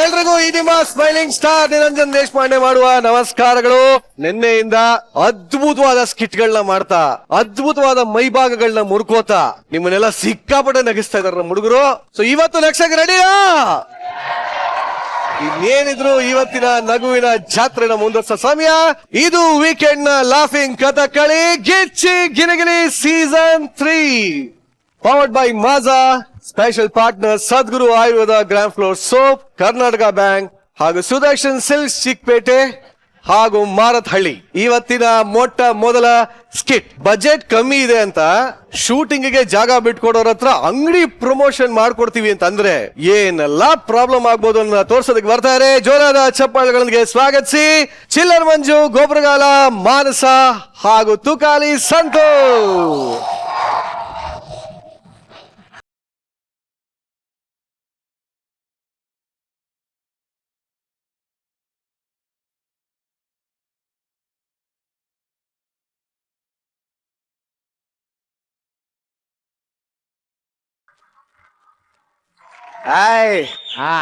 ಎಲ್ರಿಗೂ ಈ ನಿಮ್ಮ ಸ್ಮೈಲಿಂಗ್ ಸ್ಟಾರ್ ನಿರಂಜನ್ ದೇಶಪಾಂಡೆ ಮಾಡುವ ನಮಸ್ಕಾರಗಳು. ನಿನ್ನೆಯಿಂದ ಅದ್ಭುತವಾದ ಸ್ಕಿಟ್ ಗಳನ್ನ ಮಾಡ್ತಾ ಅದ್ಭುತವಾದ ಮೈಭಾಗಗಳನ್ನ ಮುರ್ಕೋತಾ ನಿಮ್ಮನ್ನೆಲ್ಲ ಸಿಕ್ಕಾಪಟ್ಟೆ ನಗಿಸ್ತಾ ಇದಾರೆ ನಮ್ಮ ಹುಡುಗರು. ಸೊ ಇವತ್ತು ನಗ್ಸಕ್ಕೆ ರೆಡಿಯಾ? ಇನ್ನೇನಿದ್ರು ಇವತ್ತಿನ ನಗುವಿನ ಜಾತ್ರೆನ ಮುಂದುವರಿಸೋ ಸಮಯ. ಇದು ವೀಕೆಂಡ್ ನ ಲಾಫಿಂಗ್ ಕಥಕಳಿ ಗಿಚ್ಚಿ ಗಿನಗಿಲಿ season 3 powered by Maaza. Special partner Sadguru Ayurveda grand flour soap, Karnataka bank ಹಾಗೂ ಸುದರ್ಶನ್ ಸಿಲ್ಕ್ಸ್ ಚಿಕ್ಕಪೇಟೆ ಹಾಗೂ ಮಾರತ್ಹಳ್ಳಿ. ಇವತ್ತಿನ ಮೊಟ್ಟ ಮೊದಲ ಸ್ಕಿಟ್. ಬಜೆಟ್ ಕಮ್ಮಿ ಇದೆ ಅಂತ ಶೂಟಿಂಗ್ ಗೆ ಜಾಗ ಬಿಟ್ಕೊಡೋರ ಹತ್ರ ಅಂಗಡಿ ಪ್ರಮೋಷನ್ ಮಾಡ್ಕೊಡ್ತೀವಿ ಅಂತ ಅಂದ್ರೆ ಏನೆಲ್ಲ ಪ್ರಾಬ್ಲಮ್ ಆಗ್ಬೋದು ಅನ್ನೋ ತೋರ್ಸೋದಕ್ಕೆ ಬರ್ತಾರೆ. ಜೋರಾದ ಚಪ್ಪಾಳೆಗಳೊಂದಿಗೆ ಸ್ವಾಗತಿಸಿ ಚಿಲ್ಲರ್ ಮಂಜು, ಗೊಬ್ಬರಗಾಲ ಮಾನಸ ಹಾಗೂ ತುಕಾಲಿ ಸಂತು.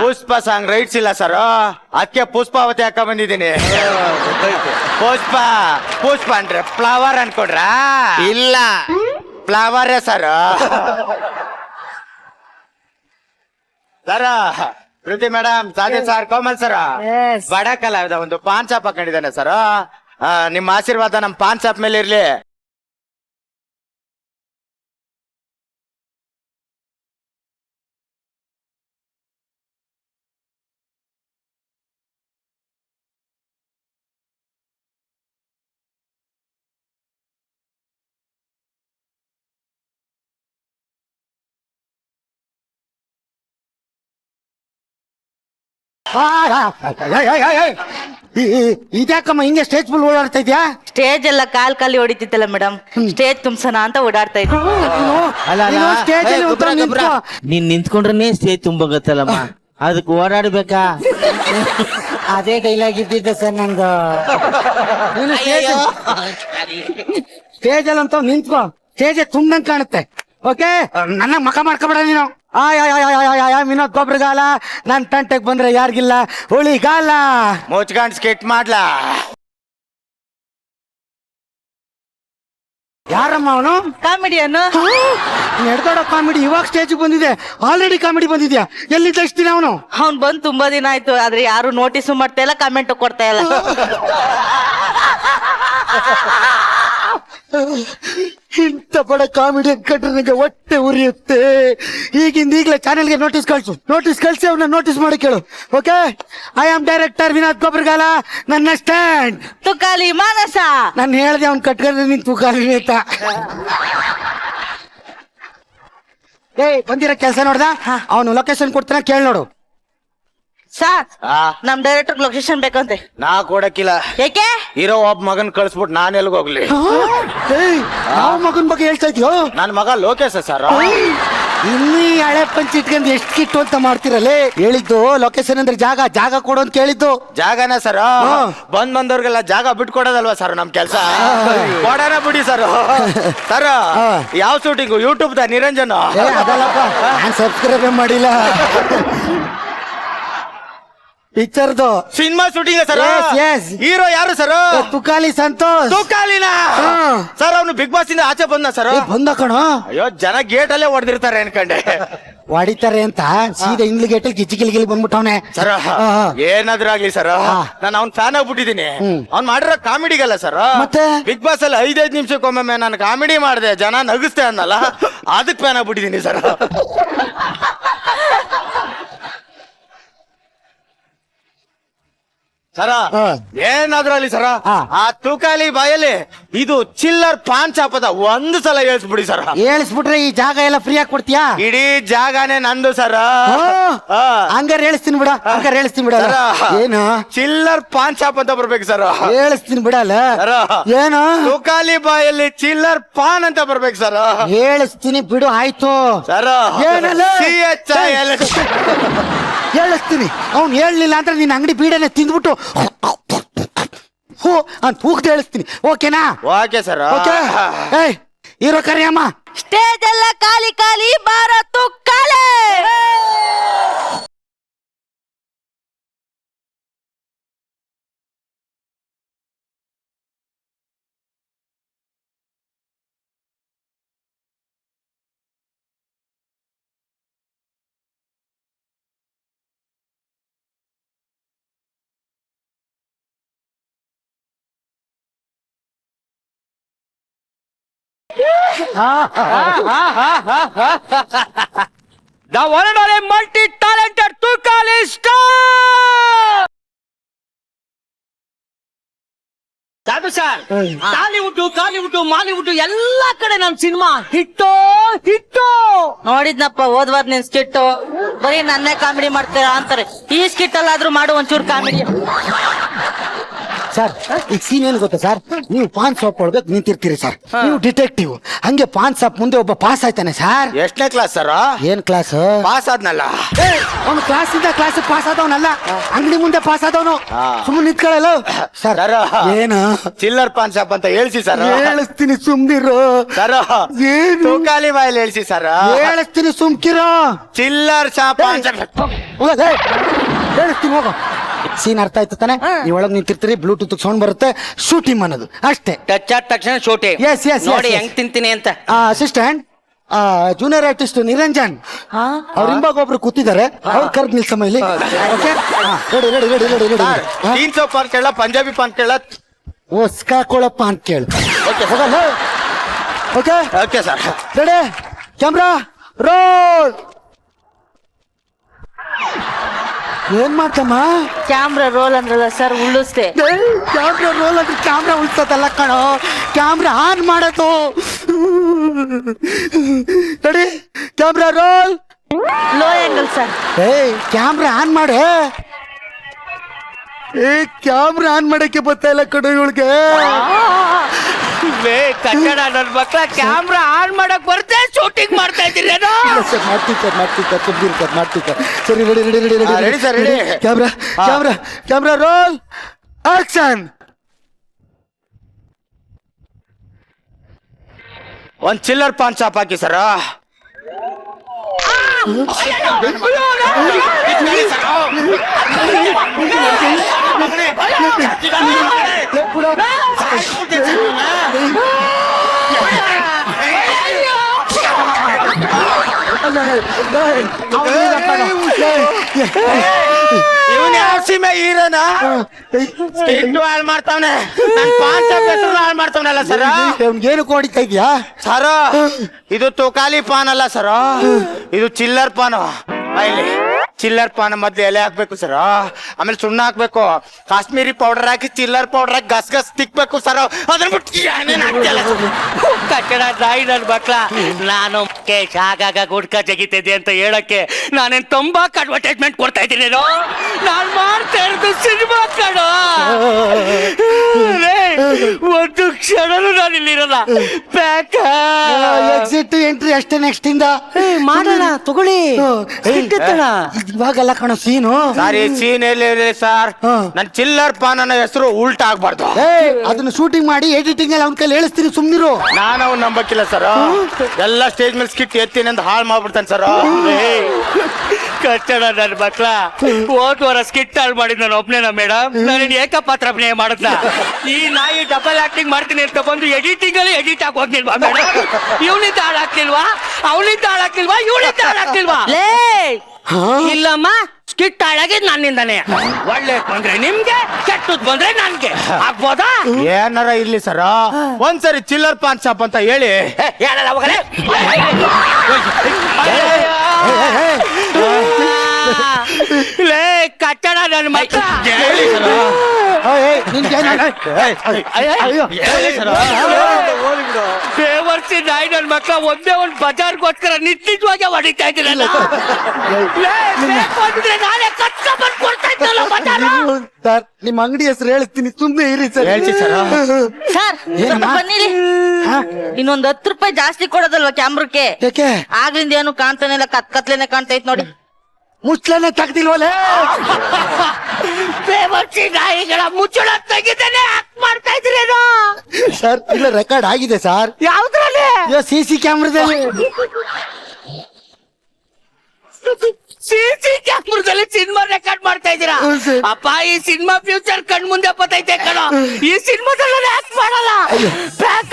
ಪುಷ್ಪ ಸಾಂಗ್ ರೈಟ್ಸ್ ಇಲ್ಲ ಸರ್, ಅದಕ್ಕೆ ಪುಷ್ಪಾವತಿ ಹಾಕ ಬಂದಿದ್ದೀನಿ. ಪುಷ್ಪ ಪುಷ್ಪ ಅಂದ್ರೆ ಫ್ಲವರ್ ಅನ್ಕೊಂಡ್ರ? ಇಲ್ಲ, ಫ್ಲವರೇ ಸರ್. ಸರ್ ಕೃತಿ madam, Sadiq sir, Komal sir, ಬಡ ಕಲಾವಿದ ಒಂದು ಪಾನ್ ಶಾಪ್ ಹಾಕೊಂಡಿದ್ದಾನೆ ಸರ್. ನಿಮ್ಮ ಆಶೀರ್ವಾದ ನಮ್ ಪಾನ್ ಶಾಪ್ ಮೇಲೆ ಇರ್ಲಿ. ಇದ್ಯಾಕಮ್ಮ ಹಿಂಗೆ ಸ್ಟೇಜ್ ಫುಲ್ ಓಡಾಡ್ತಾ ಇದ್ಯಾ? ಸ್ಟೇಜ್ ಎಲ್ಲ ಕಾಲಿ ಹೊಡಿತಿತ್ತಲ್ಲ ಮೇಡಮ್, ಸ್ಟೇಜ್ ತುಂಬಿಸೋಣ ಅಂತ ಓಡಾಡ್ತಾ ಇದ್ವಿ. ನೀನ್ ನಿಂತ್ಕೊಂಡ್ರೆ ಸ್ಟೇಜ್ ತುಂಬಗತ್ತಲ್ಲಮ್ಮ, ಅದಕ್ಕೆ ಓಡಾಡ್ಬೇಕಾ? ಅದೇ ಡೈಲಾಗ್ ಇದ್ದಿದ್ದೆ ಸರ್ ನಂದು. ಸ್ಟೇಜ್ ಅಲ್ಲಿ ಅಂತ ನಿಂತ್ಕೋ, ಸ್ಟೇಜ್ ತುಂಬಂಗ್ ಕಾಣುತ್ತೆ. ಓಕೆ, ನನ್ನ ಮಕ ಮಾಡ್ಕೊಬೇಡ ನೀನು. ವಿನೋದ್ ಗೊಬ್ಬರಗಾಲ, ನನ್ ತಂಟೆಗ್ ಬಂದ್ರೆ ಯಾರಿಗಿಲ್ಲ ಹುಳಿಗಾಲ. ಮುಚ್ಕೊಂಡ್ ಸ್ಕಿಟ್ ಮಾಡ್ಲಾ? ಯಾರಮ್ಮ ಅವನು? ಕಾಮಿಡಿಯನ್ನು ನೆಡ್ದಾಡೋ ಕಾಮಿಡಿ ಇವಾಗ ಸ್ಟೇಜ್ ಬಂದಿದೆ, ಆಲ್ರೆಡಿ ಕಾಮಿಡಿ ಬಂದಿದ್ಯಾ? ಎಲ್ಲಿದ್ದ ಇಷ್ಟ ದಿನ ಅವನು? ಅವ್ನ್ ಬಂದ್ ತುಂಬಾ ದಿನ ಆಯ್ತು, ಆದ್ರೆ ಯಾರು ನೋಟಿಸು ಮಾಡ್ತಾ ಇಲ್ಲ, ಕಮೆಂಟ್ ಕೊಡ್ತಾ ಇಲ್ಲ. ಇಂಥ ಬಡ ಕಾಮಿಡಿ ಕಂಡ್ರೆ ನನಗೆ ಹೊಟ್ಟೆ ಉರಿಯುತ್ತೆ. ಈಗಲೇ ಚಾನೆಲ್ಗೆ ನೋಟಿಸ್ ಕಳ್ಸಿ ಅವ್ನ ನೋಟಿಸ್ ಮಾಡಿ ಕೇಳು. Okay, I am director Vinod Gobbaragala, ನನ್ನ ಸ್ಟ್ಯಾಂಡ್ ತುಕಾಲಿ ಮಾನಸ. ನಾನು ಹೇಳ್ದೆ ಅವ್ನ್ ಕಟ್ಕೊಂಡ್ರೆ ನಿನ್ ತುಕಾಲಿ ಅಂತ. ಬಂದಿರೋ ಕೆಲಸ ನೋಡ್ದ? ಅವನು ಲೊಕೇಶನ್ ಕೊಡ್ತಾನ, ಕೇಳಿ ನೋಡು. ಸಾರ್, ನಮ್ ಡೈರೆಕ್ಟರ್ ಲೊಕೇಶನ್ ಬೇಕಂತೆ. ನಾ ಕೊಡಕ್ಕಿಲ್ಲ. ಯಾಕೆ? ಇರೋ ಒಬ್ಬ ಮಗನ್ ಕಳ್ಸ್ಬಿಟ್ಟು ನಾನ್ ಎಲ್ಗ ಹೋಗ್ಲಿ? ಯಾವ ಮಗನ್ ಬಗ್ಗೆ ಹೇಳ್ತಾ ಇದ್ಯೋ? ನನ್ ಮಗ ಲೋಕೇಶ ಸರ್. ಇನ್ನೀ ಹಳೆ ಪಂಚ್ ಇಟ್ಕೊಂಡು ಎಷ್ಟು ಕಿಟ್ಟು ಅಂತ ಮಾಡ್ತಿರಲ್ಲೇ? ಹೇಳಿದ್ದು ಲೊಕೇಶನ್ ಅಂದ್ರೆ ಜಾಗ ಕೊಡು ಅಂತ ಕೇಳಿದ್ದು. ಜಾಗನ ಸರ್, ಬಂದವ್ರಿಗೆಲ್ಲ ಜಾಗ ಬಿಟ್ಕೊಡೋದಲ್ವಾ ಸರ್ ನಮ್ ಕೆಲ್ಸ? ಕೊಡೋಣ ಬಿಡಿ ಸರ್. ಸರ್, ಯಾವ ಶೂಟಿಂಗು? ಯೂಟ್ಯೂಬ್ ದ ನಿರಂಜನ್? ಅದಲ್ಲಪ್ಪ, ನಾನ್ ಸಬ್ಸ್ಕ್ರೈಬ್ ಮಾಡಿಲ್ಲ. ಪಿಕ್ಚರ್ದು ಸಿನಿಮಾ ಶೂಟಿಂಗ್ ಸರ್. ಹೀರೋ ಯಾರು ಸರ್? ತುಕಾಲಿ ಸಂತೋಷ್. ತುಕಾಲಿನ ಸರ್? ಅವನು ಬಿಗ್ ಬಾಸ್ ಇಂದ ಆಚೆ ಬಂದ ಸರ್. ಬಂದ ಕಣೋ. ಅಯ್ಯೋ, ಜನ ಗೇಟ್ ಅಲ್ಲೇ ಹೊಡೆದಿರ್ತಾರೆ ಅನ್ಕಂಡೆ. ಹೊಡಿತಾರೆ ಅಂತ ಸೀದಾ ಇಂಗ್ಲಿ ಗೇಟ್ ಅಲ್ಲಿ ಗಿಚ್ಚಿ ಬಂದ್ಬಿಟ್ಟವನೆ ಸರ್. ಏನಾದ್ರೂ ಆಗ್ಲಿ ಸರ್, ನಾನು ಅವ್ನ್ ಫ್ಯಾನ್ ಆಗ್ಬಿಟ್ಟಿದೀನಿ. ಅವ್ನ್ ಮಾಡಿರೋ ಕಾಮಿಡಿಗಲ್ಲ ಸರ್. ಮತ್ತೆ ಬಿಗ್ ಬಾಸ್ ಅಲ್ಲಿ 5-5 ನಿಮಿಷಕ್ಕೊಮ್ಮೆ ನಾನು ಕಾಮಿಡಿ ಮಾಡಿದೆ, ಜನ ನಗಿಸ್ತೆ ಅನ್ನಲ್ಲ, ಅದಕ್ಕೆ ಫ್ಯಾನ್ ಆಗ್ಬಿಟ್ಟಿದೀನಿ ಸರ್. ಸರ, ಏನಾದ್ರೂ ಅಲ್ಲಿ ಸರ, ಆ ತುಕಾಲಿ ಬಾಯಲ್ಲಿ ಇದು ಚಿಲ್ಲರ್ ಪಾನ್ ಚಾಪದ ಒಂದು ಸಲ ಹೇಳ್ಸ್ಬಿಡಿ ಸರ್. ಹೇಳಿಸ್ಬಿಟ್ರೆ ಈ ಜಾಗ ಎಲ್ಲ ಫ್ರೀ ಆಗಿ ಕೊಡ್ತೀಯಾ? ಇಡೀ ಜಾಗನೇ ನಂದು ಸರ್. ಹಂಗಾರೆ ಹೇಳಿಸ್ತೀನಿ ಬಿಡ, ಏನು ಚಿಲ್ಲರ್ ಪಾನ್ ಚಾಪ್ ಅಂತ ಬರ್ಬೇಕು ಸರ್. ಹೇಳಿಸ್ತೀನಿ ಬಿಡಲ್ಲ. ಏನು ತುಕಾಲಿ ಬಾಯಲ್ಲಿ ಚಿಲ್ಲರ್ ಪಾನ್ ಅಂತ ಬರ್ಬೇಕು ಸರ್. ಹೇಳಿಸ್ತೀನಿ ಬಿಡು, ಆಯ್ತು ಸರ್. ಏನಲ್ಲ ಹೇಳಿಸ್ತೀನಿ. ಅವ್ನು ಹೇಳಲಿಲ್ಲ ಅಂದ್ರೆ ನಿನ್ನ ಅಂಗಡಿ ಬೀಡನೆ ತಿಂದ್ಬಿಟ್ಟು ಹೋ ಅಂತ ಹೋಗ್ತಾ ಹೇಳಿಸ್ತೀನಿ. ಓಕೆನಾ? Okay sir. ಓಕೆ. ಇರೋ ಕರಿಯಮ್ಮ. ಸ್ಟೇಜ್ ಎಲ್ಲ ಖಾಲಿ ಬಾರ Tukali. The one and only multi-talented Tukali star! ಸಾಧು ಸರ್, ಟಾಲಿವುಡ್ ಮಾಲಿವುಡ್ ಎಲ್ಲಾ ಕಡೆ ನಮ್ ಸಿನಿಮಾ ಹಿಟ್ಟು. ನೋಡಿದ್ನಪ್ಪ ಹೋದ್ವಾರ ನಿನ್ ಸ್ಕಿಟ್ ಬರೀ ನನ್ನೇ ಕಾಮಿಡಿ ಮಾಡ್ತೀರಾ ಅಂತಾರೆ. ಈ ಸ್ಕಿಟ್ ಅಲ್ಲಾದ್ರೂ ಮಾಡು ಒಂಚೂರು ಕಾಮಿಡಿ. ಸರ್ ಈಗ ಸೀನ್ ಏನು ಗೊತ್ತಾ ಸರ್, ನೀವು ಪಾನ್ ಶಾಪ್ ಒಳಗೆ ನಿಂತಿರ್ತೀರಿ ಸರ್, ನೀವು ಡಿಟೆಕ್ಟಿವ್, ಹಂಗೆ ಪಾನ್ ಶಾಪ್ ಮುಂದೆ ಒಬ್ಬ ಪಾಸ್ ಆಯ್ತಾನೆ ಸರ್. ಎಷ್ಟನೇ ಕ್ಲಾಸ್ ಸರ್? ಏನ್ ಕ್ಲಾಸ್? ಪಾಸ್ ಆದ್ನಲ್ಲ. ಅವ್ನು ಕ್ಲಾಸಿಂದ ಕ್ಲಾಸ್ ಪಾಸ್ ಆದವನಲ್ಲ, ಅಂಗಡಿ ಮುಂದೆ ಪಾಸ್ ಆದವನು. ಸುಮ್ಮನೆ ನಿಂತ್ಕೊಳ್ಳಲ್ಲ ಸರ್. ಏನು ಚಿಲ್ಲರ್ ಪಾನ್ ಶಾಪ್ ಅಂತ ಹೇಳ್ಸಿ ಸರ್. ಹೇಳಿಸ್ತೀನಿ ಸುಮ್ನಿರು ಸರ್ ಏನು ತೂಕಾಲಿ ಬಾಯಲ್ಲಿ ಹೇಳ್ಸಿ ಸರ್. ಹೇಳಿಸ್ತೀನಿ ಸುಮ್ಕಿರೋ. ಚಿಲ್ಲರ್ ಶಾಪ್ ಪಾನ್ ಶಾಪ್. ಹೇಳಿಸ್ತೀನಿ ಹೋಗೋ. ಸೀನ್ ಅರ್ಥ ಆಯ್ತು ತಾನೆ? ನೀವು ಒಳಗೆ ನಿಂತಿರ್ತೀರಿ, ಬ್ಲೂಟೂತ್ ಸೌಂಡ್ ಬರುತ್ತೆ, ಶೂಟಿಂಗ್ ಅನ್ನೋದು ಅಷ್ಟೇ. ಟಚ್ ಆದ ತಕ್ಷಣ ಶೋಟೆ. Yes, yes, ನೋಡಿ yes. ಹೆಂಗ್ ತಿಂತೀನಿ ಅಂತ. ಅಸಿಸ್ಟೆಂಟ್ ಜೂನಿಯರ್ ಆರ್ಟಿಸ್ಟ್ ನಿರಂಜನ್ ಅವ್ರ ಹಿಂಬಾಗ ಒಬ್ರು ಕೂತಿದ್ದಾರೆ, ಅವ್ರು ಕರ್ದ್ ನಿಲ್ಸಮ್ಮ ಇಲ್ಲಿ. ತೀನ್ ಸौ ಪಾನ್ ಕೇಳ, ಪಂಜಾಬಿ ಪಾನ್ ಕೇಳ. ಒಸ್ಕಾಕೊಳಪ್ಪ ಅಂತ ಕೇಳು. ಹೋಗಲ್ಲ. Okay okay sir. Ready, camera roll. ಏನ್ ಮಾಡ್ತಮ್ಮ? ಕ್ಯಾಮ್ರಾ ರೋಲ್ ಅಂದ್ರಲ್ಲ ಸರ್, ಉಳ್ಳಿಸ್ದೆ. ಕ್ಯಾಮ್ರಾ ರೋಲ್ ಅಂದ್ರೆ ಕ್ಯಾಮ್ರಾ ಉಳ್ಸತ್ತಲ್ಲ ಕಣೋ, ಕ್ಯಾಮ್ರಾ ಆನ್ ಮಾಡೋದು. Ready, camera roll. Low angle sir. Camera on ಮಾಡೆ. ಕ್ಯಾಮ್ರಾ ಆನ್ ಮಾಡಕ್ಕೆ ಬರ್ತಾ ಇಲ್ಲ ಕಣೋ ಇವಳಿಗೆ. ಕನ್ನಡ ನನ್ ಮಕ್ಳ ಕ್ಯಾಮ್ರಾ ಆನ್ ಮಾಡಕ್ ಬರ್ತೆ, ಶೂಟಿಂಗ್ ಮಾಡ್ತಾ ಇದ್ದೀರೇನೋ? ಮಾಡ್ತೀವಿ ಸರಿ. Ready ready sir, ready. Camera roll action. ಒಂದ್ ಚಿಲ್ಲರ್ ಪಾನ್ ಶಾಪ್ ಹಾಕಿ ಸರ್. ಇವನ್ ಯಾವ ಸೀಮೆ ಹೀರೋನಾ? ಇಟ್ಟು ಹಾಳು ಮಾಡ್ತಾವನೆ, ನನ್ ಪಾನ್ ಶಾಪ್ ಹೆಸರು ಹಾಳು ಮಾಡ್ತಾವನಲ್ಲ ಸರ್. ಏನು ಕೊಡಿತಾ ಇದೆಯಾ ಸರ? ಇದು ತೂಕಾಲಿ ಪಾನ್ ಅಲ್ಲ ಸರ, ಇದು ಚಿಲ್ಲರ್ ಪಾನ್. ಇಲ್ಲಿ ಚಿಲ್ಲರ್ ಪಾನ್ ಮೊದ್ಲು ಎಲೆ ಹಾಕ್ಬೇಕು ಸರ್, ಆಮೇಲೆ ಸುಣ್ಣ ಹಾಕ್ಬೇಕು, ಕಾಶ್ಮೀರಿ ಪೌಡರ್ ಹಾಕಿ ಚಿಲ್ಲರ್ ಪೌಡರ್ ಹಾಕಿ ಗಸ್ ತಿಕ್ಬೇಕು ಸರ್. ಅದನ್ನ ಬಿಟ್ಟು ಕಟ್ಟಡ ನಾಯಿ ನನ್ ಮಕ್ಳ, ನಾನು ಆಗಾಗ ಗುಡ್ಕ ಜಗಿತಿದ್ದೆ ಅಂತ ಹೇಳಕ್ಕೆ ನಾನೇನ್ ತಂಬಾಕ್ ಅಡ್ವರ್ಟೈಸ್ಮೆಂಟ್ ಕೊಡ್ತಾ ಇದ್ದೀನಿ. ನಾನ್ ಮಾಡ್ತಾ ಇರೋದು ಸಿನಿಮಾ ಕಣೋ. ಒಂದು ಕ್ಷಣನೂ ನಾನು ಇಲ್ಲಿರಲ್ಲ. ಎಕ್ಸಿಟ್ ಎಂಟ್ರಿ ಅಷ್ಟೇ. ನೆಕ್ಸ್ಟ್ ಇಂದ ಮಾಡೋಣ ತಗೊಳ್ಳಿ. ಇವಾಗಲ್ಲ ಕಣೋ ಸೀನು. ಸರ್ ಈ ಸೀನ್ ಎಲ್ಲಿ ಸರ್? ನನ್ ಚಿಲ್ಲರ್ ಪಾನ್ ಅನ್ನೋ ಹೆಸರು ಉಲ್ಟಾ ಆಗ್ಬಾರ್ದು. ಅದನ್ನ ಶೂಟಿಂಗ್ ಮಾಡಿ ಎಡಿಟಿಂಗ್ ಅಲ್ಲಿ ಅವ್ನ ಕೈಲಿ ಹೇಳಿಸ್ತೀನಿ, ಸುಮ್ನಿರು. ನಾನು ಅವ್ನು ನಂಬಕ್ಕಿಲ್ಲ ಸರ್. ಎಲ್ಲ ಸ್ಟೇಜ್ ಮೇಲೆ ಸ್ಕಿಟ್ ಎತ್ತೀನಿ ಅಂತ ಹಾಳು ಮಾಡ್ಬಿಡ್ತಾನೆ ಸರ್. ಕಟ್ಟಡ ನನ್ ಮಕ್ಳ, ಹೋದ್ ವಾರ ಸ್ಕಿಟ್ ಹಾಳು ಮಾಡಿದ್ ನಾನು ಒಬ್ನೇನ ಮೇಡಮ್? ನಾನು ಏಕಪಾತ್ರ ಅಭಿನಯ ಮಾಡದ್ನ. ಈ ನಾಯಿ ಡಬಲ್ ಆಕ್ಟಿಂಗ್ ಮಾಡ್ತೀನಿ ಅಂತ ಬಂದು ಎಡಿಟಿಂಗ್ ಅಲ್ಲಿ ಎಡಿಟ್ ಆಗಿ ಹೋಗ್ಲಿಲ್ವಾ ಮೇಡಮ್? ಇವನಿಂದ ಹಾಳಾಗ್ತಿಲ್ವಾ, ಅವನಿಂದ ಹಾಳಾಗ್ತಿಲ್ವಾ, ಇವನಿಂದ ಹಾಳಾಗ್ತಿಲ್ವಾ? ಇಲ್ಲಮ್ಮ, ಸ್ಕಿಟ್ ಹಾಳಾಗಿದ್ ನನ್ನಿಂದಾನೆ. ಒಳ್ಳೆ ಬಂದ್ರೆ ನಿಮ್ಗೆ, ಕೆಟ್ಟದ್ ಬಂದ್ರೆ ನನ್ಗೆ. ಆಗ್ಬೋದಾ? ಏನಾರ ಇರ್ಲಿ ಸರ್, ಒಂದ್ಸರಿ ಚಿಲ್ಲರ್ ಪಾನ್ ಶಾಪ್ ಅಂತ ಹೇಳಿ. ಹೇಳಲ್ಲ ಹೋಗಲೇ. ಲೇ ಕಟ್ಟಡ ನನ್ನ ಮಕ್ಕಳ, ಬೇವರ್ಸಿ ನಾಯಿ ನನ್ನ ಮಕ್ಕಳ ಒಂದೇ ಒಂದು ಬಜಾರ್ಗೋಸ್ಕರ ನಿಶ್ಚಿತವಾಗಿ ಹೊಡಿತಾ ಇದ್ದೀರಲ್ಲ. ನಾನೇ ಕಟ್ಕೊಂಡ್ಬಂದು ಕೊಡ್ತಾ ಇದ್ದಲ್ಲ ಬಜಾರು. ಸರ್ ನಿಮ್ಮ ಅಂಗಡಿ ಹೆಸರು ಹೇಳ್ತೀನಿ, ಸುಮ್ಮನೆ ಇರಿ ಸರ್. ಹೇಳ್ತಿ ಸರ್. ಸರ್ ಬನ್ನಿರಿ. ಇನ್ನೊಂದ್ 10 ರೂಪಾಯಿ ಜಾಸ್ತಿ ಕೊಡೋದಲ್ವಾ ಕ್ಯಾಮ್ರಕ್ಕೆ? ಯಾಕೆ? ಆಗ್ಲಿಂದ ಏನು ಕಾಣ್ತಾನೆ ಇಲ್ಲ, ಕತ್ಲೇನೆ ಕಾಣ್ತೈತ್ ನೋಡಿ. ಮುಚ್ಚಲನೆ ತೆಗ್ದಿಲ್ವಲ್ಲ? ಬೇವರ್ಸಿ ನಾಯಿಗಳ ಮುಚ್ಚಳ ತೆಗಿತಾನೆ ಮಾಡ್ತಾ ಇದ್ರೇನೋ ಸರ್? ಇಲ್ಲ, ರೆಕಾರ್ಡ್ ಆಗಿದೆ ಸರ್. ಯಾವ್ದ್ರಲ್ಲಿ? CC ಕ್ಯಾಮ್ರಾದಲ್ಲಿ. ಸಿಸಿ ಕ್ಯಾಮ್ರಾದಲ್ಲಿ ಸಿನಿಮಾ ರೆಕಾರ್ಡ್ ಮಾಡ್ತಾ ಇದ್ದೀರಾ? ಅಪ್ಪ, ಈ ಸಿನಿಮಾ ಫ್ಯೂಚರ್ ಕಣ್ ಮುಂದೆ ಬತ್ತೈತೆ ಕಣ. ಈ ಸಿನಿಮಾದಲ್ಲಿ ಆಕ್ಟ್ ಮಾಡಲ್ಲ. ಸರ್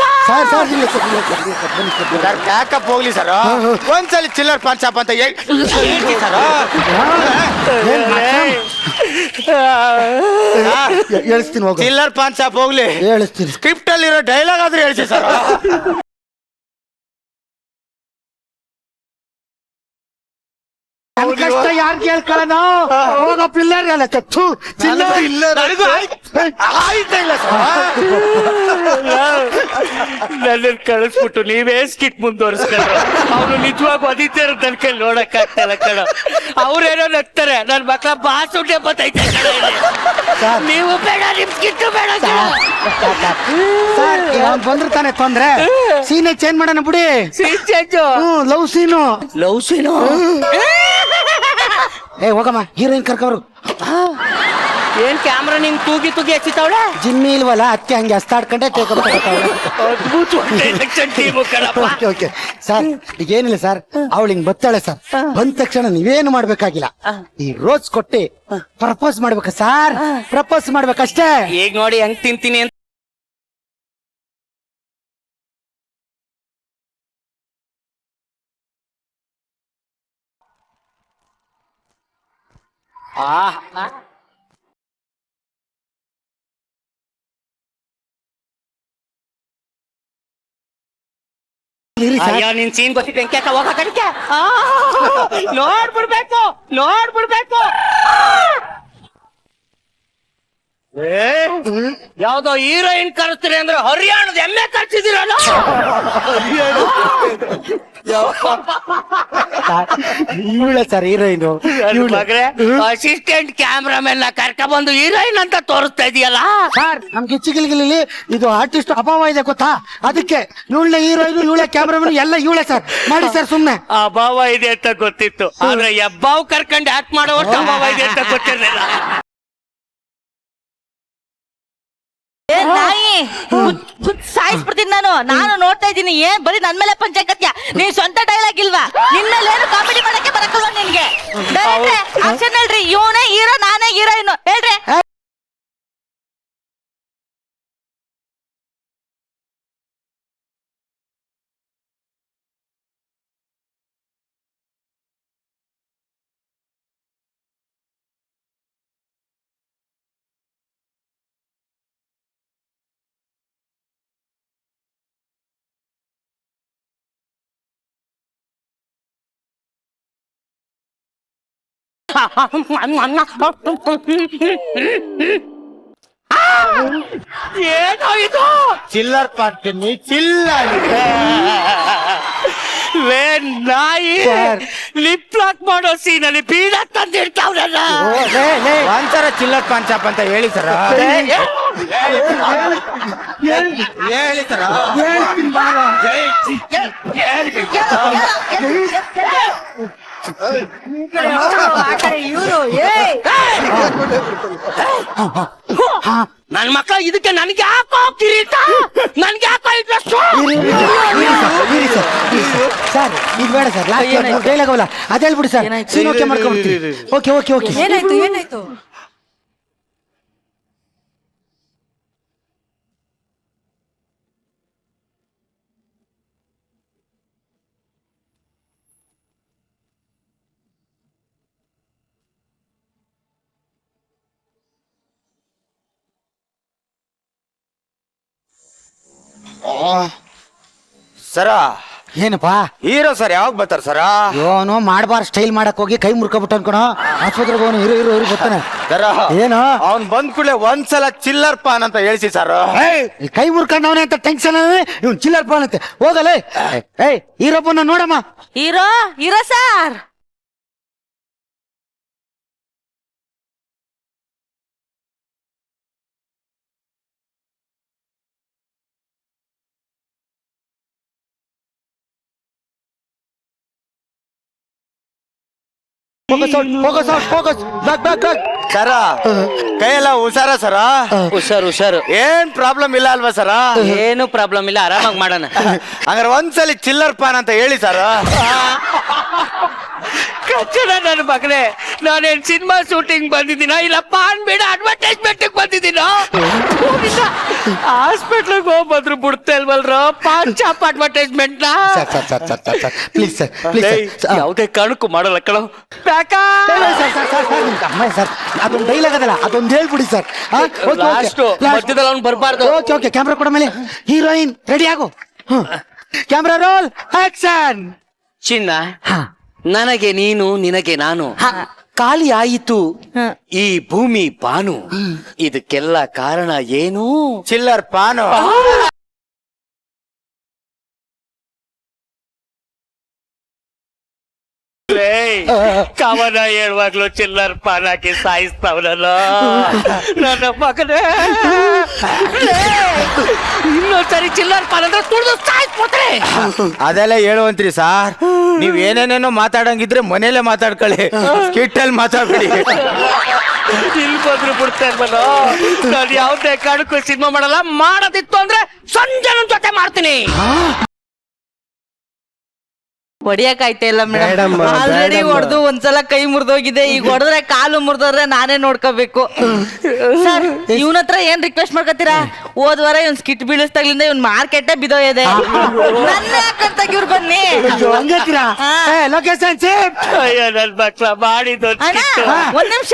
ಸರ್ ಇಲ್ಲ ಸರ್, ಇಲ್ಲ ಸರ್, ಇಲ್ಲ ಸರ್, ಬನ್ನಿ ಸರ್, ಬನ್ನಿ. ಸರ್ ಬ್ಯಾಕಪ್ ಹೋಗ್ಲಿ ಸರ್. ಒಂದ್ಸಲಿ ಚಿಲ್ಲರ್ ಪಾನ್ ಶಾಪ್ ಅಂತ ಹೇಳ್ತಿ ಸರ್. ಹೇಳಿಸ್ತೀನಿ ಹೋಗ. ಚಿಲ್ಲರ್ ಪಾನ್ ಶಾಪ್ ಹೋಗ್ಲಿ, ಹೇಳಿಸ್ತೀನಿ. ಸ್ಕ್ರಿಪ್ಟ್ ಅಲ್ಲಿರೋ ಡೈಲಾಗ್ ಆದ್ರೂ ಹೇಳ್ಸಿ ಸರ್. ನನ್ ಕಷ್ಟ ಯಾರ್ ಕೇಳ್ಕೊಳ್ಳೋಣ ಹೋಗ ಪಿಲ್ಲರ್ ಅಲ್ಲ ಚಚ್ಚು ಚಿಲ್ಲರ್ ನನಗೂ ಆಯ್ತಾ ಇಲ್ಲ ಸರ್ ನನ್ನ ಕಳಿಸ್ಬಿಟ್ಟು ನೀವೇ ಸ್ಕಿಟ್ ಮುಂದುವರಿಸ್ಕೊಂಡ್ರು ಅವ್ರು ನಿಜವಾಗೂ ಅದಿದ್ದೇ ನನ್ ಕೈ ನೋಡಕ್ ಆಗ್ತಾಯಿಲ್ಲ ಕಣ ಅವ್ರೇನೋ ನಗ್ತಾರೆ ನನ್ ಮಕ್ಳ ಬಾಸುಂಡೆ ಬತ್ತೈತೆ ಕಣ ಇಲ್ಲಿ. ನೀವು ಬೇಡ ನಿಮ್ ಸ್ಕಿಟ್ ಬೇಡ ಕಣ. ಸರ್ ಅವ್ನ್ ಬಂದ್ರೆ ತಾನೆ ತೊಂದ್ರೆ ಸೀನೆ ಚೇಂಜ್ ಮಾಡೋಣ ಬಿಡಿ scene change love scene love scene ಏ ಹೋಗಮ್ಮ ಹೀರೋಯಿನ್ ಕರ್ಕವ್ರು ಏನ್ ಕ್ಯಾಮ್ರಾ ನಿಂಗ್ ತೂಗಿ ತೂಗಿ ಹಚ್ಚಿತಾವಳೆ ಜಿಮ್ಮಿ ಇಲ್ವಲ್ಲ ಅದಕ್ಕೆ ಹಂಗೆ ಹಸ್ತಾಡ್ಕೊಂಡೆ ಟೇಕಪ್ ಓಕೆ ಓಕೆ ಸರ್ ಈಗ ಏನಿಲ್ಲ ಸರ್ ಅವಳು ಹಿಂಗ್ ಬತ್ತಾಳೆ ಸರ್ ಬಂದ ತಕ್ಷಣ ನೀವೇನು ಮಾಡ್ಬೇಕಾಗಿಲ್ಲ ಈ ರೋಸ್ ಕೊಟ್ಟಿ ಪ್ರಪೋಸ್ ಮಾಡ್ಬೇಕ ಸರ್ ಪ್ರಪೋಸ್ ಮಾಡ್ಬೇಕಷ್ಟೇ ಈಗ ನೋಡಿ ಹೆಂಗ್ ತಿಂತೀನಿ ಅಂತ ಇರಿ ಸರ್. ಅಯ್ಯೋ ನಿನ್ ಸೀನ್ ಗೊತ್ತಿದ್ದೆ ಹೆಂಗೆ ಹೋಗ ಕಡಿಕೆ ನೋಡ್ಬಿಡ್ಬೇಕು ಯಾವ್ದೋ ಹೀರೋಯಿನ್ ಕರೆಸ್ತೀರಿ ಅಂದ್ರೆ ಹರಿಯಾಣದ ಎಮ್ಮೆ ಕರ್ಸಿದಿರಲ್ಲ ಇವಳೆ ಸರ್ ಹೀರೋಯಿನ್ ಅಸಿಸ್ಟೆಂಟ್ ಕ್ಯಾಮ್ರಾಮನ್ ನ ಕರ್ಕ ಬಂದು ಹೀರೋಯಿನ್ ಅಂತ ತೋರಿಸ್ತಾ ಇದೆಯಲ್ಲ ಸರ್ ನಮ್ ಗಿಚ್ಚಿಗಿಲ್ಗಿಲ್ಲಿ ಇದು ಆರ್ಟಿಸ್ಟ್ ಅಭಾವ ಇದೆ ಗೊತ್ತಾ ಅದಕ್ಕೆ ಇವಳೆ ಹೀರೋಯಿನ್ ಇವಳೆ ಕ್ಯಾಮ್ರಾಮನ್ ಎಲ್ಲ ಇವಳೆ ಸರ್ ಮಾಡಿ ಸರ್ ಸುಮ್ನೆ ಅಭಾವ ಇದೆ ಅಂತ ಗೊತ್ತಿತ್ತು ಆದ್ರೆ ಎಬ್ಬಾವ್ ಕರ್ಕೊಂಡು ಆಕ್ಟ್ ಮಾಡೋವಷ್ಟು ಅಭಾವ ಇದೆ ಅಂತ ಗೊತ್ತಿರ್ಲಿಲ್ಲ ನಾಯಿ ಸಾಯಿಸ್ಬಿಡ್ತೀನಿ ನಾನು ನೋಡ್ತಾ ಇದ್ದೀನಿ ಏನ್ ಬರೀ ನನ್ ಮೇಲೆ ಪಂಚಾಕತ್ಯ ನೀನ್ ಸ್ವಂತ ಡೈಲಾಗ್ ಇಲ್ವಾ ನಿನ್ಮೇಲೇನು ಕಾಮಿಡಿ ಮಾಡಕ್ಕೆ ಬರಕಲ್ವಾ ನಿನ್ಗೆ ಆಕ್ಷನ್ ಹೇಳ್ರಿ ಇವನೇ ಹೀರೋ ನಾನೇ ಹೀರೋಯಿನ್ ಹೇಳ್ರಿ ಏನೋ ಇದು ಚಿಲ್ಲರ್ ಪಾರ್ಟಿನಿ ಚಿಲ್ಲರ್ ಲೇ ನಾಯಿ ಲಿಪ್ ಲಾಕ್ ಮಾಡೋ ಸೀನಲ್ಲಿ ಬೀಡ ತಂದಿರ್ತಾವ್ರಲ್ಲ ಒಂಥರ ಚಿಲ್ಲರ್ ಪಾಂಚಾಪ್ ಅಂತ ಹೇಳಿ ಸರ ಹೇಳಿ ಸರ ನನ್ ಮಕ್ಳ ಇದಕ್ಕೆ ನನ್ಗೆ ಯಾಕೋ ಕಿರೀಟ ನನ್ಗೆ ಯಾಕೋ ಇಂಟ್ರೆಸ್ಟ್ ಸರ್ ಇದು ಬೇಡ ಸರ್ ಲಾಸ್ಟ್ ಡೈಲಾಗ್ ಅವಲ್ಲ ಅದ್ ಹೇಳ್ಬಿಡಿ ಸರ್ ಸೀನ್ ಓಕೆ ಮಾಡ್ಕೊಂಡ್ಬಿಡ್ತೀವಿ ಓಕೆ ಓಕೆ ಓಕೆ ಏನಾಯ್ತು ಸರ ಏನಪ್ಪಾ ಹೀರೋ ಸರ್ ಯಾವಾಗ ಬರ್ತಾರ ಸರ ಇವನು ಮಾಡ್ಬಾರ್ ಸ್ಟೈಲ್ ಮಾಡಕ್ ಹೋಗಿ ಕೈ ಮುರ್ಕೊಬಿಟ್ಟು ಅನ್ಕೊಣ ಆಸ್ಪತ್ರೆಗೆ ಹೋಗಿ ಹೀರೋ ಹೀರೋ ಬರ್ತಾನೆ ಸರ ಏನು ಅವ್ನ್ ಬಂದ್ ಕೂಡಲೇ ಒಂದ್ಸಲ ಚಿಲ್ಲರ್ ಪಾನ್ ಅಂತ ಹೇಳಿಸಿ ಸರ್ ಕೈ ಮುರ್ಕೊಂಡವನೇ ಅಂತ ಟೆನ್ಷನ್ ಇವ್ನು ಚಿಲ್ಲರ್ ಪಾನ್ ಅಂತೆ ಹೋಗಲೇ ಏಯ್ ಹೀರೋಪ್ಪನ ನೋಡಮ್ಮ ಹೀರೋ ಸರ್ ಫೋಕಸ್ ಬ್ಯಾಕ್ ಸರ ಕೈಯೆಲ್ಲ ಹುಷಾರ ಸರ ಹುಷಾರು ಏನ್ ಪ್ರಾಬ್ಲಮ್ ಇಲ್ಲ ಅಲ್ವಾ ಸರ ಏನು ಪ್ರಾಬ್ಲಮ್ ಇಲ್ಲ ಆರಾಮಾಗಿ ಮಾಡೋಣ ಹಂಗಾರೆ ಒಂದ್ಸಲಿ ಚಿಲ್ಲರ್ ಪಾನ್ ಅಂತ ಹೇಳಿ ಸರ್ ಕಚ್ಚಡ ನನ್ನ ಮಗನೇ ನಾನೇನ್ ಸಿನಿಮಾ ಶೂಟಿಂಗ್ ಬಂದಿದ್ದೀನ ಇಲ್ಲ ಪಾನ್ ಬೇಡ ಅಡ್ವರ್ಟೈಸ್ಮೆಂಟ್ ಬಂದಿದ್ದೀನ ಹಾಸ್ಪಿಟ್ಲಿಗೆ ಹೋಗ್ಬಂದ್ರು ಬಿಡ್ತಾ ಇಲ್ವಲ್ರ ಪಾನ್ ಚಾಪ್ ಅಡ್ವರ್ಟೈಸ್ಮೆಂಟ್ ನ ಪ್ಲೀಸ್ ಸರ್ ಯಾವುದೇ ಕಾರಣಕ್ಕೂ ಮಾಡಲ್ಲ ಕಣೋ ಪ್ಯಾಕಾ ಸರ್ ಅದೊಂದು ಡೈಲಾಗ್ ಅದಲ್ಲ ಅದೊಂದು ಹೇಳ್ಬಿಡಿ ಸರ್ ಲಾಸ್ಟ್ ಮಧ್ಯದಲ್ಲಿ ಅವ್ನು ಬರಬಾರ್ದು ಓಕೆ ಓಕೆ ಕ್ಯಾಮ್ರಾ ಕೊಡ ಮೇಲೆ ಹೀರೋಯಿನ್ ರೆಡಿ ಆಗು ಕ್ಯಾಮ್ರಾ ರೋಲ್ ಆಕ್ಷನ್ ಚಿನ್ನ ನನಗೆ ನೀನು ನಿನಗೆ ನಾನು ಖಾಲಿ ಆಯಿತು ಈ ಭೂಮಿ ಬಾನು. ಇದಕ್ಕೆಲ್ಲ ಕಾರಣ ಏನು? ಚಿಲ್ಲರ್ ಪಾನು. ಕವನ ಹೇಳುವಾಗ್ಲೂ ಚಿಲ್ಲರ್ ಪಾನ್ ಹಾಕಿ ಸಾಯಿಸ್ತಾವನಲ್ಲ ನನ್ನ ಮಗನೇ. ಇನ್ನೊಂದ್ಸರಿ ಚಿಲ್ಲರ್ ಪಾನ್ ಅಂದ್ರೆ ತುಳಿದು ಸಾಯಿಸ್ಬಿಟ್ರೆ. ಅದೆಲ್ಲ ಹೇಳುವಂತ್ರಿ ಸಾರ್, ನೀವ್ ಏನೇನೇನೋ ಮಾತಾಡಂಗಿದ್ರೆ ಮನೇಲೆ ಮಾತಾಡ್ಕೊಳ್ಳಿ, ಸ್ಕಿಟ್ಟಲ್ಲಿ ಮಾತಾಡ್ಬೇಡಿ. ಇಲ್ಲಿ ಬಂದ್ರು ಬಿಡ್ತಾ ಇಲ್ವಲ್ಲ. ನಾನು ಯಾವ್ದೇ ಕಾರಣಕ್ಕೂ ಸಿನಿಮಾ ಮಾಡಲ್ಲ. ಮಾಡೋದಿತ್ತು ಅಂದ್ರೆ ಸಂಜನ ಜೊತೆ ಮಾಡ್ತೀನಿ. ಹೊಡಿಯಕಾಯ್ತಾ ಇಲ್ಲ ಮೇಡಮ್. ಬೇಡಮ್ಮ, ಆಲ್ರೆಡಿ ಬೇಡಮ್ಮ. ಹೊಡೆದು ಒಂದ್ಸಲ ಕೈ ಮುರಿದೋಗಿದೆ. ಈಗ ಹೊಡೆದ್ರೆ ಕಾಲು ಮುರಿದೋದ್ರೆ ನಾನೇ ನೋಡ್ಕೋಬೇಕು. ಸರ್ ಇವನ ಹತ್ರ ಏನ್ ರಿಕ್ವೆಸ್ಟ್ ಮಾಡ್ಕೊತೀರಾ? ಹೋದ್ವಾರ ಇವ್ನ್ ಸ್ಕಿಟ್ ಬೀಳಿಸ್ದಾಗ್ಲಿಂದ ಇವ್ನ್ ಮಾರ್ಕೆಟೇ ಬಿದೋಗಿದೆ. ನನ್ನ ಯಾಕಂತ ಇವ್ರು ಬನ್ನಿ. ಹಂಗತ್ತೀರಾ? Location safe. ಅಯ್ಯೋ ನನ್ ಮಕ್ಳ ಮಾಡಿದ್ದು ಅಣ್ಣ ಒಂದ್ ನಿಮಿಷ.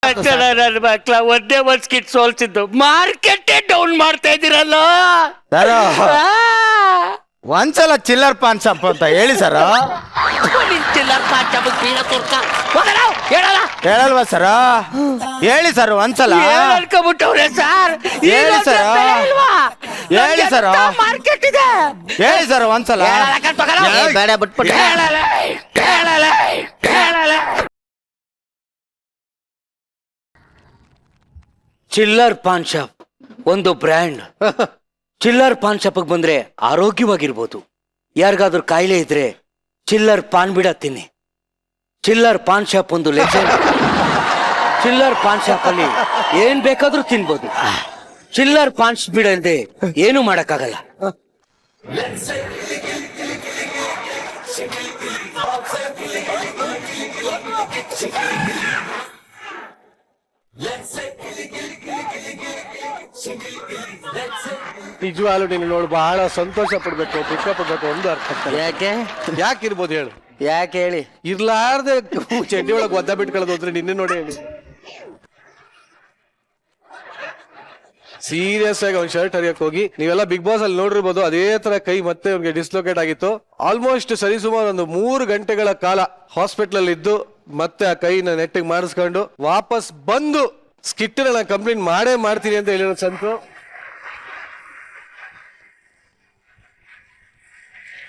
ನನ್ನ ಮಕ್ಳ ಒಂದೇ ಒಂದ್ ಸ್ಕಿಟ್ ಸೋಲ್ಸಿದ್ದು ಮಾರ್ಕೆಟೇ ಡೌನ್ ಮಾಡ್ತಾ ಇದ್ದೀರಲ್ಲ. ಸರ್ ಒಂದ್ಸಲ ಚಿಲ್ಲರ್ ಪಾನ್ ಶಾಪ್ ಅಂತ ಹೇಳಿ ಸರ್. ಚಿಲ್ಲರ್ ಪಾನ್ ಶಾಪ್ ಹೇಳಲ್ಲ ಹೇಳಲ್ವಾ ಸರ್? ಹೇಳಿ ಸರ್ ಒಂದ್ಸಲ. ಅನ್ಕೋಬಿಟ್ಟವ್ರೆ ಸರ್. ಹೇಳಿ ಸರ್, ಹೇಳಿ ಸರ್, ಮಾರ್ಕೆಟ್ ಇದೆ. ಹೇಳಿ ಸರ್ ಒಂದ್ಸಲ. ಬೇಡ ಬಿಟ್ಬಿಟ್ಟು ಚಿಲ್ಲರ್ ಪಾನ್ ಶಾಪ್ ಒಂದು ಬ್ರ್ಯಾಂಡ್. ಚಿಲ್ಲರ್ ಪಾನ್ ಶಾಪ್ಗೆ ಬಂದ್ರೆ ಆರೋಗ್ಯವಾಗಿರ್ಬೋದು. ಯಾರಿಗಾದ್ರೂ ಕಾಯಿಲೆ ಇದ್ರೆ ಚಿಲ್ಲರ್ ಪಾನ್ ಬಿಡ ತಿನ್ನಿ. ಚಿಲ್ಲರ್ ಪಾನ್ ಶಾಪ್ ಒಂದು ಲೆಜೆಂಡ್. ಚಿಲ್ಲರ್ ಪಾನ್ ಶಾಪ್ ಅಲ್ಲಿ ಏನ್ ಬೇಕಾದ್ರೂ ತಿನ್ಬೋದು. ಚಿಲ್ಲರ್ ಪಾನ್ ಬಿಡ ಇಲ್ಲದೆ ಏನು ಮಾಡಕ್ಕಾಗಲ್ಲ. ನಿಜವಾಗ್ಲೂ ನೀನು ನೋಡಿ ಬಹಳ ಸಂತೋಷ ಪಡ್ಬೇಕು, ದುಃಖ ಪಡ್ಬೇಕು. ಒಂದು ಅರ್ಥ ಆಗ್ತದೆ. ಯಾಕೆ ಯಾಕಿರ್ಬೋದು ಹೇಳು? ಯಾಕೆ ಹೇಳಿ? ಇರ್ಲಾರ್ದೆ ಚಡ್ಡಿ ಒಳಗೆ ಒದ್ದ ಬಿಟ್ಕೊಳ್ಳೋದು ಹೋದ್ರೆ ನಿನ್ನೆ ನೋಡಿ ಹೇಳಿ. ಸೀರಿಯಸ್ ಆಗಿ ಅವ್ನ್ ಶರ್ಟ್ ಹರಿಯಕ್ ಹೋಗಿ ನೀವೆಲ್ಲ ಬಿಗ್ ಬಾಸ್ ಅಲ್ಲಿ ನೋಡಿರ್ಬೋದು, ಅದೇ ತರ ಕೈ ಮತ್ತೆ ಅವ್ನಿಗೆ ಡಿಸ್ಲೊಕೇಟ್ ಆಗಿತ್ತು. ಆಲ್ಮೋಸ್ಟ್ ಸರಿಸುಮಾರು ಒಂದು 3 ಗಂಟೆಗಳ ಕಾಲ ಹಾಸ್ಪಿಟಲ್ ಅಲ್ಲಿ ಇದ್ದು ಮತ್ತೆ ಆ ಕೈನ ನೆಟ್ಟಿಗೆ ಮಾಡಿಸ್ಕೊಂಡು ವಾಪಸ್ ಬಂದು ಸ್ಕಿಟ್ ನಾನು ಕಂಪ್ಲೇಂಟ್ ಮಾಡೇ ಮಾಡ್ತೀನಿ ಅಂತ ಹೇಳಿರೋ ಸಂತು.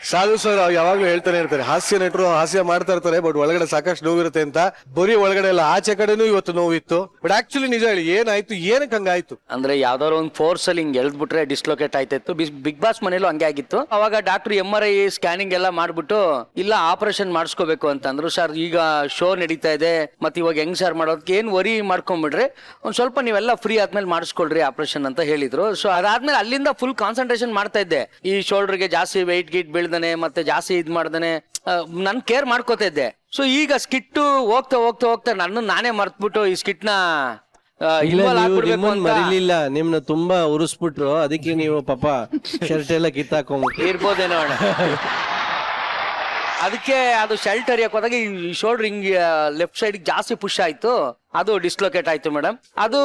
ಸಾಧು ಸರ್ ಯಾವಾಗ್ಲೂ ಹೇಳ್ತಾನೆ ಇರ್ತಾರೆ, ಹಾಸ್ಯ ನಟರು ಹಾಸ್ಯ ಮಾಡ್ತಾ ಇರ್ತಾರೆ, ಬಟ್ ಒಳಗಡೆ ಸಾಕಷ್ಟು ನೋವಿರುತ್ತೆ ಅಂತ. ಬರೀ ಒಳಗಡೆ ಎಲ್ಲ ಆಚೆ ಕಡೆನೂ ಇವತ್ತು ನೋವಿತ್ತು. ಬಟ್ ಆಕ್ಚುಲಿ ನಿಜ ಹೇಳಿ ಏನಾಯ್ತು, ಏನಕ್ಕೆ ಹಂಗಾಯ್ತು? ಅಂದ್ರೆ ಯಾವ್ದಾದ್ರು ಒಂದು ಫೋರ್ಸ್ ಅಲ್ಲಿ ಹಿಂಗ್ ಎಳ್ದ್ಬಿಟ್ರೆ ಡಿಸ್ಲೊಕೇಟ್ ಆಯ್ತಿತ್ತು. ಬಿಗ್ ಬಾಸ್ ಮನೇಲೂ ಹಂಗೆ ಆಗಿತ್ತು. ಅವಾಗ ಡಾಕ್ಟರ್ MRI ಸ್ಕ್ಯಾನಿಂಗ್ ಎಲ್ಲ ಮಾಡ್ಬಿಟ್ಟು ಇಲ್ಲ ಆಪರೇಷನ್ ಮಾಡಿಸ್ಕೋಬೇಕು ಅಂತಂದ್ರು. ಸರ್ ಈಗ ಶೋ ನಡೀತಾ ಇದೆ, ಮತ್ತೆ ಇವಾಗ ಹೆಂಗ್ ಸರ್ ಮಾಡೋದಕ್ಕೆ ಏನ್ ವರಿ ಮಾಡ್ಕೊಂಡ್ಬಿಡ್ರಿ, ಒಂದ್ ಸ್ವಲ್ಪ ನೀವೆಲ್ಲ ಫ್ರೀ ಆದ್ಮೇಲೆ ಮಾಡಿಸ್ಕೊಳ್ರಿ ಆಪರೇಷನ್ ಅಂತ ಹೇಳಿದ್ರು. ಸೊ ಅದಾದ್ಮೇಲೆ ಅಲ್ಲಿಂದ ಫುಲ್ ಕಾನ್ಸಂಟ್ರೇಷನ್ ಮಾಡ್ತಾ ಇದ್ದೆ. ಈ ಶೋಲ್ಡರ್ಗೆ ಜಾಸ್ತಿ ವೆಯ್ಟ್ ಗೀಟ್ ಬೀಳ್ದಾನೆ ಮತ್ತೆ ಜಾಸ್ತಿ ಇದ್ ಮಾಡ್ದಾನೆ ನನ್ ಕೇರ್ ಮಾಡ್ಕೋತಾ ಇದ್ದೆ. ಸೊ ಈಗ ಸ್ಕಿಟ್ ಹೋಗ್ತಾ ಹೋಗ್ತಾ ಹೋಗ್ತಾ ನಾನೇ ಮರ್ತ್ಬಿಟ್ಟು ಈ ಸ್ಕಿಟ್ ನ ಮರಿಲಿಲ್ಲ, ನಿಮ್ನ ತುಂಬಾ ಉರಿಸ್ಬಿಟ್ರು. ಅದಕ್ಕೆ ನೀವು ಪಾಪ ಶರ್ಟ್ ಎಲ್ಲ ಕಿತ್ತಾಕೊಂಡ್ಬಿಟ್ಟು ಇರ್ಬೋದೇನೋ ಅಣ್ಣ. ಅದಕ್ಕೆ ಅದು ಶರ್ಟ್ ಹರಿಯಕ್ ಹೋದಾಗ ಈ ಶೋಲ್ಡರ್ ಹಿಂಗ್ ಲೆಫ್ಟ್ ಸೈಡ್ ಜಾಸ್ತಿ ಪುಷ್ ಆಯ್ತು, ಅದು ಡಿಸ್ಲೊಕೇಟ್ ಆಯ್ತು ಮೇಡಮ್. ಅದು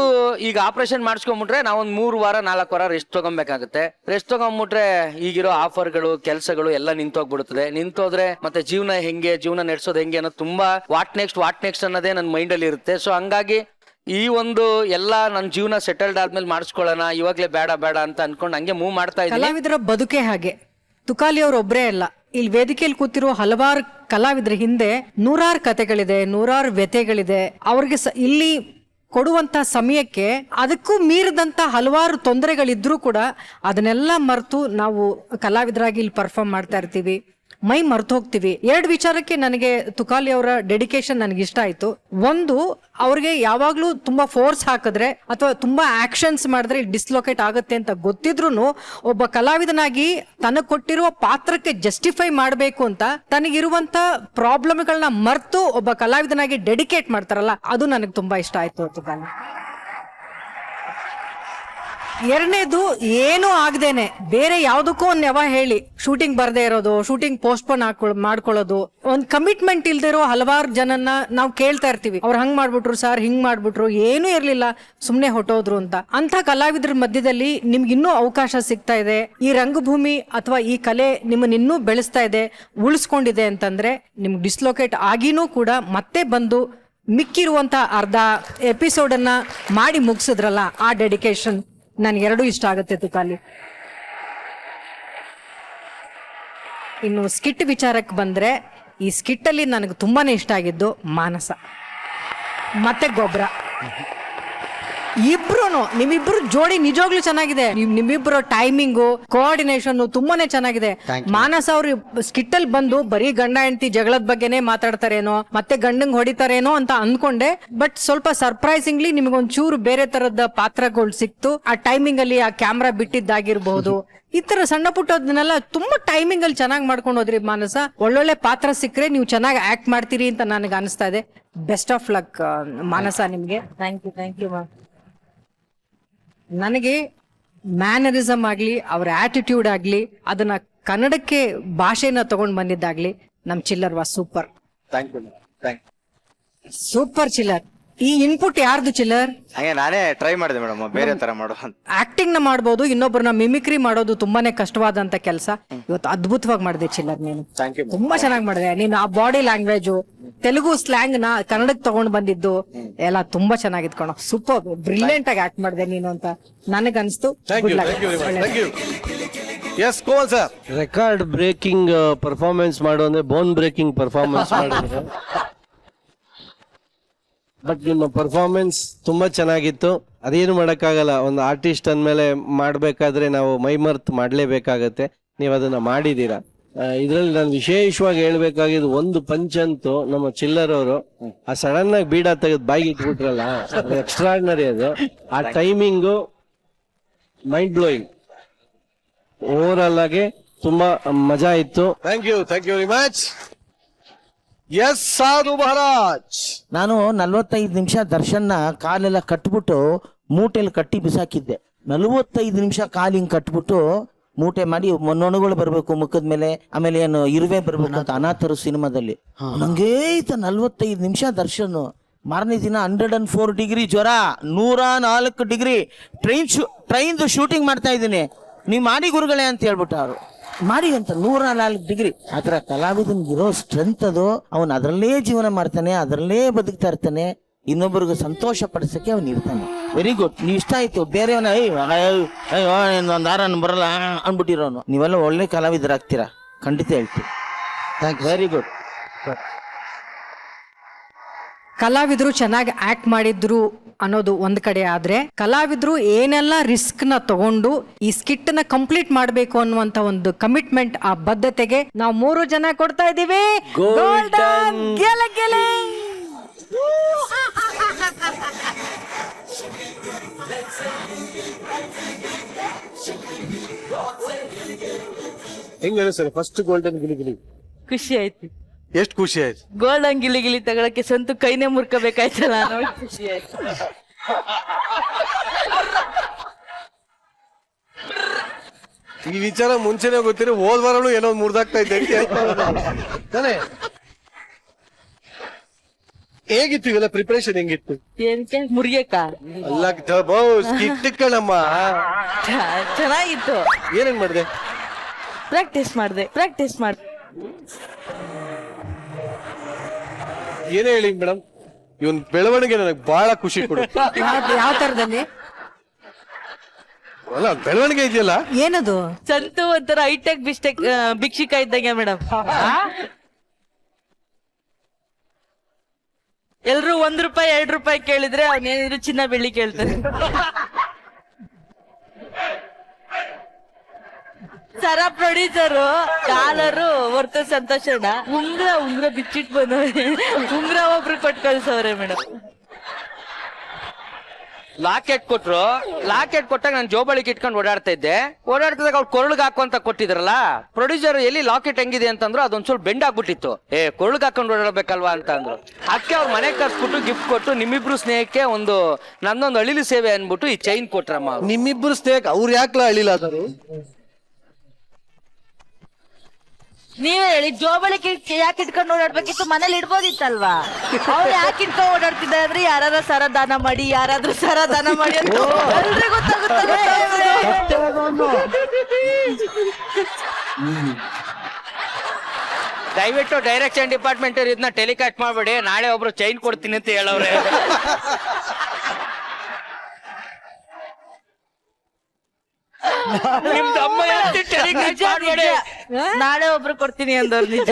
ಈಗ ಆಪರೇಷನ್ ಮಾಡಿಸ್ಕೊಂಡ್ಬಿಟ್ರೆ ನಾವೊಂದ್ 3 ವಾರ 4 ವಾರ ರೆಸ್ಟ್ ತಗೊಬೇಕಾಗುತ್ತೆ. ರೆಸ್ಟ್ ತಗೊಂಡ್ಬಿಟ್ರೆ ಈಗಿರೋ ಆಫರ್ಗಳು ಕೆಲಸಗಳು ಎಲ್ಲ ನಿಂತೋಗ್ಬಿಡುತ್ತದೆ. ನಿಂತೋದ್ರೆ ಮತ್ತೆ ಜೀವನ ನಡೆಸೋದು ಹೆಂಗೆ ಅನ್ನೋದು ತುಂಬಾ ವಾಟ್ ನೆಕ್ಸ್ಟ್ ಅನ್ನೋದೇ ನನ್ನ ಮೈಂಡ್ ಅಲ್ಲಿ ಇರುತ್ತೆ. ಸೊ ಹಂಗಾಗಿ ಈ ಒಂದು ಎಲ್ಲ ನನ್ನ ಜೀವನ ಸೆಟಲ್ಡ್ ಆದ್ಮೇಲೆ ಮಾಡಿಸ್ಕೊಳ್ಳೋಣ, ಇವಾಗ್ಲೇ ಬೇಡ ಅಂತ ಅನ್ಕೊಂಡು ಹಂಗೆ ಮೂವ್ ಮಾಡ್ತಾ ಇದ್ದೀನಿ. ಕಲಾವಿದರ ಬದುಕೆ ಹಾಗೆ. ತುಕಾಲಿ ಅವ್ರು ಒಬ್ರೇ ಅಲ್ಲ, ಇಲ್ಲಿ ವೇದಿಕೆಯಲ್ಲಿ ಕೂತಿರೋ ಹಲವಾರು ಕಲಾವಿದರ ಹಿಂದೆ 100 ಕತೆಗಳಿದೆ, 100 ವ್ಯಥೆಗಳಿದೆ. ಅವ್ರಿಗೆ ಇಲ್ಲಿ ಕೊಡುವಂತ ಸಮಯಕ್ಕೆ ಅದಕ್ಕೂ ಮೀರಿದಂತ ಹಲವಾರು ತೊಂದರೆಗಳಿದ್ರೂ ಕೂಡ ಅದನ್ನೆಲ್ಲ ಮರೆತು ನಾವು ಕಲಾವಿದರಾಗಿ ಇಲ್ಲಿ ಪರ್ಫಾರ್ಮ್ ಮಾಡ್ತಾ ಇರ್ತೀವಿ. ಮೈ ಮರ್ತು ಹೋಗ್ತೀವಿ. 2 ವಿಚಾರಕ್ಕೆ ನನಗೆ ತುಕಾಲಿ ಅವರ ಡೆಡಿಕೇಶನ್ ನನಗೆ ಇಷ್ಟ ಆಯ್ತು. ಒಂದು, ಅವ್ರಿಗೆ ಯಾವಾಗ್ಲೂ ತುಂಬಾ ಫೋರ್ಸ್ ಹಾಕಿದ್ರೆ ಅಥವಾ ತುಂಬಾ ಆಕ್ಷನ್ಸ್ ಮಾಡಿದ್ರೆ ಡಿಸ್ಲೊಕೇಟ್ ಆಗುತ್ತೆ ಅಂತ ಗೊತ್ತಿದ್ರು ಒಬ್ಬ ಕಲಾವಿದನಾಗಿ ತನಗೆ ಕೊಟ್ಟಿರುವ ಪಾತ್ರಕ್ಕೆ ಜಸ್ಟಿಫೈ ಮಾಡಬೇಕು ಅಂತ ತನಗಿರುವಂತ ಪ್ರಾಬ್ಲಮ್ಗಳನ್ನ ಮರ್ತು ಒಬ್ಬ ಕಲಾವಿದನಾಗಿ ಡೆಡಿಕೇಟ್ ಮಾಡ್ತಾರಲ್ಲ, ಅದು ನನಗೆ ತುಂಬಾ ಇಷ್ಟ ಆಯ್ತು ತುಕಾಲಿ. 2ನೇದು, ಏನೂ ಆಗದೇನೆ ಬೇರೆ ಯಾವ್ದಕ್ಕೂ ಒಂದು ನೆವ ಹೇಳಿ ಶೂಟಿಂಗ್ ಬರ್ದೇ ಇರೋದು, ಶೂಟಿಂಗ್ ಪೋಸ್ಟ್ಪೋನ್ ಮಾಡ್ಕೊಳ್ಳೋದು, ಒಂದ್ ಕಮಿಟ್ಮೆಂಟ್ ಇಲ್ದಿರೋ ಹಲವಾರು ಜನನ್ನ ನಾವು ಕೇಳ್ತಾ ಇರ್ತೀವಿ. ಅವ್ರು ಹಂಗ್ ಮಾಡ್ಬಿಟ್ರು ಸರ್, ಹಿಂಗ್ ಮಾಡ್ಬಿಟ್ರು, ಏನೂ ಇರ್ಲಿಲ್ಲ, ಸುಮ್ನೆ ಹೊಟ್ಟೋದ್ರು ಅಂತ. ಅಂತ ಕಲಾವಿದ್ರ ಮಧ್ಯದಲ್ಲಿ ನಿಮ್ಗೆ ಇನ್ನೂ ಅವಕಾಶ ಸಿಗ್ತಾ ಇದೆ, ಈ ರಂಗಭೂಮಿ ಅಥವಾ ಈ ಕಲೆ ನಿಮ್ಮನ್ನ ಇನ್ನೂ ಬೆಳೆಸ್ತಾ ಇದೆ, ಉಳಿಸ್ಕೊಂಡಿದೆ ಅಂತಂದ್ರೆ ನಿಮ್ಗೆ ಡಿಸ್ಲೊಕೇಟ್ ಆಗಿನೂ ಕೂಡ ಮತ್ತೆ ಬಂದು ಮಿಕ್ಕಿರುವಂತ ಅರ್ಧ ಎಪಿಸೋಡ್ ಅನ್ನ ಮಾಡಿ ಮುಗಿಸಿದ್ರಲ್ಲ, ಆ ಡೆಡಿಕೇಶನ್ ನನ್ಗೆರಡೂ ಇಷ್ಟ ಆಗುತ್ತೆ ತುಕಾಲಿ. ಇನ್ನು ಸ್ಕಿಟ್ ವಿಚಾರಕ್ಕೆ ಬಂದ್ರೆ, ಈ ಸ್ಕಿಟ್ ಅಲ್ಲಿ ನನಗೆ ತುಂಬಾನೇ ಇಷ್ಟ ಆಗಿದ್ದು ಮಾನಸ ಮತ್ತೆ ಗೊಬ್ಬರ. ಇಬ್ರು ನಿಮ್ಮಿಬ್ರು ಜೋಡಿ ನಿಜವಾಗ್ಲೂ ಚೆನ್ನಾಗಿದೆ. ನಿಮ್ಮಿಬ್ರು ಟೈಮಿಂಗು, ಕೋಆರ್ಡಿನೇಷನ್ ತುಂಬಾನೇ ಚೆನ್ನಾಗಿದೆ. ಮಾನಸ ಅವ್ರು ಸ್ಕಿಟ್ ಅಲ್ಲಿ ಬಂದು ಬರೀ ಗಂಡ ಹೆಂಡತಿ ಜಗಳದ ಬಗ್ಗೆನೇ ಮಾತಾಡ್ತಾರೇನೋ, ಮತ್ತೆ ಗಂಡಂಗ್ ಹೊಡಿತಾರೇನೋ ಅಂತ ಅನ್ಕೊಂಡೆ. ಬಟ್ ಸ್ವಲ್ಪ ಸರ್ಪ್ರೈಸಿಂಗ್ಲಿ ನಿಮ್ಗೊಂಚೂರು ಬೇರೆ ತರದ ಪಾತ್ರಗಳು ಸಿಕ್ತು. ಆ ಟೈಮಿಂಗ್ ಅಲ್ಲಿ ಆ ಕ್ಯಾಮ್ರಾ ಬಿಟ್ಟಿದ್ದಾಗಿರ್ಬಹುದು, ಈ ತರ ಸಣ್ಣ ಪುಟ್ಟದನ್ನೆಲ್ಲ ತುಂಬಾ ಟೈಮಿಂಗ್ ಅಲ್ಲಿ ಚೆನ್ನಾಗಿ ಮಾಡ್ಕೊಂಡು ಹೋದ್ರಿ ಮಾನಸ. ಒಳ್ಳೊಳ್ಳೆ ಪಾತ್ರ ಸಿಕ್ಕರೆ ನೀವು ಚೆನ್ನಾಗಿ ಆಕ್ಟ್ ಮಾಡ್ತೀರಿ ಅಂತ ನನಗೆ ಅನಿಸ್ತಾ ಇದೆ. ಬೆಸ್ಟ್ ಆಫ್ ಲಕ್ ಮಾನಸ ನಿಮ್ಗೆ. Thank you ma'am. ನನಗೆ ಮ್ಯಾನರಿಸಮ್ ಆಗ್ಲಿ, ಅವ್ರ ಆಟಿಟ್ಯೂಡ್ ಆಗ್ಲಿ, ಅದನ್ನ ಕನ್ನಡಕ್ಕೆ ಭಾಷೆನ ತಗೊಂಡ್ ಬಂದಿದ್ದಾಗ್ಲಿ, ನಮ್ ಚಿಲ್ಲರ್ ವಾಸ್ ಸೂಪರ್. ಸೂಪರ್ ಚಿಲ್ಲರ್. ಈ ಇನ್ಪುಟ್ ಯಾರ್ದು ಚಿಲ್ಲರ್? ಹಂಗೆ ನಾನೇ ಟ್ರೈ ಮಾಡಿದೆ ಮೇಡಮ್, ಬೇರೆ ತರ ಮಾಡೋ ಅಂತ. ಆಕ್ಟಿಂಗ್ ನ ಮಾಡ್ಬೋದು, ಇನ್ನೊಬ್ಬರನ್ನ ಮಿಮಿಕ್ರಿ ಮಾಡೋದು ತುಂಬಾನೇ ಕಷ್ಟವಾದಂತ ಕೆಲಸ. ಇವತ್ತು ಅದ್ಭುತವಾಗಿ ಮಾಡಿದೆ ಚಿಲ್ಲರ್ ನೀನು. ತುಂಬಾ ಚೆನ್ನಾಗಿ ಮಾಡಿದೆ ನೀನು. ಆ ಬಾಡಿ ಲ್ಯಾಂಗ್ವೇಜ್, ತೆಲುಗು ಸ್ಲ್ಯಾಂಗ್ ನ ಕನ್ನಡಕ್ಕೆ ತಗೊಂಡ್ ಬಂದಿದ್ದು ಎಲ್ಲ ತುಂಬಾ ಚೆನ್ನಾಗಿದ್ಕೊಣ. ಸೂಪರ್ ಬ್ರಿಲಿಯಂಟ್ ಆಗಿ ಆಕ್ಟ್ ಮಾಡಿದೆ ನೀನು ಅಂತ ನನಗನ್ಸ್ತು. ಎಸ್ ಕೋವಲ್ ಸರ್. ರೆಕಾರ್ಡ್ ಬ್ರೇಕಿಂಗ್ ಪರ್ಫಾರ್ಮೆನ್ಸ್ ಮಾಡು ಅಂದ್ರೆ ಬೋನ್ ಬ್ರೇಕಿಂಗ್ ಪರ್ಫಾರ್ಮೆನ್ಸ್ ಮಾಡಿದ್ರು. ಬಟ್ ನಿಮ್ಮ ಪರ್ಫಾರ್ಮೆನ್ಸ್ ತುಂಬಾ ಚೆನ್ನಾಗಿತ್ತು. ಅದೇನು ಮಾಡಕ್ಕಾಗಲ್ಲ, ಒಂದು ಆರ್ಟಿಸ್ಟ್ ಅಂದ್ಮೇಲೆ ಮಾಡ್ಬೇಕಾದ್ರೆ ನಾವು ಮೈಮರ್ತ್ ಮಾಡ್ಲೇಬೇಕಾಗತ್ತೆ. ನೀವು ಅದನ್ನ ಮಾಡಿದೀರಾ. ಇದ್ರಲ್ಲಿ ನಾನು ವಿಶೇಷವಾಗಿ ಹೇಳ್ಬೇಕಾಗಿದ್ದು ಒಂದು ಪಂಚ್ ಅಂತೂ ನಮ್ಮ ಚಿಲ್ಲರ್ ಅವರು ಆ ಸಡನ್ ಆಗಿ ಬೀಡ ತೆಗೆದು ಬಾಯಿಗೆ ಇಟ್ಬಿಟ್ರಲ್ಲ, ಎಕ್ಸ್ಟ್ರಾರ್ಡಿನರಿ ಅದು. ಆ ಟೈಮಿಂಗು ಮೈಂಡ್ ಬ್ಲೋಯಿಂಗ್. ಓವರ್ ಆಗಿ ತುಂಬಾ ಮಜಾ ಇತ್ತು. Thank you very much. Yes Sadhu Maharaj. ನಾನು 45 ನಿಮಿಷ ದರ್ಶನ್ನ ಕಾಲೆಲ್ಲ ಕಟ್ಬಿಟ್ಟು ಮೂಟೆಯಲ್ಲಿ ಕಟ್ಟಿ ಬಿಸಾಕಿದ್ದೆ. 45 ನಿಮಿಷ ಕಾಲಿಂಗ್ ಕಟ್ಬಿಟ್ಟು ಮೂಟೆ ಮಾಡಿ ನೊಣಗಳು ಬರ್ಬೇಕು ಮುಖದ ಮೇಲೆ, ಆಮೇಲೆ ಏನು ಇರುವೆ ಬರ್ಬೇಕು ಅಂತ ಅನಾಥರು ಸಿನಿಮಾದಲ್ಲಿ ನಂಗೇ ಇತ್ತು 45 ನಿಮಿಷ ದರ್ಶನ್. ಮಾರನೇ ದಿನ 104 ಡಿಗ್ರಿ ಜ್ವರ, 104 ಡಿಗ್ರಿ ಟ್ರೈನ್ದು ಶೂಟಿಂಗ್ ಮಾಡ್ತಾ ಇದ್ದೀನಿ. ನೀವು ಮಾಡಿ ಗುರುಗಳೇ ಅಂತ ಹೇಳ್ಬಿಟ್ಟು ಅವರು ಮಾಡಿ ಅಂತ 104 ಡಿಗ್ರಿ. ಆತರ ಕಲಾವಿದನಿಗಿರೋ ಸ್ಟ್ರೆಂತ್ ಅದು. ಅವನು ಅದರಲ್ಲೇ ಜೀವನ ಮಾಡ್ತಾನೆ, ಅದರಲ್ಲೇ ಬದುಕ್ತಾ ಇರ್ತಾನೆ, ಇನ್ನೊಬ್ಬರಿಗೆ ಸಂತೋಷ ಪಡಿಸಕ್ಕೆ ಅವನು ಇರ್ತಾನೆ. Very good. ನೀವು ಇಷ್ಟ ಆಯ್ತು. ಬೇರೆಯವನ ಒಂದು ಆರ ಬರಲ್ಲ ಅನ್ಬಿಟ್ಟಿರೋನು. ನೀವೆಲ್ಲ ಒಳ್ಳೆ ಕಲಾವಿದರಾಗ್ತೀರಾ, ಖಂಡಿತ ಹೇಳ್ತೀವಿ. Thank you. Very good. ಕಲಾವಿದರು ಚೆನ್ನಾಗಿ ಆಕ್ಟ್ ಮಾಡಿದ್ರು ಅನ್ನೋದು ಒಂದ್ ಕಡೆ ಆದ್ರೆ, ಕಲಾವಿದ್ರು ಏನೆಲ್ಲ ರಿಸ್ಕ್ ನ ತಗೊಂಡು ಈ ಸ್ಕಿಟ್ ನ ಕಂಪ್ಲೀಟ್ ಮಾಡ್ಬೇಕು ಅನ್ನುವಂತ ಒಂದು ಕಮಿಟ್ಮೆಂಟ್, ಆ ಬದ್ಧತೆಗೆ ನಾವು 3 ಜನ ಕೊಡ್ತಾ ಇದೀವಿ ಗೋಲ್ಡನ್ ಗೆಲಗೆಲೆ. ಹೆಂಗ ಸರ್ ಫಸ್ಟ್ ಗೋಲ್ಡನ್ ಗಿಲಿಗಿಲಿ? ಖುಷಿ ಆಯ್ತು. ಎಷ್ಟು ಖುಷಿ ಆಯ್ತು. ಗೋಲ್ಡನ್ ಗಿಲಿ ತಗೊಳಕ್ಕೆ ಸ್ವಂತ ಕೈನೇ ಮುರ್ಕೋಬೇಕಾಯ್ತಲ್ಲ, ನೋಡಿ ಖುಷಿ ಆಯ್ತು. ಈ ವಿಚಾರ ಮುಂಚೆನೆ ಗೊತ್ತಿರೋ ಹೋದ್ ವಾರನು ಏನೋ ಮುರ್ದಾಗ್ತಾ ಇದ್ದೆ ತಾನೆ. ಹೇಗಿತ್ತು ಇವೆಲ್ಲ ಪ್ರಿಪರೇಷನ್? ಹೆಂಗಿತ್ತು? ಏನಕ್ಕೆ ಮುರಿಯಕ್ಕ? ಅಲ್ಲ ಸ್ಕಿಟ್ ಕಣಮ್ಮ. ಚೆನ್ನಾಗಿತ್ತು. ಏನೇನ್ ಮಾಡಿದೆ? ಪ್ರಾಕ್ಟೀಸ್ ಮಾಡಿದೆ. ಏನೇ ಹೇಳಿ ಮೇಡಮ್, ಇವನ್ ಬೆಳವಣಿಗೆ ನನಗೆ ಬಹಳ ಖುಷಿ ಕೊಡು. ಯಾವ ತರದಲ್ಲಿ? ಅಲ್ಲ ಬೆಳವಣಿಗೆ ಇದೆಯಲ್ಲ ಏನದು? ಸಂತು ಒಂಥರ ಹೈಟೆಕ್ ಭಿಕ್ಷಿಕ ಇದ್ದಂಗೆ ಮೇಡಮ್. ಎಲ್ರು ₹1 ₹2 ಕೇಳಿದ್ರೆ ಅವನೇನಿದ್ರು ಚಿನ್ನ ಬೆಳ್ಳಿ ಕೇಳ್ತಾರೆ. ಸರ ಪ್ರೊಡ್ಯೂಸರು, ಕಾಲರು ಹೊರ್ತು ಸಂತೋಷಣ, ಉಂಗ್ರ ಬಿಚ್ಚಿಟ್ ಬಂದವ್ರೆ. ಉಂಗ್ರ ಒಬ್ರು ಕೊಟ್ಟು ಕಳ್ಸವ್ರೆ ಮೇಡಮ್. ಲಾಕೆಟ್ ಕೊಟ್ರು. ಲಾಕೆಟ್ ಕೊಟ್ಟಾಗ ನಾನು ಜೋಬಳಿಗೆ ಇಟ್ಕೊಂಡು ಓಡಾಡ್ತಿದ್ದಾಗ ಅವ್ರು ಕೊರಳಿಗೆ ಹಾಕುವಂತ ಕೊಟ್ಟಿದ್ರಲ್ಲ ಪ್ರೊಡ್ಯೂಸರ್, ಎಲ್ಲಿ ಲಾಕೆಟ್ ಹೆಂಗಿದೆ ಅಂತಂದ್ರು ಅದೊಂದ್ಸಲ ಬೆಂಡ್ ಆಗ್ಬಿಟ್ಟಿತ್ತು. ಕೊರಳಿಗೆ ಹಾಕೊಂಡು ಓಡಾಡ್ಬೇಕಲ್ವಾ ಅಂತ ಅಂದ್ರು. ಅದಕ್ಕೆ ಅವ್ರ ಮನೆ ಕರ್ಸ್ಬಿಟ್ಟು ಗಿಫ್ಟ್ ಕೊಟ್ಟು ನಿಮ್ಮಿಬ್ರು ಸ್ನೇಹಕ್ಕೆ ನನ್ನೊಂದು ಅಳಿಲು ಸೇವೆ ಅನ್ಬಿಟ್ಟು ಈ ಚೈನ್ ಕೊಟ್ರಮ್ಮ. ನಿಮ್ಮಿಬ್ರು ಸ್ನೇಹಕ್ಕೆ ಅವ್ರು ಯಾಕಲ ಅಳಿಲ್ಲ? ನೀವೇ ಹೇಳಿ, ಜೋಬಳಿಕೆ ಯಾಕೆ ಇಟ್ಕೊಂಡು ಓಡಾಡ್ಬೇಕಿತ್ತು, ಮನೇಲಿ ಇಡ್ಬೋದಿತ್ತಲ್ವಾ? ಅವ್ರು ಯಾಕೆ ಇಟ್ಕೊಂಡು ಓಡಾಡ್ತಿದ್ದಾರೆ ಅಂದ್ರೆ ಯಾರಾದ್ರೂ ಸರ ದಾನ ಮಾಡಿ, ಯಾರಾದ್ರೂ ಸರ ದಾನ ಮಾಡಿ ಅಂತ ಎಲ್ರಿಗೂ ಗೊತ್ತಾಗುತ್ತಲ್ಲ. ದಯವಿಟ್ಟು ಡೈರೆಕ್ಷನ್ ಡಿಪಾರ್ಟ್ಮೆಂಟ್ ಇದನ್ನ ಟೆಲಿಕಾಸ್ಟ್ ಮಾಡ್ಬೇಡಿ, ನಾಳೆ ಒಬ್ರು ಚೈನ್ ಕೊಡ್ತೀನಿ ಅಂತ ಹೇಳವ್ರೆ. ನಿಮ್ದು ಅಮ್ಮ ಟೆಲಿಕಾಸ್ಟ್ ಮಾಡ್ಬೇಡಿ. ನಾಳೆ ಒಬ್ರು ಕೊಡ್ತೀನಿ ಅಂದವ್ರು ನಿಜ.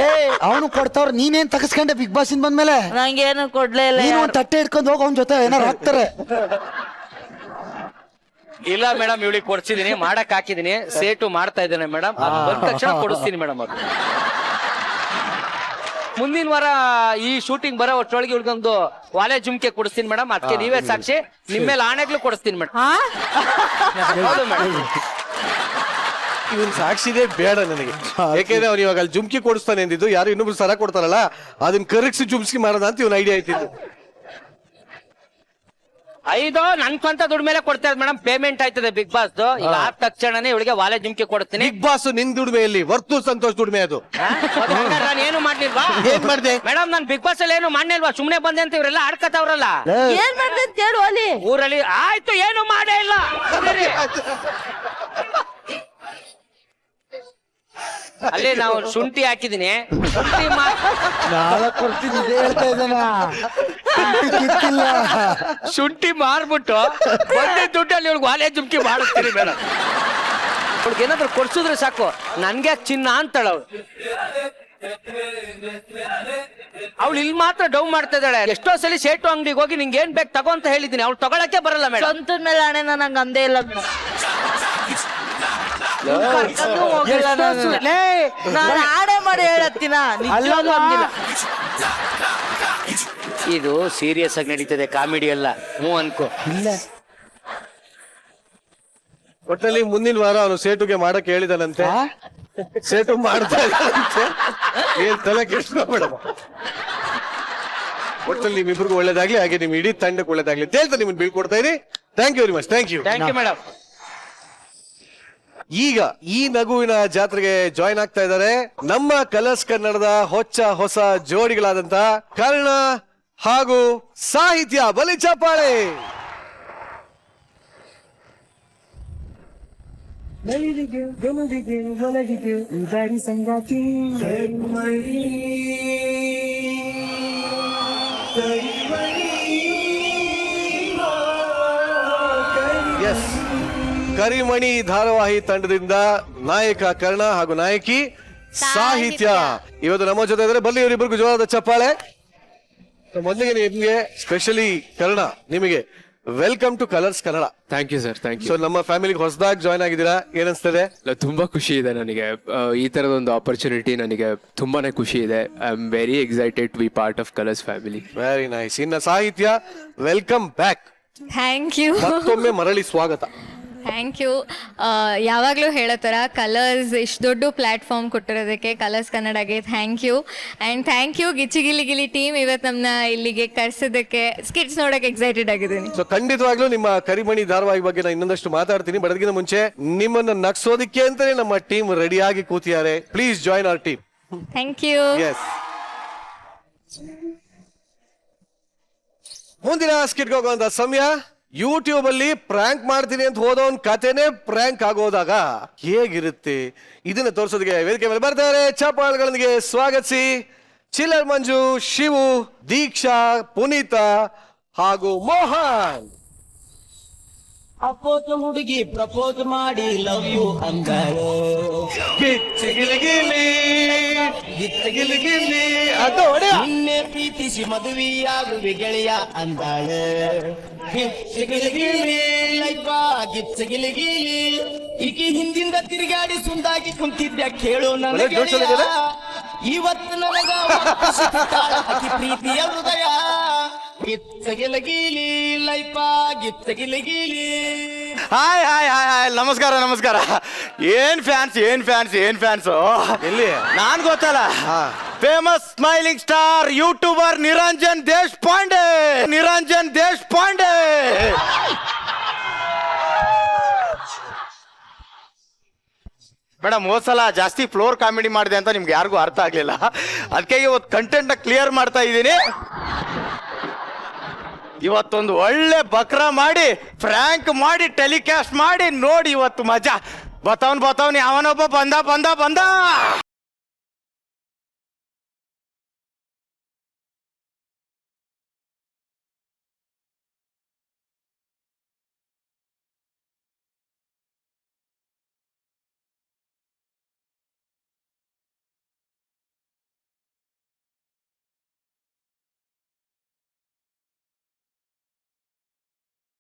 ಅವನು ಕೊಡ್ತಾವ್ರ, ನೀನೇನ್ ತಗಸ್ಕೊಂಡೆ ಬಿಗ್ ಬಾಸ್ ಇಂದ ಬಂದ್ಮೇಲೆ? ನಂಗೇನು ಕೊಡ್ಲೇ ಇಲ್ಲ. ನೀನು ಒಂದ್ ತಟ್ಟೆ ಇಟ್ಕೊಂಡು ಹೋಗ, ಅವನ ಜೊತೆ ಏನಾರು ಹಾಕ್ತಾರೆ. ಇಲ್ಲ ಮೇಡಮ್, ಇವಳಿಗೆ ಕೊಡ್ಸಿದೀನಿ, ಮಾಡಕ್ ಹಾಕಿದೀನಿ, ಸೇಟು ಮಾಡ್ತಾ ಇದ್ದೇನೆ ಮೇಡಮ್. ಬಂದ ತಕ್ಷಣ ಕೊಡಿಸ್ತೀನಿ ಮೇಡಮ್. ಅದು ಮುಂದಿನ ವಾರ ಈ ಶೂಟಿಂಗ್ ಬರೋ ಒಟ್ಟೊಳಗೆ ಇವ್ರಿಗೊಂದು ವಾಲೆ ಜುಮ್ಕೆ ಕೊಡಿಸ್ತೀನಿ ಮೇಡಮ್. ಅದಕ್ಕೆ ನೀವೇ ಸಾಕ್ಷಿ, ನಿಮ್ಮ ಮೇಲೆ ಆಣೆಗ್ಲು ಕೊಡಿಸ್ತೀನಿ ಮೇಡಮ್. ಹೌದು ಮೇಡಮ್. ಇವನ್ ಸಾಕ್ಷಿದೇ ಬೇಡ ನನಗೆ, ಯಾಕೆಂದ್ರೆ ಅವ್ನು ಇವಾಗ ಅಲ್ಲಿ ಜುಮ್ಕಿ ಕೊಡಿಸ್ತಾನೆ ಅಂದಿದ್ದು, ಯಾರು ಇನ್ನೊಬ್ರು ಸರ ಕೊಡ್ತಾರಲ್ಲ ಅದನ್ನ ಕರಗಿಸಿ ಜುಮ್ಕಿ ಮಾಡೋದ ಅಂತ ಇವನ್ ಐಡಿಯಾ ಆಯ್ತಿದ್ದು. ಐದು ನನ್ ಸ್ವಂತ ದುಡ್ಡು ಮೇಲೆ ಕೊಡ್ತಾ ಇದ್ ಮೇಡಮ್, ಪೇಮೆಂಟ್ ಆಯ್ತದೆ ಬಿಗ್ ಬಾಸ್. ಈಗ ಆದ ತಕ್ಷಣನೇ ಇವಳಿಗೆ ವಾಲೆ ಜುಮ್ಕೆ ಕೊಡ್ತೀನಿ. ಬಿಗ್ ಬಾಸ್ ನಿನ್ ದುಡ್ಮೆ ಎಲ್ಲಿ? ವರ್ತು ಸಂತೋಷ್ ದುಡ್ಮೆ ಅದು. ನಾನು ಏನು ಮಾಡ್ಲಿಲ್ವಾ? ಏನ್ ಮಾಡ್ದೆ ಮೇಡಮ್? ನಾನ್ ಬಿಗ್ ಬಾಸ್ ಅಲ್ಲಿ ಏನು ಮಾಡ್ಲಿಲ್ವಾ? ಸುಮ್ನೆ ಬಂದೆ ಅಂತ ಇವರೆಲ್ಲ ಆಡ್ಕತ್ತವ್ರಲ್ಲ ಏನ್ ಮಾಡ್ದೆ ಅಂತ ಹೇಳು ಅಲ್ಲಿ. ಊರಲ್ಲಿ. ಆಯ್ತು, ಏನು ಮಾಡೇ ಇಲ್ಲ. ಅಲ್ಲಿ ನಾವು ಶುಂಠಿ ಹಾಕಿದೀನಿ, ಶುಂಠಿ ನಾಳೆ ಕೊಡ್ತೀನಿ, ಇದೇ ಹೇಳ್ತಾ ಇದ್ದಾನ. ಕಿಕ್ಕಿಲ್ಲ. ಶುಂಠಿ ಮಾರ್ಬಿಟ್ಟು ಬಂದೆ ದುಡ್ಡಲ್ಲಿ ಇವಳಿಗೆ ವಾಲೆ ಜುಮ್ಕಿ ಮಾಡಿಸ್ತೀನಿ ಮೇಡಮ್. ಅವ್ಳಿಗೆ ಏನಾದ್ರು ಕೊಡ್ಸಿದ್ರೆ ಸಾಕು, ನನ್ಗೆ ಚಿನ್ನ ಅಂತಾಳ ಅವಳು. ಅವಳು ಇಲ್ಲಿ ಮಾತ್ರ ಡೌ ಮಾಡ್ತಾ ಇದ್ದಾಳೆ. ಎಷ್ಟೋ ಸಲ ಸೇಟು ಅಂಗಡಿಗೆ ಹೋಗಿ ನಿಂಗೆ ಏನ್ ಬೇಕು ತಗೋ ಅಂತ ಹೇಳಿದೀನಿ, ಅವ್ಳು ತಗೊಳಕ್ಕೆ ಬರಲ್ಲ ಮೇಡಮ್. ಸ್ವಂತದ ಮೇಲೆ ಹಣೆ ನಂಗೆ ಅಂದೇ ಇಲ್ಲ. ನಾನು ಆಡೆ ಮಾಡಿ ಹೇಳತ್ತೀನ, ನಿಜವಾಗ್ಲೂ ಅಂದಿಲ್ಲ. ಇದು ಸೀರಿಯಸ್ ಆಗಿ ನಡೀತದೆ, ಕಾಮಿಡಿ ಅಲ್ಲ. ಅನ್ಕೋ. ಒಟ್ಟಲ್ಲಿ ಮುಂದಿನ ವಾರ ಅವನು ಸೇಟುಗೆ ಮಾಡಕ್ ಹೇಳಿದಾನಂತೆ. ಸೇಟು ಮಾಡ್ತಾ ಇದ್ದಾನಂತೆ. ಏನ್ ತಲೆ ಕೆಡ್ಸ್ಕೊಬೇಡ. ಒಟ್ಟಲ್ಲಿ ನಿಮ್ಮಿಬ್ರಿಗೂ ಒಳ್ಳೇದಾಗ್ಲಿ, ಹಾಗೆ ನಿಮ್ ಇಡೀ ತಂಡಕ್ಕೆ ಒಳ್ಳೇದಾಗ್ಲಿ ಅಂತ ಹೇಳ್ತಾ ನಿಮ್ಮನ್ನ ಬೀಳ್ಕೊಡ್ತಾ ಇದೀನಿ. Thank you very much. Thank you madam. ಈಗ ಈ ನಗುವಿನ ಜಾತ್ರೆಗೆ ಜಾಯ್ನ್ ಆಗ್ತಾ ಇದ್ದಾರೆ ನಮ್ಮ ಕಲರ್ಸ್ ಕನ್ನಡದ ಹೊಸ ಜೋಡಿಗಳಾದಂತ ಕರ್ಣ ಹಾಗೂ ಸಾಹಿತ್ಯ. ಬಲಿ ಚಪ್ಪಾಳೆ. ಎಸ್, ಕರಿಮಣಿ ಧಾರಾವಾಹಿ ತಂಡದಿಂದ ನಾಯಕ ಕರ್ಣ ಹಾಗೂ ನಾಯಕಿ ಸಾಹಿತ್ಯ ಇವತ್ತು ನಮ್ಮ ಜೊತೆ ಇದ್ದಾರೆ. ಬನ್ನಿ ಇವರಿಬ್ಬರಿಗೂ ಜೋರಾದ ಚಪ್ಪಾಳೆ. ಮೊದಲಿಗೆ ನಿಮ್ಗೆ ಸ್ಪೆಷಲಿ ಕರ್ಣ, ನಿಮಗೆ welcome to Colors Kannada. Thank you sir, thank you. So ನಮ್ಮ ಫ್ಯಾಮಿಲಿಗೆ ಹೊಸದಾಗಿ ಜಾಯ್ನ್ ಆಗಿದ್ದೀರಾ, ಏನಿಸ್ತದೆ? ತುಂಬಾ ಖುಷಿ ಇದೆ ನನಗೆ. ಈ ತರದ ಒಂದು ಆಪರ್ಚುನಿಟಿ ನನಗೆ ತುಂಬಾನೇ ಖುಷಿ ಇದೆ. I am very excited to be part of Colors family. Very nice. ಇನ್ನ Sahitya, welcome back. Thank you. ಮತ್ತೊಮ್ಮೆ ಮರಳಿ ಸ್ವಾಗತ. Thank you. ಯಾವಾಗಲೂ ಹೇಳೋ ಥರ ಕಲರ್ಸ್ ಇಷ್ಟು ದೊಡ್ಡ ಪ್ಲ್ಯಾಟ್ಫಾರ್ಮ್ ಕೊಟ್ಟಿರೋದಕ್ಕೆ ಕಲರ್ಸ್ ಕನ್ನಡಗೆ thank you. And thank you Gicchi Gili team, ಇವತ್ತು ನಮ್ಮನ್ನ ಇಲ್ಲಿಗೆ ಕರ್ಸೋದಕ್ಕೆ. ಸ್ಕಿಟ್ಸ್ ನೋಡೋಕೆ ಎಕ್ಸೈಟೆಡ್ ಆಗಿದ್ದೀನಿ. ಸೊ ಖಂಡಿತವಾಗ್ಲೂ ನಿಮ್ಮ ಕರಿಮಣಿ ಧಾರಾವಾಹಿ ಬಗ್ಗೆ ನಾನು ಇನ್ನೊಂದಷ್ಟು ಮಾತಾಡ್ತೀನಿ. ಬಟ್ ಅದಕ್ಕಿಂತ ಮುಂಚೆ ನಿಮ್ಮನ್ನ ನಗ್ಸೋದಿಕ್ಕೆ ಅಂತಾನೆ ನಮ್ಮ ಟೀಮ್ ರೆಡಿಯಾಗಿ ಕೂತಿದ್ದಾರೆ. Please join our team. Thank you. Yes. ಮುಂದಿನ ಸ್ಕಿಟ್ಗೆ ಹೋಗುವಂತ ಸಮಯ. ಯೂಟ್ಯೂಬ್ ಅಲ್ಲಿ ಪ್ರ್ಯಾಂಕ್ ಮಾಡ್ತೀನಿ ಅಂತ ಹೋದವನ್ ಕತೆನೆ ಪ್ರ್ಯಾಂಕ್ ಆಗೋದಾಗ ಹೇಗಿರುತ್ತೆ ಇದನ್ನ ತೋರಿಸೋದಕ್ಕೆ ವೇದಿಕೆ ಮೇಲೆ ಬರ್ತಾರೆ. ಚಪ್ಪಾಳೆಗಳೊಂದಿಗೆ ಸ್ವಾಗತಿಸಿ ಚಿಲ್ಲರ್ ಮಂಜು, ಶಿವು, ದೀಕ್ಷಾ, ಪುನೀತ ಹಾಗೂ ಮೋಹನ್. ಅಪ್ಪೋತ ಹುಡುಗಿ ಪ್ರಪೋಸ್ ಮಾಡಿ ಲವ್ ಯು ಅಂದಾಳು. ನಿನ್ನೆ ಪ್ರೀತಿಸಿ ಮದುವೆಯಾಗುವೆ ಗೆಳೆಯ ಅಂದಾಳು. ಈಕೆ ಹಿಂದಿಂದ ತಿರುಗಾಡಿ ಸುಂದಾಗಿ ಕುಂತಿದ್ದ ಕೇಳು ನನಗೆ. ಇವತ್ತು ನನಗ ಅತಿ ಪ್ರೀತಿಯ ಹೃದಯ. ಗಿತ್ತಗಿಲಗೀಲಿ ಲೈಫ ಗಿತ್ತಗಿಲಗೀಲಿ. ಹಾಯ್ ಹಾಯ್ ಹಾಯ್ ಹಾಯ್, ನಮಸ್ಕಾರ ನಮಸ್ಕಾರ. ಏನ್ ಫ್ಯಾನ್ಸ್ ಎಲ್ಲಿ? ನಾನ್ ಗೊತ್ತಲ್ಲ, famous smiling star YouTuber Niranjan Deshpande. Madam ಹೋದ್ಸಲ ಜಾಸ್ತಿ ಫ್ಲೋರ್ ಕಾಮಿಡಿ ಮಾಡಿದೆ ಅಂತ ನಿಮ್ಗೆ ಯಾರಿಗೂ ಅರ್ಥ ಆಗ್ಲಿಲ್ಲ, ಅದಕ್ಕೆ ಇವತ್ತು ಕಂಟೆಂಟ್ ಕ್ಲಿಯರ್ ಮಾಡ್ತಾ ಇದ್ದೀನಿ. ಇವತ್ತೊಂದು ಒಳ್ಳೆ ಬಕ್ರಾ ಮಾಡಿ ಫ್ರ್ಯಾಂಕ್ ಮಾಡಿ ಟೆಲಿಕಾಸ್ಟ್ ಮಾಡಿ ನೋಡಿ ಇವತ್ತು ಮಜಾ. ಬತಾವ್ನ್ ಯಾವನೊಬ್ಬ ಬಂದ.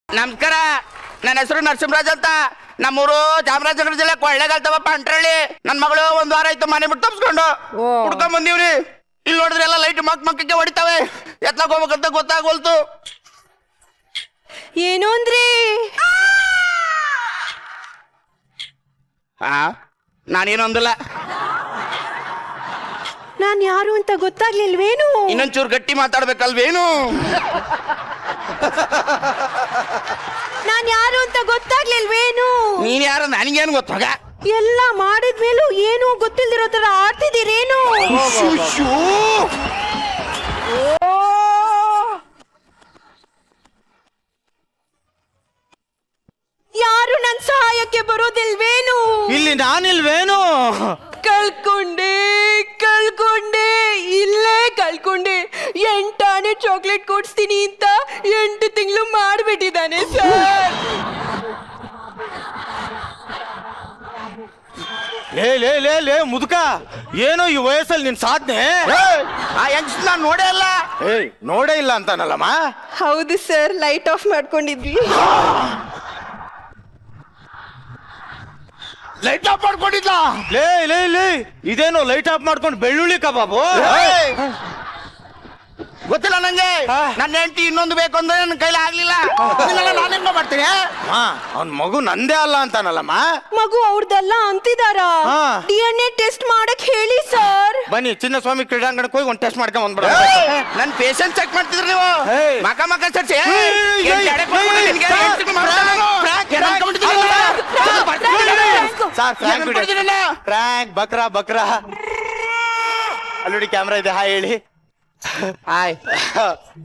ನಮಸ್ಕಾರ, ನನ್ನ ಹೆಸರು ನರಸಿಂಹರಾಜ್ ಅಂತ. ನಮ್ಮೂರು ಚಾಮರಾಜನಗರ ಜಿಲ್ಲೆ ಕೊಳ್ಳೇಗಾಲ್ತವಪ್ಪ ಅಂಟ್ರಳ್ಳಿ. ನನ್ ಮಗಳು ಒಂದ್ ವಾರ ಆಯ್ತು ಮನೆ ಬಿಟ್ಟು ತಪ್ಸ್ಕೊಂಡು ಹುಡ್ಕೊಂಡ್ ಬಂದೀವ್ರಿ. ಇಲ್ಲಿ ನೋಡಿದ್ರೆ ಎಲ್ಲ ಲೈಟ್ ಮಕ್ಕಕ್ಕೆ ಹೊಡಿತಾವೆ, ಎತ್ಲಾಕ್ ಹೋಗ್ಬೇಕಂತ ಗೊತ್ತಾಗೋಲ್ತು. ಏನು ಅಂದ್ರಿ? ನಾನೇನು ಅಂದಿಲ್ಲ. ನಾನ್ ಯಾರು ಅಂತ ಗೊತ್ತಾಗ್ಲಿಲ್ವೇನು? ಇನ್ನೊಂಚೂರು ಗಟ್ಟಿ ಮಾತಾಡ್ಬೇಕಲ್ವೇನು? ನಾನ್ ಯಾರು ಅಂತ ಗೊತ್ತಾಗ್ಲಿಲ್ವೇನು? ನೀನ್ ಯಾರು ನನಗೇನು ಗೊತ್ತಾಗ? ಎಲ್ಲ ಮಾಡಿದ್ಮೇಲೂ ಏನು ಗೊತ್ತಿಲ್ದಿರೋ ತರ ಆಡ್ತಿದ್ದೀರೇನು? ಯಾರು ನನ್ ಸಹಾಯಕ್ಕೆ ಬರೋದಿಲ್ವೇನು? ಇಲ್ಲಿ ನಾನಿಲ್ವೇನು? ಕಳ್ಕೊಂಡೆ ಇಲ್ಲೇ ಕಳ್ಕೊಂಡೆ. 8 ಆನೆ ಚಾಕ್ಲೇಟ್ ಕೊಡ್ಸ್ತೀನಿ ಅಂತ 8 ತಿಂಗಳು ಮಾಡ್ಬಿಟ್ಟಿದ್ದಾನೆ ಸರ್. ಲೇ ಮುದುಕ, ಏನೋ ಈ ವಯಸ್ಸಲ್ಲಿ ನಿನ್ ಸಾಧನೆ? ಆ ಯಂಗ್ಸ್ ನಾನ್ ನೋಡೇ ಅಲ್ಲ. ನೋಡೇ ಇಲ್ಲ ಅಂತಾನಲ್ಲಮ್ಮ. ಹೌದು ಸರ್, ಲೈಟ್ ಆಫ್ ಮಾಡ್ಕೊಂಡಿದ್ವಿ. ಲೈಟ್ ಆಫ್ ಮಾಡ್ಕೊಂಡಿದ್ಲ? ಲೇ ಇದೇನು ಲೈಟ್ ಆಫ್ ಮಾಡ್ಕೊಂಡು ಬೆಳ್ಳುಳ್ಳಿ ಕಬಾಬು? ಗೊತ್ತಿಲ್ಲ ನಂಗೆ. ನನ್ನ ಹೆಂಡತಿ ಇನ್ನೊಂದು ಬೇಕು ಅಂದ್ರೆ ನನ್ನ ಕೈಲಿ ಆಗ್ಲಿಲ್ಲ. ನಾನೇನ್ ಮಾಡ್ತೀನಿ? ಅವ್ನ್ ಮಗು ನಂದೇ ಅಲ್ಲ ಅಂತಾನಲ್ಲಮ್ಮ. ಮಗು ಅವ್ರದೆಲ್ಲ ಅಂತಿದಾರ. ಹಾ. DNA ಟೆಸ್ಟ್ ಮಾಡಕ್ ಹೇಳಿ ಸರ್. ಬನ್ನಿ ಚಿನ್ನಸ್ವಾಮಿ ಕ್ರೀಡಾಂಗಣಕ್ಕೆ ಹೋಗಿ ಒಂದು ಟೆಸ್ಟ್ ಮಾಡ್ಕೊಂಡ್ ಬಂದ್ಬಿಡ. ನನ್ ಪೇಷಂಟ್ ಚೆಕ್ ಮಾಡ್ತಿದ್ರಿ ನೀವು? ಮಕ ಸರ್ಚೆ ಫ್ರ್ಯಾಂಕ್ ಬಕ್ರಾ ಅಲ್ಲೋಡಿ ಕ್ಯಾಮ್ರಾ ಇದೆ. ಹಾಯ್ ಹೇಳಿ. ಹಾಯ್.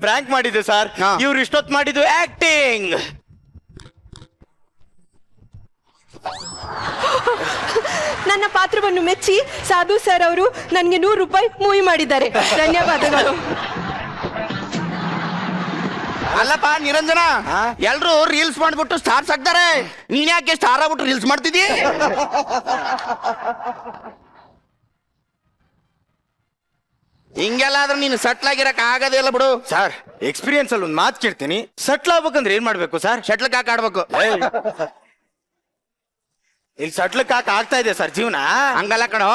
ಫ್ರ್ಯಾಂಕ್ ಮಾಡಿದ್ದು ಸರ್. ಇವ್ರು ಇಷ್ಟೊತ್ತು ಮಾಡಿದ್ದು ಆಕ್ಟಿಂಗ್. ನನ್ನ ಪಾತ್ರವನ್ನು ಮೆಚ್ಚಿ ಸಾಧು ಸರ್ ಅವರು ನನಗೆ 100 ರೂಪಾಯಿ ಮೂವಿ ಮಾಡಿದ್ದಾರೆ. ಧನ್ಯವಾದಗಳು. ಅಲ್ಲಪ್ಪ ನಿರಂಜನ, ಎಲ್ರು ರೀಲ್ಸ್ ಮಾಡ್ಬಿಟ್ಟು ಸ್ಟಾರ್ಸ್ ಆಗ್ತಾರೆ, ನೀನ್ ಯಾಕೆ ಸ್ಟಾರ್ ಆಗ್ಬಿಟ್ಟು ರೀಲ್ಸ್ ಮಾಡ್ತಿದ್ದಿ? ಹಿಂಗೆಲ್ಲ ಆದ್ರೆ ನೀನು ಸಟ್ಲ್ ಆಗಿರಕ್ ಆಗದೇ ಇಲ್ಲ ಬಿಡು. ಸರ್, ಎಕ್ಸ್ಪೀರಿಯನ್ಸ್ ಅಲ್ಲಿ ಒಂದು ಮಾತು ಕೇಳ್ತೀನಿ. ಸಟ್ಲ್ ಆಗ್ಬೇಕಂದ್ರೆ ಏನ್ ಮಾಡ್ಬೇಕು ಸರ್? ಶಟ್ಲ್ ಕಾಕ್ ಆಡ್ಬೇಕು. ಇಲ್ಲಿ ಸಟ್ಲ್ ಕಾಕ್ ಆಗ್ತಾ ಇದೆ ಸರ್ ಜೀವನ. ಹಂಗಲ್ಲ ಕಣೋ,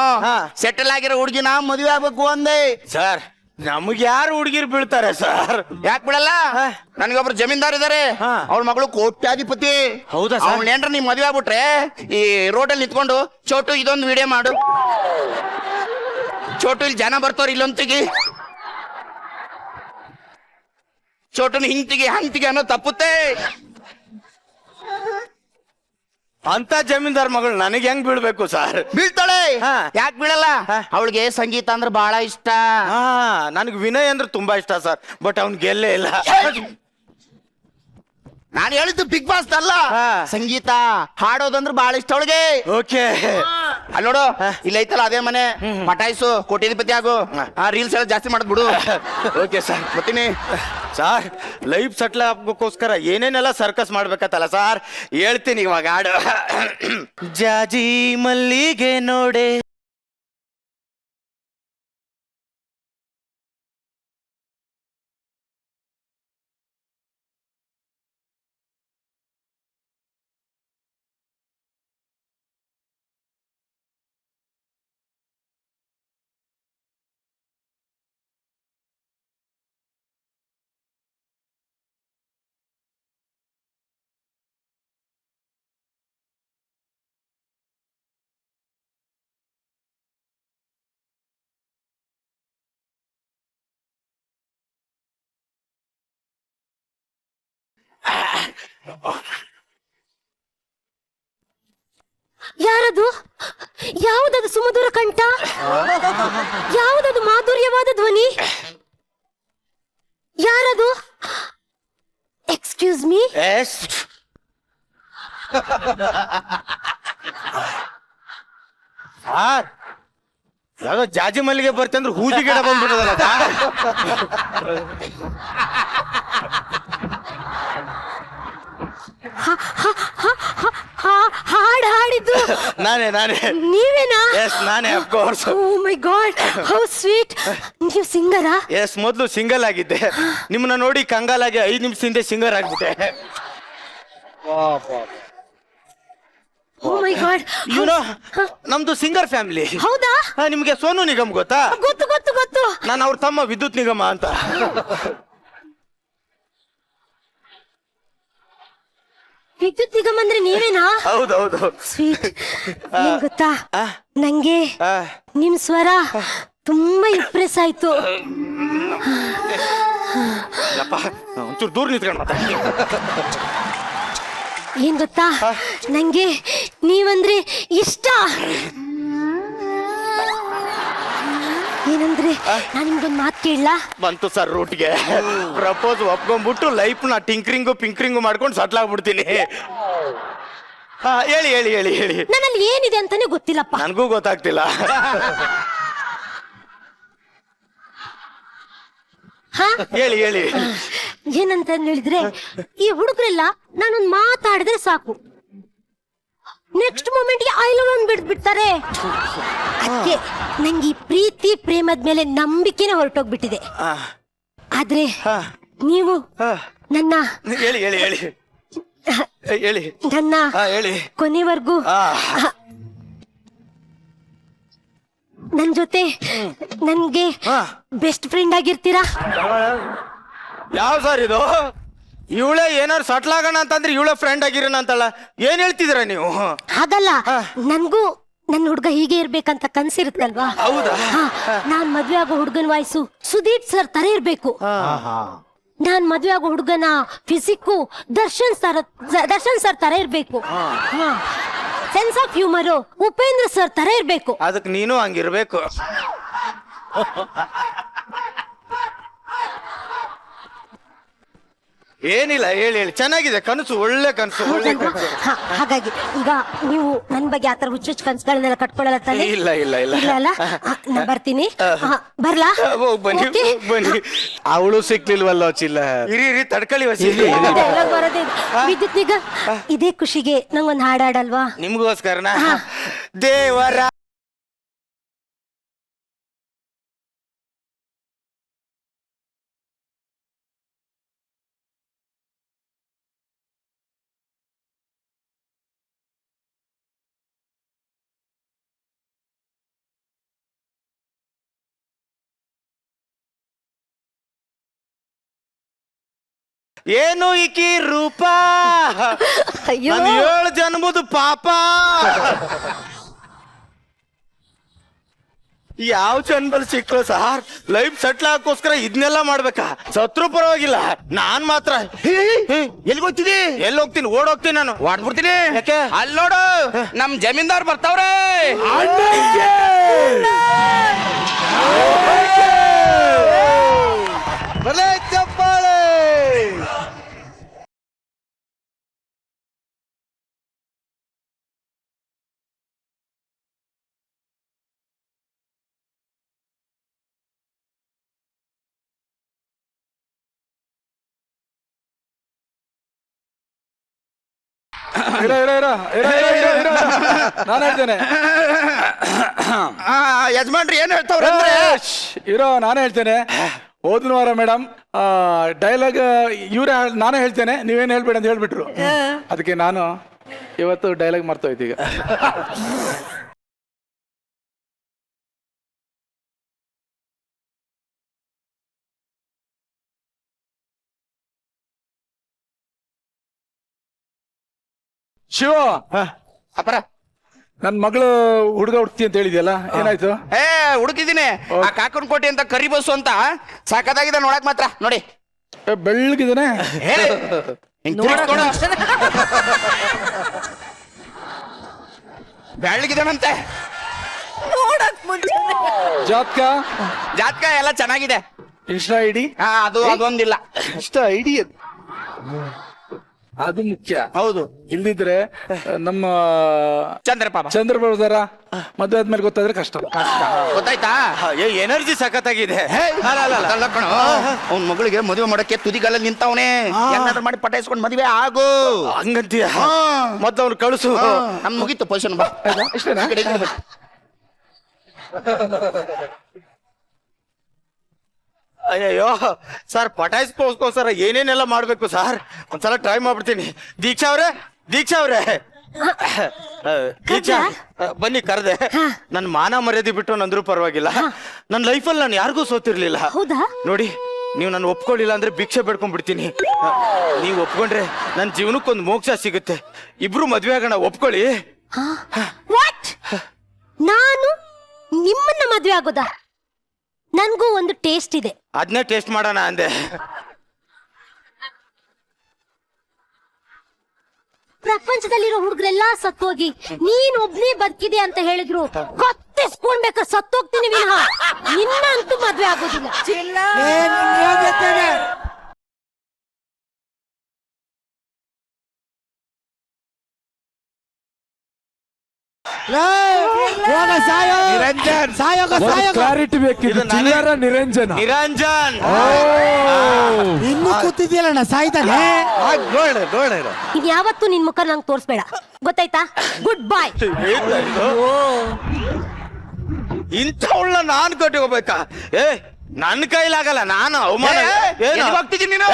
ಸೆಟಲ್ ಆಗಿರೋ ಹುಡುಗಿನ ಮದುವೆ ಆಗ್ಬೇಕು ಅಂದೆ. ಸರ್, ನಮ್ಗೆ ಯಾರು ಹುಡುಗಿರು ಬೀಳ್ತಾರೆ ಸರ್? ಯಾಕೆ ಬಿಡಲ್ಲ? ನನಗೊಬ್ರು ಜಮೀನ್ದಾರ್ ಇದಾರೆ, ಅವ್ರ ಮಗಳು ಕೋಟ್ಯಾಧಿಪತಿ. ಹೌದಾ ಸರ್? ಅವ್ನೇನ್ರ ನೀವ್ ಮದುವೆ ಆಗ್ಬಿಟ್ರೆ ಈ ರೋಡಲ್ಲಿ ನಿಂತ್ಕೊಂಡು ಚೋಟು ಇದೊಂದು ವಿಡಿಯೋ ಮಾಡು, ಚೋಟು ಇಲ್ಲಿ ಜನ ಬರ್ತವ್ರ ಇಲ್ಲೊಂತಿಗೆ, ಚೋಟುನ ಹಂತಿಗೆ ಅನ್ನೋ ತಪ್ಪುತ್ತೆ. ಅಂತ ಜಮೀನ್ದಾರ್ ಮಗಳು ನನಗೆ ಹೆಂಗ್ ಬೀಳ್ಬೇಕು ಸರ್? ಬೀಳ್ತಾಳೆ. ಯಾಕೆ ಬೀಳಲ್ಲ? ಅವಳಿಗೆ ಸಂಗೀತ ಅಂದ್ರೆ ಬಹಳ ಇಷ್ಟ. ನನಗೆ ವಿನಯ್ ಅಂದ್ರೆ ತುಂಬಾ ಇಷ್ಟ ಸರ್, ಬಟ್ ಅವ್ನ್ ಗೆಲ್ಲೇ ಇಲ್ಲ. ನಾನು ಹೇಳಿದ್ದು ಬಿಗ್ ಬಾಸ್ ಅಲ್ಲ, ಸಂಗೀತ ಹಾಡೋದಂದ್ರೆ ಬಹಳ ಇಷ್ಟ ಅವಳಿಗೆ. ಓಕೆ, ಅಲ್ಲಿ ನೋಡು, ಇಲ್ಲಿ ಐತಲ್ಲ ಅದೇ ಮನೆ, ಪಟಾಯಿಸು, ಕೋಟ್ಯಾಧಿಪತಿ ಆಗು, ರೀಲ್ಸ್ ಎಲ್ಲ ಜಾಸ್ತಿ ಮಾಡ್ಬಿಡು. ಓಕೆ ಸರ್, ಬರ್ತೀನಿ. ಸರ್, ಲೈಫ್ ಸೆಟ್ಲ್ ಆಗ್ಬೇಕೋಸ್ಕರ ಏನೇನೆಲ್ಲ ಸರ್ಕಸ್ ಮಾಡ್ಬೇಕತ್ತಲ್ಲ ಸರ್, ಹೇಳ್ತೀನಿ ಇವಾಗ ಹಾಡು. ಜಾಜಿ ಮಲ್ಲಿಗೆ ನೋಡೆ ಯಾರದು ಯಾವುದದು ಸುಮಧುರ ಕಂಠ? ಯಾವುದದು ಮಾಧುರ್ಯವಾದ ಧ್ವನಿ? ಯಾರದು? Excuse me. ಸಾರ್ ಯಾವ್ದೋ ಜಾಜಿ ಮಲ್ಲಿಗೆ ಬರ್ತಂದ್ರೆ ಹೂಜಿ ಗಿಡ ಬಂದ್ಬಿಟ್ಟದಲ್ಲ. ಹಾಡು ಹಾಡಿದ್ದು ನಾನೇ ನೀವೇನಾ? ಎಸ್ ನಾನೇ of course. Oh my God, how sweet. ನೀವು ಸಿಂಗರಾ? ಎಸ್, ಮೊದ್ಲು ಸಿಂಗಲ್ ಆಗಿದ್ದೆ. ನಿಮ್ಮನ್ನ ನೋಡಿ ಕಂಗಾಲಾಗಿ 5 ನಿಮಿಷ ಹಿಂದೆ ಸಿಂಗರ್ ಆಗ್ಬಿಟ್ಟೆ. ಓ ಮೈ ಗಾಡ್, ನಮ್ದು ಸಿಂಗರ್ ಫ್ಯಾಮಿಲಿ. ಹೌದಾ? ನಿಮ್ಗೆ ಸೋನು ನಿಗಮ್ ಗೊತ್ತಾ? ಗೊತ್ತು ಗೊತ್ತು ಗೊತ್ತು. ನಾನು ಅವ್ರ ತಮ್ಮ ವಿದ್ಯುತ್ ನಿಗಮ ಅಂತ. ವಿದ್ಯುತ್ ನಿಗಮ್ ಅಂದ್ರೆ ನೀವೇನಾ? ಹೌದೌದು. ಸ್ವೀಟ್. ಏನ್ ಗೊತ್ತಾ, ನಂಗೆ ನಿಮ್ ಸ್ವರ ತುಂಬಾ ಇಂಪ್ರೆಸ್ ಆಯ್ತು. ಒಂಚೂರು ದೂರ ನಿಂತ್ಕೊಂಡು ಮಾತಾಡಿ. ಏನ್ ಗೊತ್ತಾ, ನಂಗೆ ನೀವಂದ್ರೆ ಇಷ್ಟ. ಏನಂದ್ರೆ ನಾನು ನಿಮ್ಗೊಂದು ಮಾತು ಕೇಳಲಾ? ಬಂತು ಸರ್ ರೂಟ್ಗೆ. ಪ್ರಪೋಸ್ ಒಪ್ಕೊಂಡ್ಬಿಟ್ಟು ಲೈಫ್ ನ ಟಿಂಕ್ರಿಂಗು ಮಾಡ್ಕೊಂಡು ಸಟ್ಲ್ ಆಗ್ಬಿಡ್ತೀನಿ. ಹೇಳಿ ಹೇಳಿ ಹೇಳಿ ಹೇಳಿ. ನನ್ನಲ್ಲಿ ಏನಿದೆ ಅಂತಾನೆ ಗೊತ್ತಿಲ್ಲಪ್ಪ. ನನಗೂ ಗೊತ್ತಾಗ್ತಿಲ್ಲ. ಹೇಳಿ ಹೇಳಿ. ಏನಂತ ಹೇಳಿದ್ರೆ, ಈ ಹುಡುಗರೆಲ್ಲ ನಾನೊಂದು ಮಾತಾಡಿದ್ರೆ ಸಾಕು, ನೆಕ್ಸ್ಟ್ ಮೂಮೆಂಟ್ಗೆ ಐ ಲವ್ ಅಂದ್ಬಿಡ್ತಾರೆ. ಅದಕ್ಕೆ ನಂಗೆ ಈ ಪ್ರೀತಿ ಪ್ರೇಮದ ಮೇಲೆ ನಂಬಿಕೆನೆ ಹೊರಟೋಗ್ಬಿಟ್ಟಿದೆ. ಆದ್ರೆ ನೀವು ನನ್ನ ಹೇಳಿ ಹೇಳಿ ಹೇಳಿ ಹೇಳಿ ನನ್ನ ಹೇಳಿ ಕೊನೆವರೆಗೂ ನನ್ ಜೊತೆ ನನ್ಗೆ ಬೆಸ್ಟ್ ಫ್ರೆಂಡ್ ಆಗಿರ್ತೀರಾ? ಯಾವ ಸರ್ ಇದು? ಇವಳೇ ಏನಾರು ಸಟ್ಲ್ ಆಗೋಣ ಅಂತಂದ್ರೆ ಇವಳೇ ಫ್ರೆಂಡ್ ಆಗಿರೋಣ ಅಂತಲ್ಲ, ಏನ್ ಹೇಳ್ತಿದ್ರ ನೀವು? ಹಾಗಲ್ಲ, ನನ್ಗೂ ನನ್ನ ಹುಡುಗ ಹೀಗೆ ಇರ್ಬೇಕಂತ ಕನ್ಸಿರುತ್ತಲ್ವಾ? ಹೌದಾ? ನಾನ್ ಮದ್ವೆ ಆಗೋ ಹುಡುಗನ ವಾಯ್ಸು ಸುದೀಪ್ ಸರ್ ತರ ಇರ್ಬೇಕು. ನಾನ್ ಮದ್ವೆ ಆಗೋ ಹುಡುಗನ ಫಿಸಿಕ್ಕು ದರ್ಶನ್ ಸರ್ ತರ ಇರ್ಬೇಕು. Sense of humour Upendra sir ತರ ಇರ್ಬೇಕು. ಅದಕ್ಕೆ ನೀನು ಹಂಗಿರ್ಬೇಕು. ಏನಿಲ್ಲ, ಹೇಳಿ ಹೇಳಿ. ಚೆನ್ನಾಗಿದೆ ಕನಸು, ಒಳ್ಳೆ ಕನಸು, ಒಳ್ಳೆ ಕನಸು. ಹಾಗಾಗಿ ಈಗ ನೀವು ನನ್ ಬಗ್ಗೆ ಆತರ ಹುಚ್ಚುಚ್ಚು ಕನ್ಸುಗಳನ್ನೆಲ್ಲ ಕಟ್ಕೊಳ್ಳಲ್ಲ ತಾನೆ? ಇಲ್ಲ ಇಲ್ಲ ಇಲ್ಲ ಇಲ್ಲ ಅಲ್ಲ? ನಾ ಬರ್ತೀನಿ. ಬರ್ಲಾ? ಬನ್ನಿ Okay. ಬನ್ನಿ. ಅವಳು ಸಿಕ್ಲಿಲ್ವಲ್ಲೋ ಚಿಲ್ಲರ್. ಇರಿ ತಡ್ಕೊಳ್ಳಿ ವಸಿ. ಡೈಲಾಗ್ ಬರೋದೇ ಇದು. ವಿದ್ಯುತ್ ನಿಗಮ್, ಇದೇ ಖುಷಿಗೆ ನಂಗೊಂದು ಹಾಡಾಡಲ್ವಾ? ನಿಮ್ಗೋಸ್ಕರನ ದೇವರ ಏನು ಈಕಿ ರೂಪ, ಅಯ್ಯೋ, ನನ್ 7 ಜನ್ಮದ ಪಾಪ. ಯಾವ ಜನ್ಮದಲ್ಲಿ ಸಿಕ್ಕೋ ಸಾರ್? ಲೈಫ್ ಸೆಟ್ಲ್ ಹಾಕೋಸ್ಕರ ಇದನ್ನೆಲ್ಲ ಮಾಡ್ಬೇಕಾ? ಸತ್ರು ಪರವಾಗಿಲ್ಲ, ನಾನ್ ಮಾತ್ರ ಎಲ್ಲಿ ಹೋಗ್ತೀನಿ? ಎಲ್ಲಿ ಹೋಗ್ತೀನಿ? ಓಡೋಗ್ತೀನಿ ನಾನು. ಮಾಡ್ಬಿಡ್ತೀನಿ. ಯಾಕೆ? ಅಲ್ಲಿ ನೋಡು, ನಮ್ ಜಮೀನ್ದಾರ್ ಬರ್ತಾವ್ರೆ. ಭಲೆ ಚಪ್ಪಾಳೆ. ನಾನು ಹೇಳ್ತೇನೆ. ಯಜಮಾನ್ರಿ ಏನ್ ಹೇಳ್ತಾವ್ರೆ ಅಂದ್ರೆ, ಇರೋ ನಾನೇ ಹೇಳ್ತೇನೆ. ಹೋದ್ನ ವಾರ ಮೇಡಮ್ ಡೈಲಾಗ್ ಇವ್ರೆ ನಾನೇ ಹೇಳ್ತೇನೆ, ನೀವೇನು ಹೇಳ್ಬೇಡಿ ಅಂತ ಹೇಳ್ಬಿಟ್ರು. ಅದಕ್ಕೆ ನಾನು ಇವತ್ತು ಡೈಲಾಗ್ ಮರ್ತೋಯ್ತು. ಈಗ ಶಿವ, ಅಪರ ನನ್ ಮಗಳು ಹುಡುಗ ಹುಡ್ತಿ ಅಂತ ಹೇಳಿದ್ಯಲ್ಲ, ಏನಾಯ್ತು? ಹುಡುಕಿದ್ದೀನಿ. ಆ ಕಾಕನ್ ಕೋಟೆ ಅಂತ ಕರಿ ಬಸ್ಸು ಅಂತ ಸಾಕದಾಗಿದೆ ನೋಡಕ್ ಮಾತ್ರ. ನೋಡಿ ಬೆಳ್ಳಗಿದಾನೆ. ಬೆಳ್ಳಗಿದಾನಂತೆ. ಜಾತಕ ಜಾತಕ ಎಲ್ಲ ಚೆನ್ನಾಗಿದೆ. ಇಷ್ಟ ಐಡಿ ಅದು ಅದೊಂದಿಲ್ಲ. ಇಷ್ಟ ಐಡಿ ಅದು ಮುಖ್ಯ. ಹೌದು. ಇಲ್ದಿದ್ರೆ ನಮ್ಮ ಚಂದ್ರಪ್ಪ ಚಂದ್ರಬಾಬುದಾರ ಮದುವೆ ಆದ್ಮೇಲೆ ಗೊತ್ತಾದ್ರೆ ಕಷ್ಟ. ಗೊತ್ತಾಯ್ತಾ? ಎನರ್ಜಿ ಸಖತ್ತಾಗಿದೆ. ಅವ್ನ ಮಗಳಿಗೆ ಮದುವೆ ಮಾಡಕ್ಕೆ ತುದಿಗಾಲಲ್ಲಿ ನಿಂತವನೇ. ಏನಾದ್ರೂ ಮಾಡಿ ಪಟಾಯಿಸ್ಕೊಂಡು ಮದುವೆ ಆಗು ಹಂಗಂತೀಯ? ಮೊದ್ಲು ಅವ್ನು ಕಳಿಸು. ನಮ್ ಮುಗೀತು ಪೊಸಿಷನ್. ಬಾ ಇಷ್ಟೇನಾ? ಅಯ್ಯಯ್ಯೋ ಸರ್, ಪಟಾಯಿಸ್ಕೋಸ್ಕರ ಏನೇನೆಲ್ಲ ಮಾಡ್ಬೇಕು ಸರ್? ಒಂದ್ಸಲ ಟ್ರೈ ಮಾಡ್ಬಿಡ್ತೀನಿ. ದೀಕ್ಷಾ ಅವ್ರೆ, ದೀಕ್ಷಾ ಬನ್ನಿ, ಕರೆದೆ. ನನ್ ಮಾನ ಮರ್ಯಾದೆ ಬಿಟ್ಟು ನಂದ್ರು ಪರವಾಗಿಲ್ಲ. ನನ್ನ ಲೈಫಲ್ಲಿ ನಾನು ಯಾರಿಗೂ ಸೋತಿರ್ಲಿಲ್ಲ. ನೋಡಿ, ನೀವು ನನ್ನ ಒಪ್ಕೊಳ್ಳಿಲ್ಲ ಅಂದ್ರೆ ಭಿಕ್ಷೆ ಬೇಡ್ಕೊಂಡ್ಬಿಡ್ತೀನಿ. ನೀವು ಒಪ್ಕೊಂಡ್ರೆ ನನ್ನ ಜೀವನಕ್ಕೊಂದು ಮೋಕ್ಷ ಸಿಗುತ್ತೆ. ಇಬ್ರು ಮದ್ವೆ ಆಗೋಣ, ಒಪ್ಕೊಳ್ಳಿ. ನಾನು ನಿಮ್ಮನ್ನ ಮದ್ವೆ ಆಗೋದಾ? ನನ್ಗೂ ಒಂದು ಟೇಸ್ಟ್ ಇದೆ. ಅದನ್ನೇ ಟೇಸ್ಟ್ ಮಾಡೋಣ ಅಂದೆ. ಪ್ರಪಂಚದಲ್ಲಿರೋ ಹುಡುಗರೆಲ್ಲ ಸತ್ತೋಗಿ ನೀನ್ ಒಬ್ನೇ ಬದುಕಿದೆ ಅಂತ ಹೇಳಿದ್ರು ಗೊತ್ತಿಸ್ಕೊಂಡ್ಬೇಕಾ ಸತ್ತೋಗ್ತೀನಿ ವಿನಃ ನಿನ್ನ ಅಂತೂ ಮದ್ವೆ ಆಗೋದಿಲ್ಲ. ಕ್ಲಾರಿಟಿ ಬೇಕಿದೆ. ನಿರಂಜನ ನಿರಂಜನ್ ಇನ್ನು ಕೂತಿದ್ಯಲ್ಲಣ್ಣ ಸಾಯ್ತಾನೆ. ಇನ್ ಯಾವತ್ತೂ ನಿನ್ ಮುಖ ನಂಗೆ ತೋರಿಸ್ಬೇಡ, ಗೊತ್ತಾಯ್ತಾ? ಗುಡ್ ಬಾಯ್. ಇಂಥವಳ ನಾನ್ ಕಟ್ಕೋಬೇಕಾ? ನನ್ ಕೈಲಾಗಲ್ಲ, ನಾನು ಅವಮಾನ. ಹೋಗ್ತಿದ್ದೀನಿ ನೀನು.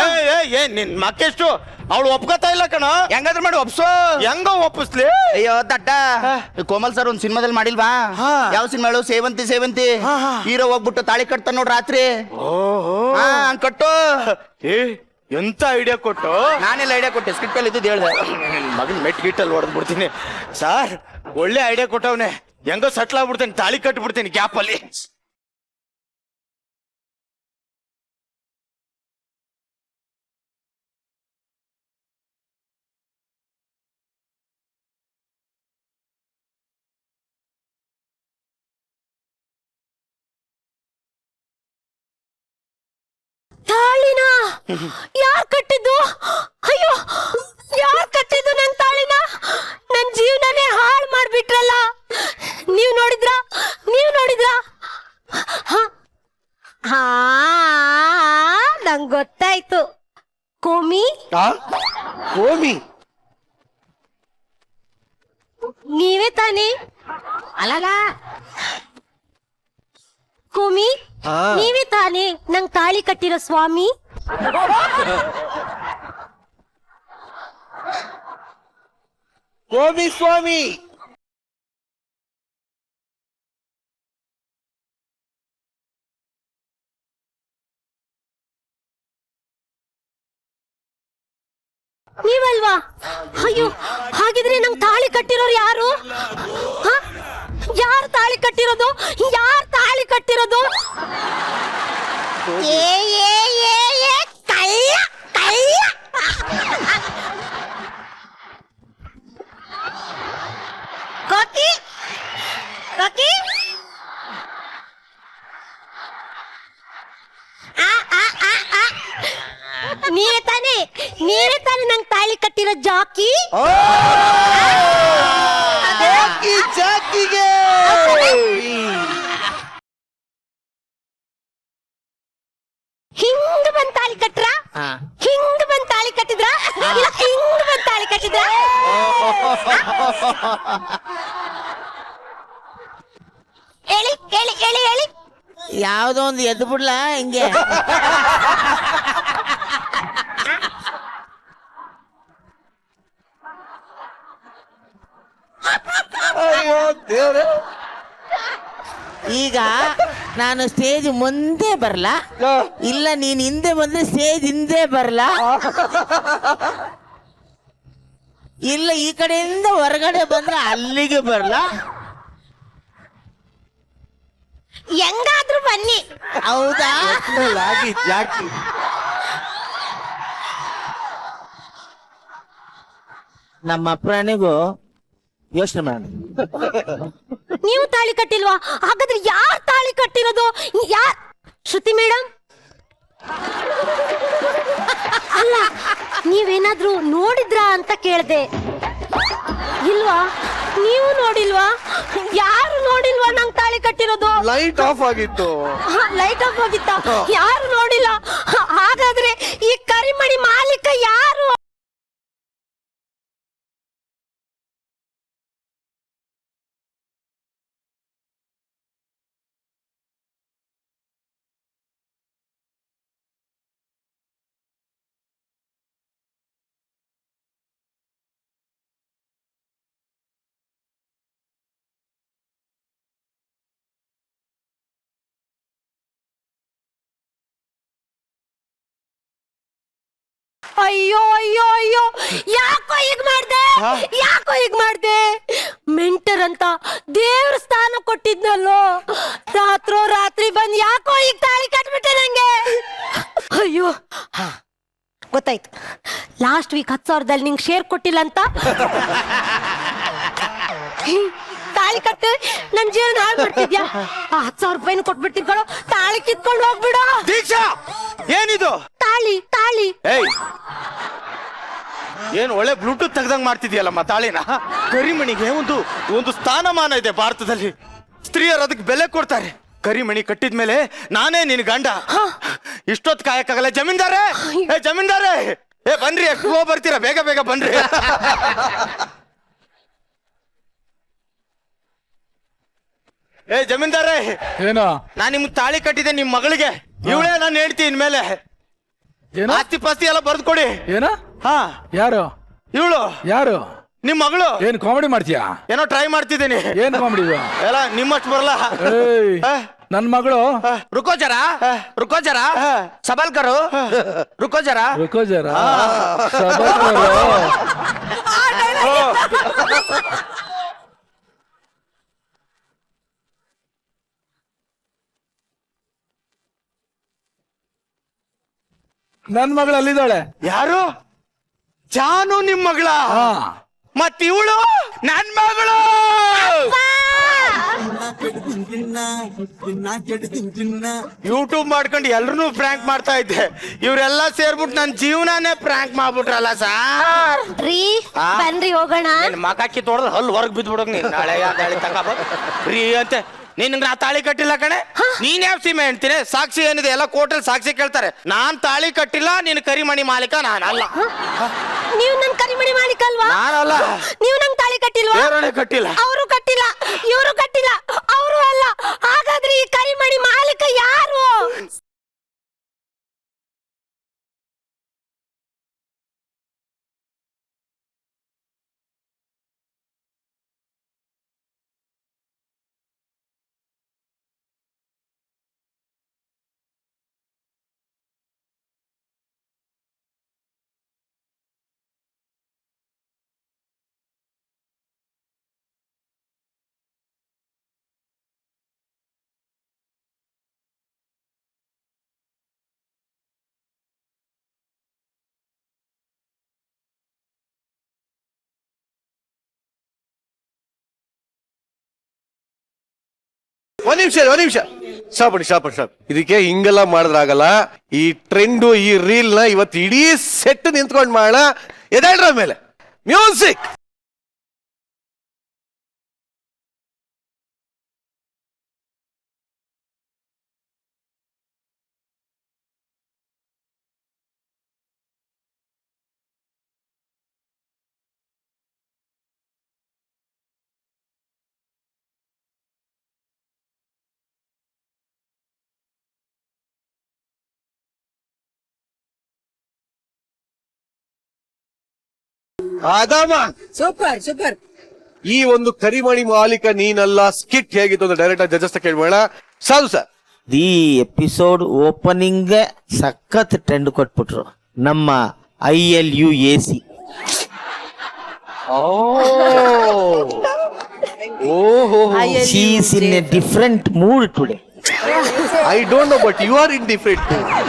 ನಿನ್ ಮಕ್ಕೆಷ್ಟು ಅವಳು ಒಪ್ಕೋತಾ ಇಲ್ಲ ಕಣ. ಹೆಂಗಾದ್ರೂ ಮಾಡಿ ಒಪ್ಸೋ. ಹೆಂಗ ಒಪ್ಪಿಸ್ಲಿ? ಅಯ್ಯೋ ದಡ್ಡ, ಕೋಮಲ್ ಸರ್ ಒಂದ್ ಸಿನಿಮಾದಲ್ಲಿ ಮಾಡಿಲ್ವಾ? ಯಾವ ಸಿನಿಮಾ ಹೇಳು? ಸೇವಂತಿ ಸೇವಂತಿ. ಹೀರೋ ಹೋಗ್ಬಿಟ್ಟು ತಾಳಿ ಕಟ್ತಾನ ನೋಡ್ ರಾತ್ರಿ. ಹಂಗ್ ಕಟ್ಟು. ಎಂತ ಐಡಿಯಾ ಕೊಟ್ಟು? ನಾನೆಲ್ಲ ಐಡಿಯಾ ಕೊಟ್ಟೆ, ಸ್ಕ್ರಿಪ್ಟ್ ಅಲ್ಲಿ ಇದ್ದು ಹೇಳ್ದೆ. ಮಗನ್ ಮೆಟ್ ಗಿಟ್ಟಲ್ಲಿ ಹೊಡೆದ್ ಬಿಡ್ತೀನಿ. ಸರ್, ಒಳ್ಳೆ ಐಡಿಯಾ ಕೊಟ್ಟವ್ನೆ. ಹೆಂಗೋ ಸಟ್ಲ್ ಆಗ್ಬಿಡ್ತೇನೆ, ತಾಳಿ ಕಟ್ಬಿಡ್ತೀನಿ ಗ್ಯಾಪ್ ಅಲ್ಲಿ. ತಾಳಿನ ಯಾರ್ ಕಟ್ಟಿದ್ದು? ಅಯ್ಯೋ, ಯಾರ್ ಕಟ್ಟಿದ್ದು ನನ್ ತಾಳಿನ? ನನ್ ಜೀವನನೇ ಹಾಳು ಮಾಡ್ಬಿಟ್ರಲ್ಲ. ನೀವ್ ನೋಡಿದ್ರ? ನಂಗ್ ಗೊತ್ತಾಯ್ತು. ಕೋಮಿ, ನೀವೇ ತಾನೇ? ಅಲ್ಲಲ್ಲ ಕೋಮಿ, ನೀವೇ ತಾನೇ ನಂಗ್ ತಾಳಿ ಕಟ್ಟಿರೋ ಸ್ವಾಮಿ? ಕೋಮಿ ಸ್ವಾಮಿ. ನೀವಲ್ವಾ? ಅಯ್ಯೋ, ಹಾಗಿದ್ರೆ ನಂಗ್ ತಾಳಿ ಕಟ್ಟಿರೋರು ಯಾರು? ಯಾರು ತಾಳಿ ಕಟ್ಟಿರೋದು? ಯಾರು ತಾಳಿ ಕಟ್ಟಿರೋದು? ಕಳ್ಳ ಕಳ್ಳ. ಕಾಕಿ ಕಾಕಿ, ನೀವೇ ತಾನೇ ನಂಗೆ ತಾಳಿ ಕಟ್ಟಿರೋ ಜಾಕಿ? ಜಾಕಿಗೆ ಹಿಂಗ್ ಬಂದ್ ತಾಳಿ ಕಟ್ರ? ಹಿಂಗ್ ಬಂದ್ ತಾಳಿ ಕಟ್ಟಿದ್ರ? ಇಲ್ಲ ಹಿಂಗ್ ಬಂದ್ ತಾಳಿ ಕಟ್ಟಿದ್ರ? ಹೇಳಿ ಹೇಳಿ ಹೇಳಿ ಹೇಳಿ. ಯಾವ್ದೋ ಒಂದು ಎದ್ದು ಬಿಡ್ಲಾ ಹಿಂಗೆ? ಈಗ ನಾನು ಸ್ಟೇಜ್ ಮುಂದೆ ಬರ್ಲಾ, ಇಲ್ಲ ನೀನ್ ಹಿಂದೆ ಬಂದ್ರೆ ಸ್ಟೇಜ್ ಹಿಂದೆ ಬರ್ಲಾ, ಇಲ್ಲ ಈ ಕಡೆಯಿಂದ ಹೊರಗಡೆ ಬಂದ್ರೆ ಅಲ್ಲಿಗೆ ಬರ್ಲಾ? ಹೆಂಗಾದ್ರೂ ಬನ್ನಿ. ಹೌದಾ? ಜಾಕಿ ನಮ್ಮ ಪ್ರಾಣಿಗೂ ಯೋಚನೆ ಮಾಡ. ನೀವು ತಾಳಿ ಕಟ್ಟಿಲ್ವಾ? ಹಾಗಾದ್ರೆ ಯಾರು ತಾಳಿ ಕಟ್ಟಿರೋದು? ಯಾರ್? ಶ್ರುತಿ ಮೇಡಮ್ ಅಲ್ಲ, ನೀವೇನಾದ್ರೂ ನೋಡಿದ್ರಾ ಅಂತ ಕೇಳ್ದೆ. ಇಲ್ವಾ? ನೀವು ನೋಡಿಲ್ವಾ? ಯಾರು ನೋಡಿಲ್ವಾ ನಂಗೆ ತಾಳಿ ಕಟ್ಟಿರೋದು? ಲೈಟ್ ಆಫ್ ಆಗಿತ್ತು. ಲೈಟ್ ಆಫ್ ಆಗಿತ್ತ? ಯಾರು ನೋಡಿಲ್ಲ. ಹಾಗಾದ್ರೆ ಈ ಕರಿಮಣಿ ಮಾಲೀಕ ಯಾರು? ಅಯ್ಯೋ ಅಯ್ಯೋ ಅಯ್ಯೋ, ಯಾಕೋ ಹೀಗ್ ಮಾಡ್ದೆ? ಮೆಂಟರ್ ಅಂತ ದೇವ್ರ ಸ್ಥಾನ ಕೊಟ್ಟಿದ್ನಲ್ಲೋ, ರಾತ್ರಿ ಬಂದ್ ಯಾಕೋ ಈಗ ತಾಳಿ ಕಟ್ಬಿಟ್ಟೆ ನಂಗೆ. ಅಯ್ಯೋ ಗೊತ್ತಾಯ್ತು, ಲಾಸ್ಟ್ ವೀಕ್ 10,000 ನಿಂಗೆ ಶೇರ್ ಕೊಟ್ಟಿಲ್ಲ ಅಂತ. ತಾಳಿ ಕಟ್ಟು ನನ್ ಜೀವನ ಹಾಳು ಮಾಡ್ತಿದ್ಯಾ? 10,000 ರೂಪಾಯಿನ ಕೊಟ್ಬಿಡ್ತೀನಿ ಕಣೋ, ತಾಳಿ ಕಿತ್ಕೊಂಡು ಹೋಗ್ಬಿಡು. ದೀಕ್ಷಾ, ಏನಿದು? ತಾಳಿ ಏಯ್, ಏನ್ ಒಳ್ಳೆ ಬ್ಲೂಟೂತ್ ತೆಗ್ದಂಗ್ ಮಾಡ್ತಿದ್ಯಲ್ಲಮ್ಮ ತಾಳಿನ. ಕರಿಮಣಿಗೆ ಒಂದು ಸ್ಥಾನಮಾನ ಇದೆ ಭಾರತದಲ್ಲಿ. ಸ್ತ್ರೀಯರು ಅದಕ್ಕೆ ಬೆಲೆ ಕೊಡ್ತಾರೆ. ಕರಿಮಣಿ ಕಟ್ಟಿದ್ಮೇಲೆ ನಾನೇ ನಿನ್ ಗಂಡ. ಇಷ್ಟೊತ್ತು ಕಾಯಕ್ಕಾಗಲ್ಲ. ಜಮೀನ್ದಾರೆ, ಬನ್ರಿ, ಎಷ್ಟು ಬರ್ತೀರಾ? ಬೇಗ ಬನ್ರಿ. ಜಮೀನ್ದಾರೆ, ಏನೋ ನಾನ್ ನಿಮ್ಗೆ ತಾಳಿ ಕಟ್ಟಿದ್ದೆ ನಿಮ್ ಮಗಳಿಗೆ. ಇವಳೇ ನಾನು ಹೇಳ್ತೀನಿ ಇನ್ಮೇಲೆ. ಆಸ್ತಿ ಪಾಸ್ತಿ ಎಲ್ಲ ಬರ್ದು ಕೊಡಿ. ಏನ? ಹಾ, ಯಾರು? ಇವಳು ಯಾರು? ನಿಮ್ ಮಗಳು. ಏನ್ ಕಾಮಿಡಿ ಮಾಡ್ತೀಯಾ? ಏನೋ ಟ್ರೈ ಮಾಡ್ತಿದ್ದೀನಿ. ಏನ್ ಕಾಮಿಡಿ? ಎಲ್ಲ ನಿಮ್ಮಷ್ಟು ಬರಲ್ಲ. ನನ್ ಮಗಳು. ರುಕೋ ಜರ ಸಬಲ್ಕರು, ರುಕೋ ಜರ. ನನ್ ಮಗಳು ಅಲ್ಲಿದ್ದಾಳೆ. ಯಾರು? ಜಾನು ನಿಮ್ ಮಗಳ? ಮತ್ ಇವಳು ನನ್ ಮಗಳು. ಯೂಟ್ಯೂಬ್ ಮಾಡ್ಕೊಂಡು ಎಲ್ರು ಪ್ರ್ಯಾಂಕ್ ಮಾಡ್ತಾ ಇದ್ದೆ. ಇವರೆಲ್ಲ ಸೇರ್ಬಿಟ್ಟು ನನ್ ಜೀವನಾನೇ ಪ್ರ್ಯಾಂಕ್ ಮಾಡ್ಬಿಟ್ರಲ್ಲ ಸಾರ್. ಬನ್ರಿ ಹೋಗೋಣ. ಮಕಾಕಿ ತೊಡ್ದು ಹಲ್ಲು ಹೊರಗ್ ಬಿದ್ಬಿಡೋಕ್ ನೀನ್. ನಾಳೆ ರೀ ಅಂತೆ. ನಿನ್ಗೆ ನಾ ತಾಳಿ ಕಟ್ಟಿಲ್ಲ ಕಣೆ. ನೀನ್ ಯಾವ ಸೀಮೆ ಹೇಳ್ತೀನಿ? ಸಾಕ್ಷಿ ಏನಿದೆ? ಎಲ್ಲ ಕೋರ್ಟಲ್ಲಿ ಸಾಕ್ಷಿ ಕೇಳ್ತಾರೆ. ನಾನ್ ತಾಳಿ ಕಟ್ಟಿಲ್ಲ, ನೀನ್ ಕರಿಮಣಿ ಮಾಲೀಕ ನಾನಲ್ಲ. ನೀವು ನನ್ ಕರಿಮಣಿ ಮಾಲೀಕ ಅಲ್ವಾ? ನಾನಲ್ಲ. ನೀವು ನಂಗೆ ತಾಳಿ ಕಟ್ಟಿಲ್ವಾ? ಬೇರೆಯವನೇ ಕಟ್ಟಿಲ್ಲ. ಅವರು ಕಟ್ಟಿಲ್ಲ, ಇವರು ಕಟ್ಟಿಲ್ಲ, ಅವರು ಅಲ್ಲ. ಹಾಗಾದ್ರೆ ಈ ಕರಿಮಣಿ ಮಾಲೀಕ ಯಾರು? ಒಂದ್ ನಿಮಿಷ ಸ್ಟಾಪ್. ಇದಕ್ಕೆ ಹಿಂಗೆಲ್ಲ ಮಾಡಿದ್ರಾಗಲ್ಲ. ಈ ಟ್ರೆಂಡು, ಈ ರೀಲ್ ನ ಇವತ್ತು ಇಡೀ ಸೆಟ್ ನಿಂತ್ಕೊಂಡು ಮಾಡೋಣ. ಎದಾಳ್ರ ಮೇಲೆ ಮ್ಯೂಸಿಕ್. ಸೂಪರ್. ಈ ಒಂದು ಕರಿಮಣಿ ಮಾಲೀಕ ನೀನಲ್ಲ ಸ್ಕಿಟ್ ಹೇಗಿತ್ತು ಅಂತ ಡೈರೆಕ್ಟ್ ಜಡ್ಜಸ್ ಕೇಳ್ಬೇಡ. ಸಾಧು ಸರ್, ಈ ಎಪಿಸೋಡ್ ಓಪನಿಂಗ್ ಸಖತ್ ಟ್ರೆಂಡ್ ಕೊಟ್ಬಿಟ್ರು ನಮ್ಮ ILUAC. She is in a different mood today. I don't know, but you are in different mood.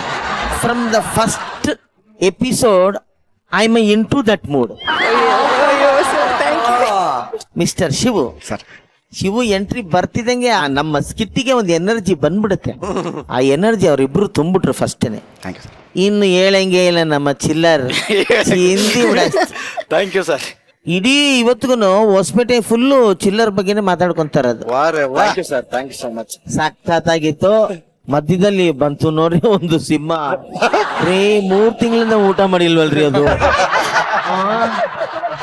From the first episode, I'm into that mood. Mr. Shivu, Sir. Shivu entry ಬರ್ತಿದಂಗೆ ಆ ನಮ್ಮ ಸ್ಕಿಟ್ಟಿಗೆ ಒಂದು energy ಬಂದ್ಬಿಡುತ್ತೆ. ಆ energy ಅವ್ರಿಬ್ರು ತುಂಬಿಟ್ರು ಫಸ್ಟೇನೆ. Thank you sir. ಇನ್ನು ಹೇಳಂಗೆ ಇಲ್ಲ ನಮ್ಮ ಚಿಲ್ಲರ್ ಹಿಂದಿ ಥ್ಯಾಂಕ್ ಯು ಸರ್. ಇಡೀ ಇವತ್ತಿಗೂ ಹೊಸಪೇಟೆ ಫುಲ್ಲು ಚಿಲ್ಲರ್ ಬಗ್ಗೆನೇ ಮಾತಾಡ್ಕೊಂತಾರ. ಅದು thank you sir, thank you so much. ಸಖತ್ತಾಗಿತ್ತು. ಮಧ್ಯದಲ್ಲಿ ಬಂತು ನೋಡ್ರಿ ಒಂದು ಸಿಂಹ. 3 ತಿಂಗಳಿಂದ ಊಟ ಮಾಡಿಲ್ವಲ್ರಿ ಅದು.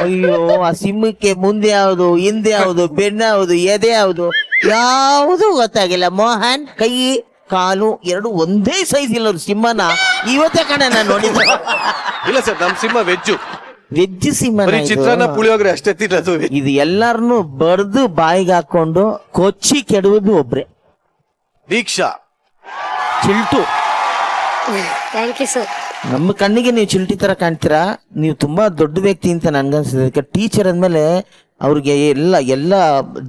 ಅಯ್ಯೋ, ಆ ಸಿಂಹಕ್ಕೆ ಮುಂದೆ ಯಾವುದು, ಹಿಂದೆ ಯಾವುದು, ಬೆನ್ನ ಯಾವುದು, ಎದೆ ಯಾವುದು, ಯಾವುದು ಗೊತ್ತಾಗಿಲ್ಲ. ಮೋಹನ್ ಕೈ ಕಾಲು ಎರಡು ಒಂದೇ ಸೈಜ್ ಇಲ್ಲ ಸಿಂಹನ ಇವತ್ತೇ ಕಣ ನಾನು ನೋಡಿದ್ದೆ. ಇಲ್ಲ ಸರ್, ನಮ್ ಸಿಂಹ ವೆಜ್ಜು, ವೆಜ್ ಸಿಂಹ. ಚಿತ್ರಾನ್ನ ಪುಳಿಯೋಗರೆ ಅಷ್ಟೇ ತಿನ್ನೋದು. ಇದು ಎಲ್ಲಾರನು ಬಡ್ದು ಬಾಯಿಗೆ ಹಾಕೊಂಡು ಕೊಚ್ಚಿ ಕೆಡುವುದು ಒಬ್ರೆ, ದೀಕ್ಷಾ. ಚಿಲ್ಟು. Thank you sir. ನಮ್ಮ ಕಣ್ಣಿಗೆ ನೀವು ಚಿಲ್ಟಿ ತರ ಕಾಣ್ತೀರಾ. ನೀವು ತುಂಬಾ ದೊಡ್ಡ ವ್ಯಕ್ತಿ ಅಂತ ನನ್ಗನ್ಸಿದೆ. ಟೀಚರ್ ಅಂದ್ಮೇಲೆ ಅವ್ರಿಗೆ ಎಲ್ಲ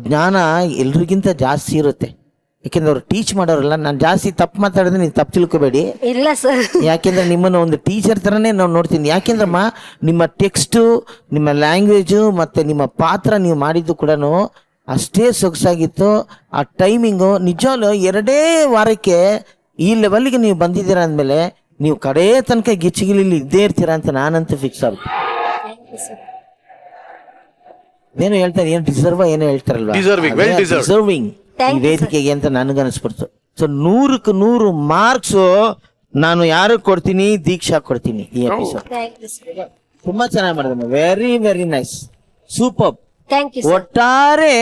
ಜ್ಞಾನ ಎಲ್ರಿಗಿಂತ ಜಾಸ್ತಿ ಇರುತ್ತೆ. ಯಾಕೆಂದ್ರೆ ಅವ್ರು ಟೀಚ್ ಮಾಡೋರಲ್ಲ. ನಾನು ಜಾಸ್ತಿ ತಪ್ಪು ಮಾತಾಡಿದ್ರೆ ನೀವು ತಪ್ಪು ತಿಳ್ಕೊಬೇಡಿ. ಇಲ್ಲ ಸರ್. ಯಾಕೆಂದ್ರೆ ನಿಮ್ಮನ್ನು ಒಂದು ಟೀಚರ್ ತರನೇ ನಾವು ನೋಡ್ತೀನಿ. ಯಾಕೆಂದ್ರಮ್ಮ ನಿಮ್ಮ ಟೆಕ್ಸ್ಟು, ನಿಮ್ಮ ಲ್ಯಾಂಗ್ವೇಜು ಮತ್ತೆ ನಿಮ್ಮ ಪಾತ್ರ ನೀವು ಮಾಡಿದ್ದು ಕೂಡ ಅಷ್ಟೇ ಸೊಗಸಾಗಿತ್ತು. ಆ ಟೈಮಿಂಗು ನಿಜವಾಗ್ಲೂ 2 ವಾರಕ್ಕೆ ಈ ಲೆವೆಲ್ಗೆ ನೀವು ಬಂದಿದ್ದೀರಾ ಅಂದಮೇಲೆ ನೀವು ಕಡೇ ತನಕ ಗಿಚ್ಚಿಗಿಲಿ ಇದ್ದೇ ಇರ್ತೀರಾ ಅಂತ ನಾನಂತೂ ಫಿಕ್ಸ್ ಆಗುತ್ತೆ. ಏನೋ ಹೇಳ್ತಾರೆ, ಏನು ಡಿಸರ್ವ್ ಏನೋ ಹೇಳ್ತಾರಲ್ವಾ, ಡಿಸರ್ವಿಂಗ್ ಈ ವೇದಿಕೆಗೆ ಅಂತ ನನಗನ್ಸ್ಬಿಡ್ತು. ಸೊ 100ಕ್ಕೆ 100 ಮಾರ್ಕ್ಸು ನಾನು ಯಾರು ಕೊಡ್ತೀನಿ, ದೀಕ್ಷಾ ಕೊಡ್ತೀನಿ. ಈ ಎಪಿಸೋಡ್ ತುಂಬಾ ಚೆನ್ನಾಗಿ ಮಾಡಿದೆ. Very very nice, super. ಒಟ್ಟಾರೆ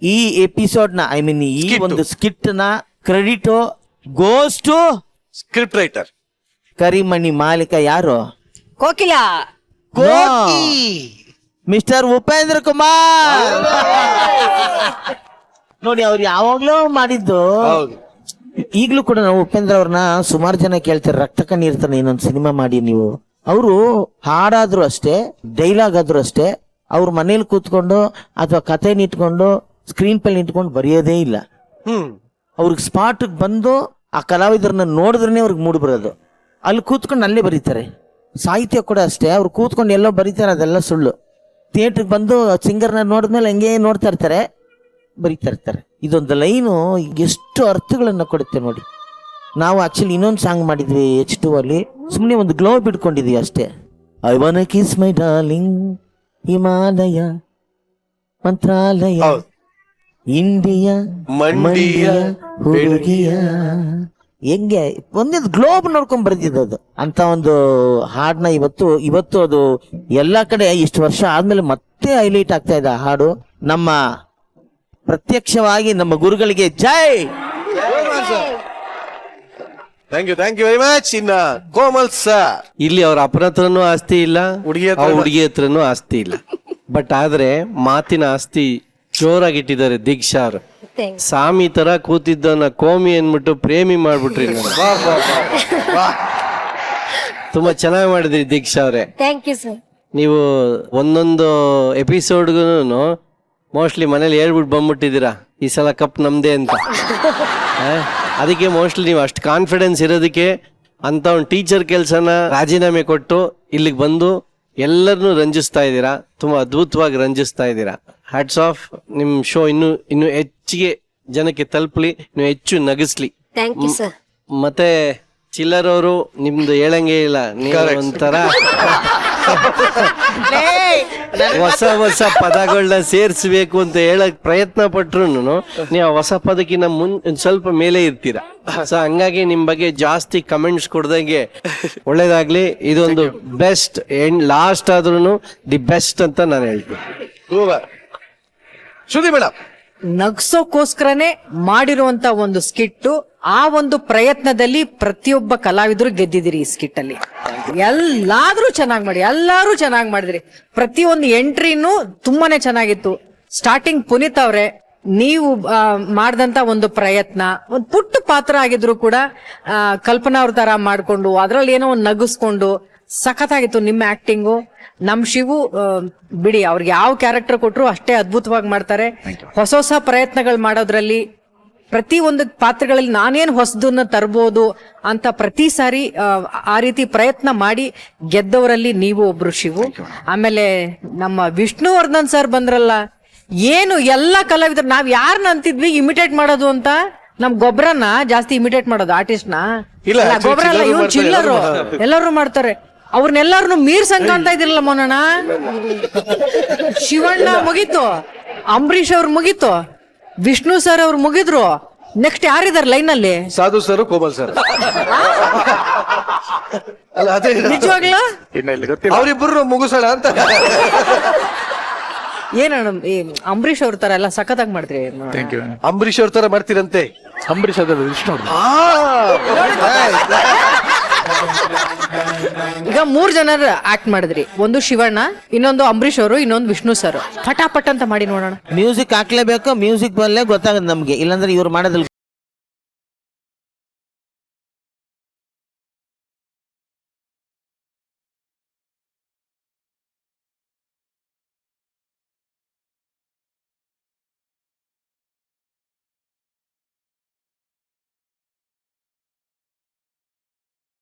ಈ ಎಪಿಸೋಡ್ ನ, ಐ ಮೀನ್ ಈ ಒಂದು ಸ್ಕಿಟ್ ನ credit goes to script writer ಕರಿಮಣಿ ಮಾಲೀಕ ಯಾರು? ಕೋಕಿಲ. ಮಿಸ್ಟರ್ ಉಪೇಂದ್ರ ಕುಮಾರ್. ನೋಡಿ, ಅವ್ರು ಯಾವಾಗ್ಲೂ ಮಾಡಿದ್ದು. ಈಗ್ಲೂ ಕೂಡ ನಾವು ಉಪೇಂದ್ರ ಅವ್ರನ್ನ ಸುಮಾರು ಜನ ಕೇಳ್ತಾರೆ, ರಕ್ತ ಕಣ್ಣೀರ್ತಾನೆ ಇನ್ನೊಂದು ಸಿನಿಮಾ ಮಾಡಿ ನೀವು. ಅವರು ಹಾಡಾದ್ರು ಅಷ್ಟೇ, ಡೈಲಾಗ್ ಆದ್ರೂ ಅಷ್ಟೇ, ಅವ್ರ ಮನೇಲಿ ಕೂತ್ಕೊಂಡು ಅಥವಾ ಕಥೆನ ಇಟ್ಕೊಂಡು ಸ್ಕ್ರೀನ್ ಪೆಲ್ ಇಟ್ಕೊಂಡು ಬರೆಯೋದೇ ಇಲ್ಲ. ಅವ್ರಿಗೆ ಸ್ಪಾಟ್ ಬಂದು ಆ ಕಲಾವಿದರನ್ನ ನೋಡಿದ್ರೆ ಅವ್ರಿಗೆ ಮೂಡ್ ಬರೋದು. ಅಲ್ಲಿ ಕೂತ್ಕೊಂಡು ಅಲ್ಲೇ ಬರೀತಾರೆ. ಸಾಹಿತ್ಯ ಕೂಡ ಅಷ್ಟೇ, ಅವ್ರು ಕೂತ್ಕೊಂಡು ಎಲ್ಲೋ ಬರೀತಾರೆ, ಅದೆಲ್ಲ ಸುಳ್ಳು. ಥಿಯೇಟ್ರಿಗೆ ಬಂದು ಸಿಂಗರ್ನ ನೋಡಿದ್ಮೇಲೆ ಹಂಗೆ ನೋಡ್ತಾ ಇರ್ತಾರೆ, ಬರೀತಾ ಇರ್ತಾರೆ. ಇದೊಂದು ಲೈನು ಎಷ್ಟು ಅರ್ಥಗಳನ್ನ ಕೊಡುತ್ತೆ ನೋಡಿ. ನಾವು ಆಕ್ಚುಲಿ ಇನ್ನೊಂದು ಸಾಂಗ್ ಮಾಡಿದ್ವಿ H2 ಅಲ್ಲಿ, ಸುಮ್ಮನೆ ಒಂದು ಗ್ಲೋ ಬಿಟ್ಕೊಂಡಿದ್ವಿ ಅಷ್ಟೇ. I want to kiss my darling, Himalaya, Mantralaya, India, ಮಂಡಿಯ ಹುಡುಗಿಯ. ಹೆಂಗೆ ಒಂದೊಂದು ಗ್ಲೋಬ್ ನೋಡ್ಕೊಂಡ್ ಬರ್ತಿದ್ದು ಅದು ಅಂತ ಒಂದು ಹಾಡನ್ನ ಇವತ್ತು ಅದು ಎಲ್ಲಾ ಕಡೆ ಇಷ್ಟು ವರ್ಷ ಆದ್ಮೇಲೆ ಮತ್ತೆ ಹೈಲೈಟ್ ಆಗ್ತಾ ಇದೆ ಆ ಹಾಡು. ನಮ್ಮ ಪ್ರತ್ಯಕ್ಷವಾಗಿ ನಮ್ಮ ಗುರುಗಳಿಗೆ ಜೈ. Thank you very much. ಇನ್ನ ಕೋಮಲ್ ಸರ್, ಇಲ್ಲಿ ಅವ್ರ ಅಪ್ಪನ ಹತ್ರನೂ ಆಸ್ತಿ ಇಲ್ಲ, ಹುಡುಗಿ ಹತ್ರನೂ ಆಸ್ತಿ ಇಲ್ಲ. ಬಟ್ ಆದ್ರೆ ಮಾತಿನ ಆಸ್ತಿ ಜೋರಾಗಿಟ್ಟಿದ್ದಾರೆ ದೀಕ್ಷಾ ಅವರು. ಸಾಮಿ ತರ ಕೂತಿದ್ದವನ್ನ ಕೋಮಿ ಅನ್ಬಿಟ್ಟು ಪ್ರೇಮಿ ಮಾಡ್ಬಿಟ್ರಿ. ತುಂಬಾ ಚೆನ್ನಾಗಿ ಮಾಡಿದ್ರಿ ದೀಕ್ಷಾ ಅವ್ರೆ. Thank you sir. ನೀವು ಒಂದೊಂದು ಎಪಿಸೋಡ್ಗೂ ಮೋಸ್ಟ್ಲಿ ಮನೇಲಿ ಹೇಳ್ಬಿಟ್ಟು ಬಂದ್ಬಿಟ್ಟಿದ್ದೀರಾ ಈ ಸಲ ಕಪ್ ನಮ್ದೇ ಅಂತ. ಅದಕ್ಕೆ ಮೋಸ್ಟ್ಲಿ ನೀವು ಅಷ್ಟು ಕಾನ್ಫಿಡೆನ್ಸ್ ಇರೋದಕ್ಕೆ ಅಂತ ಒಂದು ಟೀಚರ್ ಕೆಲಸನ ರಾಜೀನಾಮೆ ಕೊಟ್ಟು ಇಲ್ಲಿಗೆ ಬಂದು ಎಲ್ಲರನ್ನೂ ರಂಜಿಸ್ತಾ ಇದ್ದೀರಾ. ತುಂಬಾ ಅದ್ಭುತವಾಗಿ ರಂಜಿಸ್ತಾ ಇದ್ದೀರಾ. Hats off. ನಿಮ್ ಶೋ ಇನ್ನು ಹೆಚ್ಚಿಗೆ ಜನಕ್ಕೆ ತಲುಪಲಿ, ಇನ್ನು ಹೆಚ್ಚು ನಗಿಸ್ಲಿ. Thank you sir. ಮತ್ತೆ ಚಿಲ್ಲರ್ ಅವರು ನಿಮ್ದು ಹೇಳಂಗೆ ಇಲ್ಲ, ನೀವು ಒಂಥರ ಹೊಸ ಪದಗಳನ್ನ ಸೇರಿಸಬೇಕು ಅಂತ ಹೇಳಕ್ ಪ್ರಯತ್ನ ಪಟ್ರು ನೀವು ಆ ಹೊಸ ಪದಕ್ಕಿಂತ ಸ್ವಲ್ಪ ಮೇಲೆ ಇರ್ತೀರಾ. ಸೊ ಹಂಗಾಗಿ ನಿಮ್ ಬಗ್ಗೆ ಜಾಸ್ತಿ ಕಮೆಂಟ್ಸ್ ಕೊಡ್ದಂಗೆ ಒಳ್ಳೇದಾಗ್ಲಿ. ಇದೊಂದು ಬೆಸ್ಟ್ ಎಂಡ್ ಲಾಸ್ಟ್ ಆದ್ರೂ ದಿ ಬೆಸ್ಟ್ ಅಂತ ನಾನು ಹೇಳ್ತೀನಿ. ಶ್ರುತಿ ಮೇಡಮ್, ನಗ್ಸೋಕೋಸ್ಕರನೇ ಮಾಡಿರುವಂತ ಒಂದು ಸ್ಕಿಟ್ಟು. ಆ ಒಂದು ಪ್ರಯತ್ನದಲ್ಲಿ ಪ್ರತಿಯೊಬ್ಬ ಕಲಾವಿದರು ಗೆದ್ದಿದ್ದೀರಿ ಈ ಸ್ಕಿಟ್ ಅಲ್ಲಿ. ಎಲ್ಲಾದ್ರೂ ಚೆನ್ನಾಗಿ ಮಾಡಿದ್ರಿ. ಪ್ರತಿಯೊಂದು ಎಂಟ್ರಿನೂ ತುಂಬಾನೇ ಚೆನ್ನಾಗಿತ್ತು. ಸ್ಟಾರ್ಟಿಂಗ್ ಪುನೀತ್ ಅವ್ರೆ, ನೀವು ಮಾಡಿದಂತ ಒಂದು ಪ್ರಯತ್ನ, ಒಂದು ಪುಟ್ಟ ಪಾತ್ರ ಆಗಿದ್ರು ಕೂಡ ಕಲ್ಪನಾ ಅವ್ರ ತರ ಮಾಡ್ಕೊಂಡು ಅದ್ರಲ್ಲಿ ಏನೋ ಒಂದು ನಗಿಸ್ಕೊಂಡು ಸಖತ್ತಾಗಿತ್ತು ನಿಮ್ಮ ಆಕ್ಟಿಂಗು. ನಮ್ ಶಿವು ಬಿಡಿ, ಅವ್ರಿಗೆ ಯಾವ ಕ್ಯಾರೆಕ್ಟರ್ ಕೊಟ್ರು ಅಷ್ಟೇ ಅದ್ಭುತವಾಗಿ ಮಾಡ್ತಾರೆ. ಹೊಸ ಪ್ರಯತ್ನಗಳು ಮಾಡೋದ್ರಲ್ಲಿ, ಪ್ರತಿ ಒಂದು ಪಾತ್ರಗಳಲ್ಲಿ ನಾನೇನ್ ಹೊಸದನ್ನ ತರ್ಬೋದು ಅಂತ ಪ್ರತಿ ಸಾರಿ ಆ ರೀತಿ ಪ್ರಯತ್ನ ಮಾಡಿ ಗೆದ್ದವರಲ್ಲಿ ನೀವು ಒಬ್ರು ಶಿವು. ಆಮೇಲೆ ನಮ್ಮ ವಿಷ್ಣುವರ್ಧನ್ ಸರ್ ಬಂದ್ರಲ್ಲ, ಏನು ಎಲ್ಲ ಕಲಾವಿದರು ನಾವ್ ಯಾರನ್ನ ಅಂತಿದ್ವಿ ಇಮಿಟೇಟ್ ಮಾಡೋದು ಅಂತ? ನಮ್ ಗೊಬ್ಬರನ್ನ ಜಾಸ್ತಿ ಇಮಿಟೇಟ್ ಮಾಡೋದು ಆರ್ಟಿಸ್ಟ್ ನ. ಇಲ್ಲ, actually ಗೊಬ್ಬರ ಅಲ್ಲ, ಚಿಲ್ಲರು ಇವ್ನು ಮಾಡ್ತಾರೆ, ಚಿಲ್ಲರು. ಎಲ್ಲರೂ ಎಲ್ಲರೂ ಮಾಡ್ತಾರೆ. ಅವ್ರನ್ನೆಲ್ಲಾರು ಮೀರ್ಸಂಗ್ ಕಾಣ್ತಾ ಇದಿರಲ್ಲ ಮೊನ್ನಣ. ಶಿವಣ್ಣ ಮುಗೀತು, ಅಂಬರೀಷ್ ಅವ್ರು ಮುಗೀತು, ವಿಷ್ಣು ಸರ್ ಅವ್ರು ಮುಗಿದ್ರು. ನೆಕ್ಸ್ಟ್ ಯಾರಿದಾರೆ ಲೈನ್ ಅಲ್ಲಿ? ಸಾಧು ಸರ್, ಕೋಮಲ್ ಸರ್. ಅಲ್ಲ ಅದೇ ನಿಜವಾಗ್ಲೂ ಇನ್ನ ಇಲ್ಲಿ ಗೊತ್ತಿಲ್ಲ. ಅವರಿಬ್ಬರು ಮುಗಿಸೋಣ ಅಂತ. ಏನಣ್ಣ ಈ ಅಂಬರೀಷ್ ಅವ್ರ ತರ ಎಲ್ಲ ಸಖತ್ತಾಗಿ ಮಾಡ್ತೀರಿ. Thank you. ಅಂಬರೀಷ್ ಅವ್ರ ತರ ಮಾಡ್ತೀರಂತೆ. ಅಂಬರೀಷ್ ಅದ ವಿಷ್ಣು ಅವ್ರು. ಈಗ 3 ಜನ ಆಕ್ಟ್ ಮಾಡಿದ್ರಿ. ಒಂದು ಶಿವಣ್ಣ, ಇನ್ನೊಂದು ಅಂಬರೀಷ್ ಅವರು, ಇನ್ನೊಂದು ವಿಷ್ಣು ಸರ್. ಫಟಾಫಟ್ ಅಂತ ಮಾಡಿ ನೋಡೋಣ. ಮ್ಯೂಸಿಕ್ ಹಾಕ್ಲೇಬೇಕು, ಮ್ಯೂಸಿಕ್ ಬರಲೇ ಗೊತ್ತಾಗದು ನಮ್ಗೆ, ಇಲ್ಲಾಂದ್ರೆ ಇವ್ರು ಮಾಡೋದಿಲ್ಲ.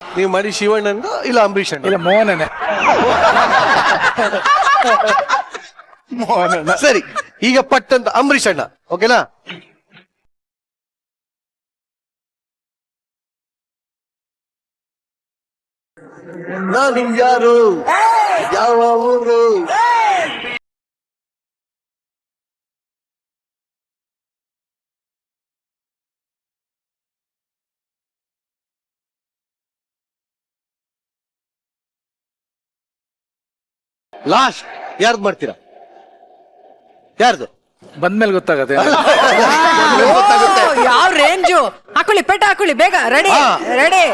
ನೀವು ಮಾಡಿ ಶಿವಣ್ಣನ ಇಲ್ಲ ಅಂಬರೀಷ್ ಅಣ್ಣ? ಇಲ್ಲ ಮೋಹನನೇ. ಮೋಹನನ. ಸರಿ, ಈಗ ಪಟ್ಟಂತ ಅಂಬರೀಷ್ ಅಣ್ಣ. ಓಕೆನಾ? ನಾನು ಯಾರು, ಯಾವ ಊರು? ಲಾಸ್ಟ್ ಯಾರ್ದು ಮಾಡ್ತೀರಾ? ಯಾರ್ದು ಬಂದ್ಮೇಲೆ ಗೊತ್ತಾಗತ್ತೆ. ಯಾವ ರೇಂಜು? ಹಾಕೊಳ್ಳಿ, ಪೆಟ್ಟ ಹಾಕೊಳ್ಳಿ ಬೇಗ. Ready ready.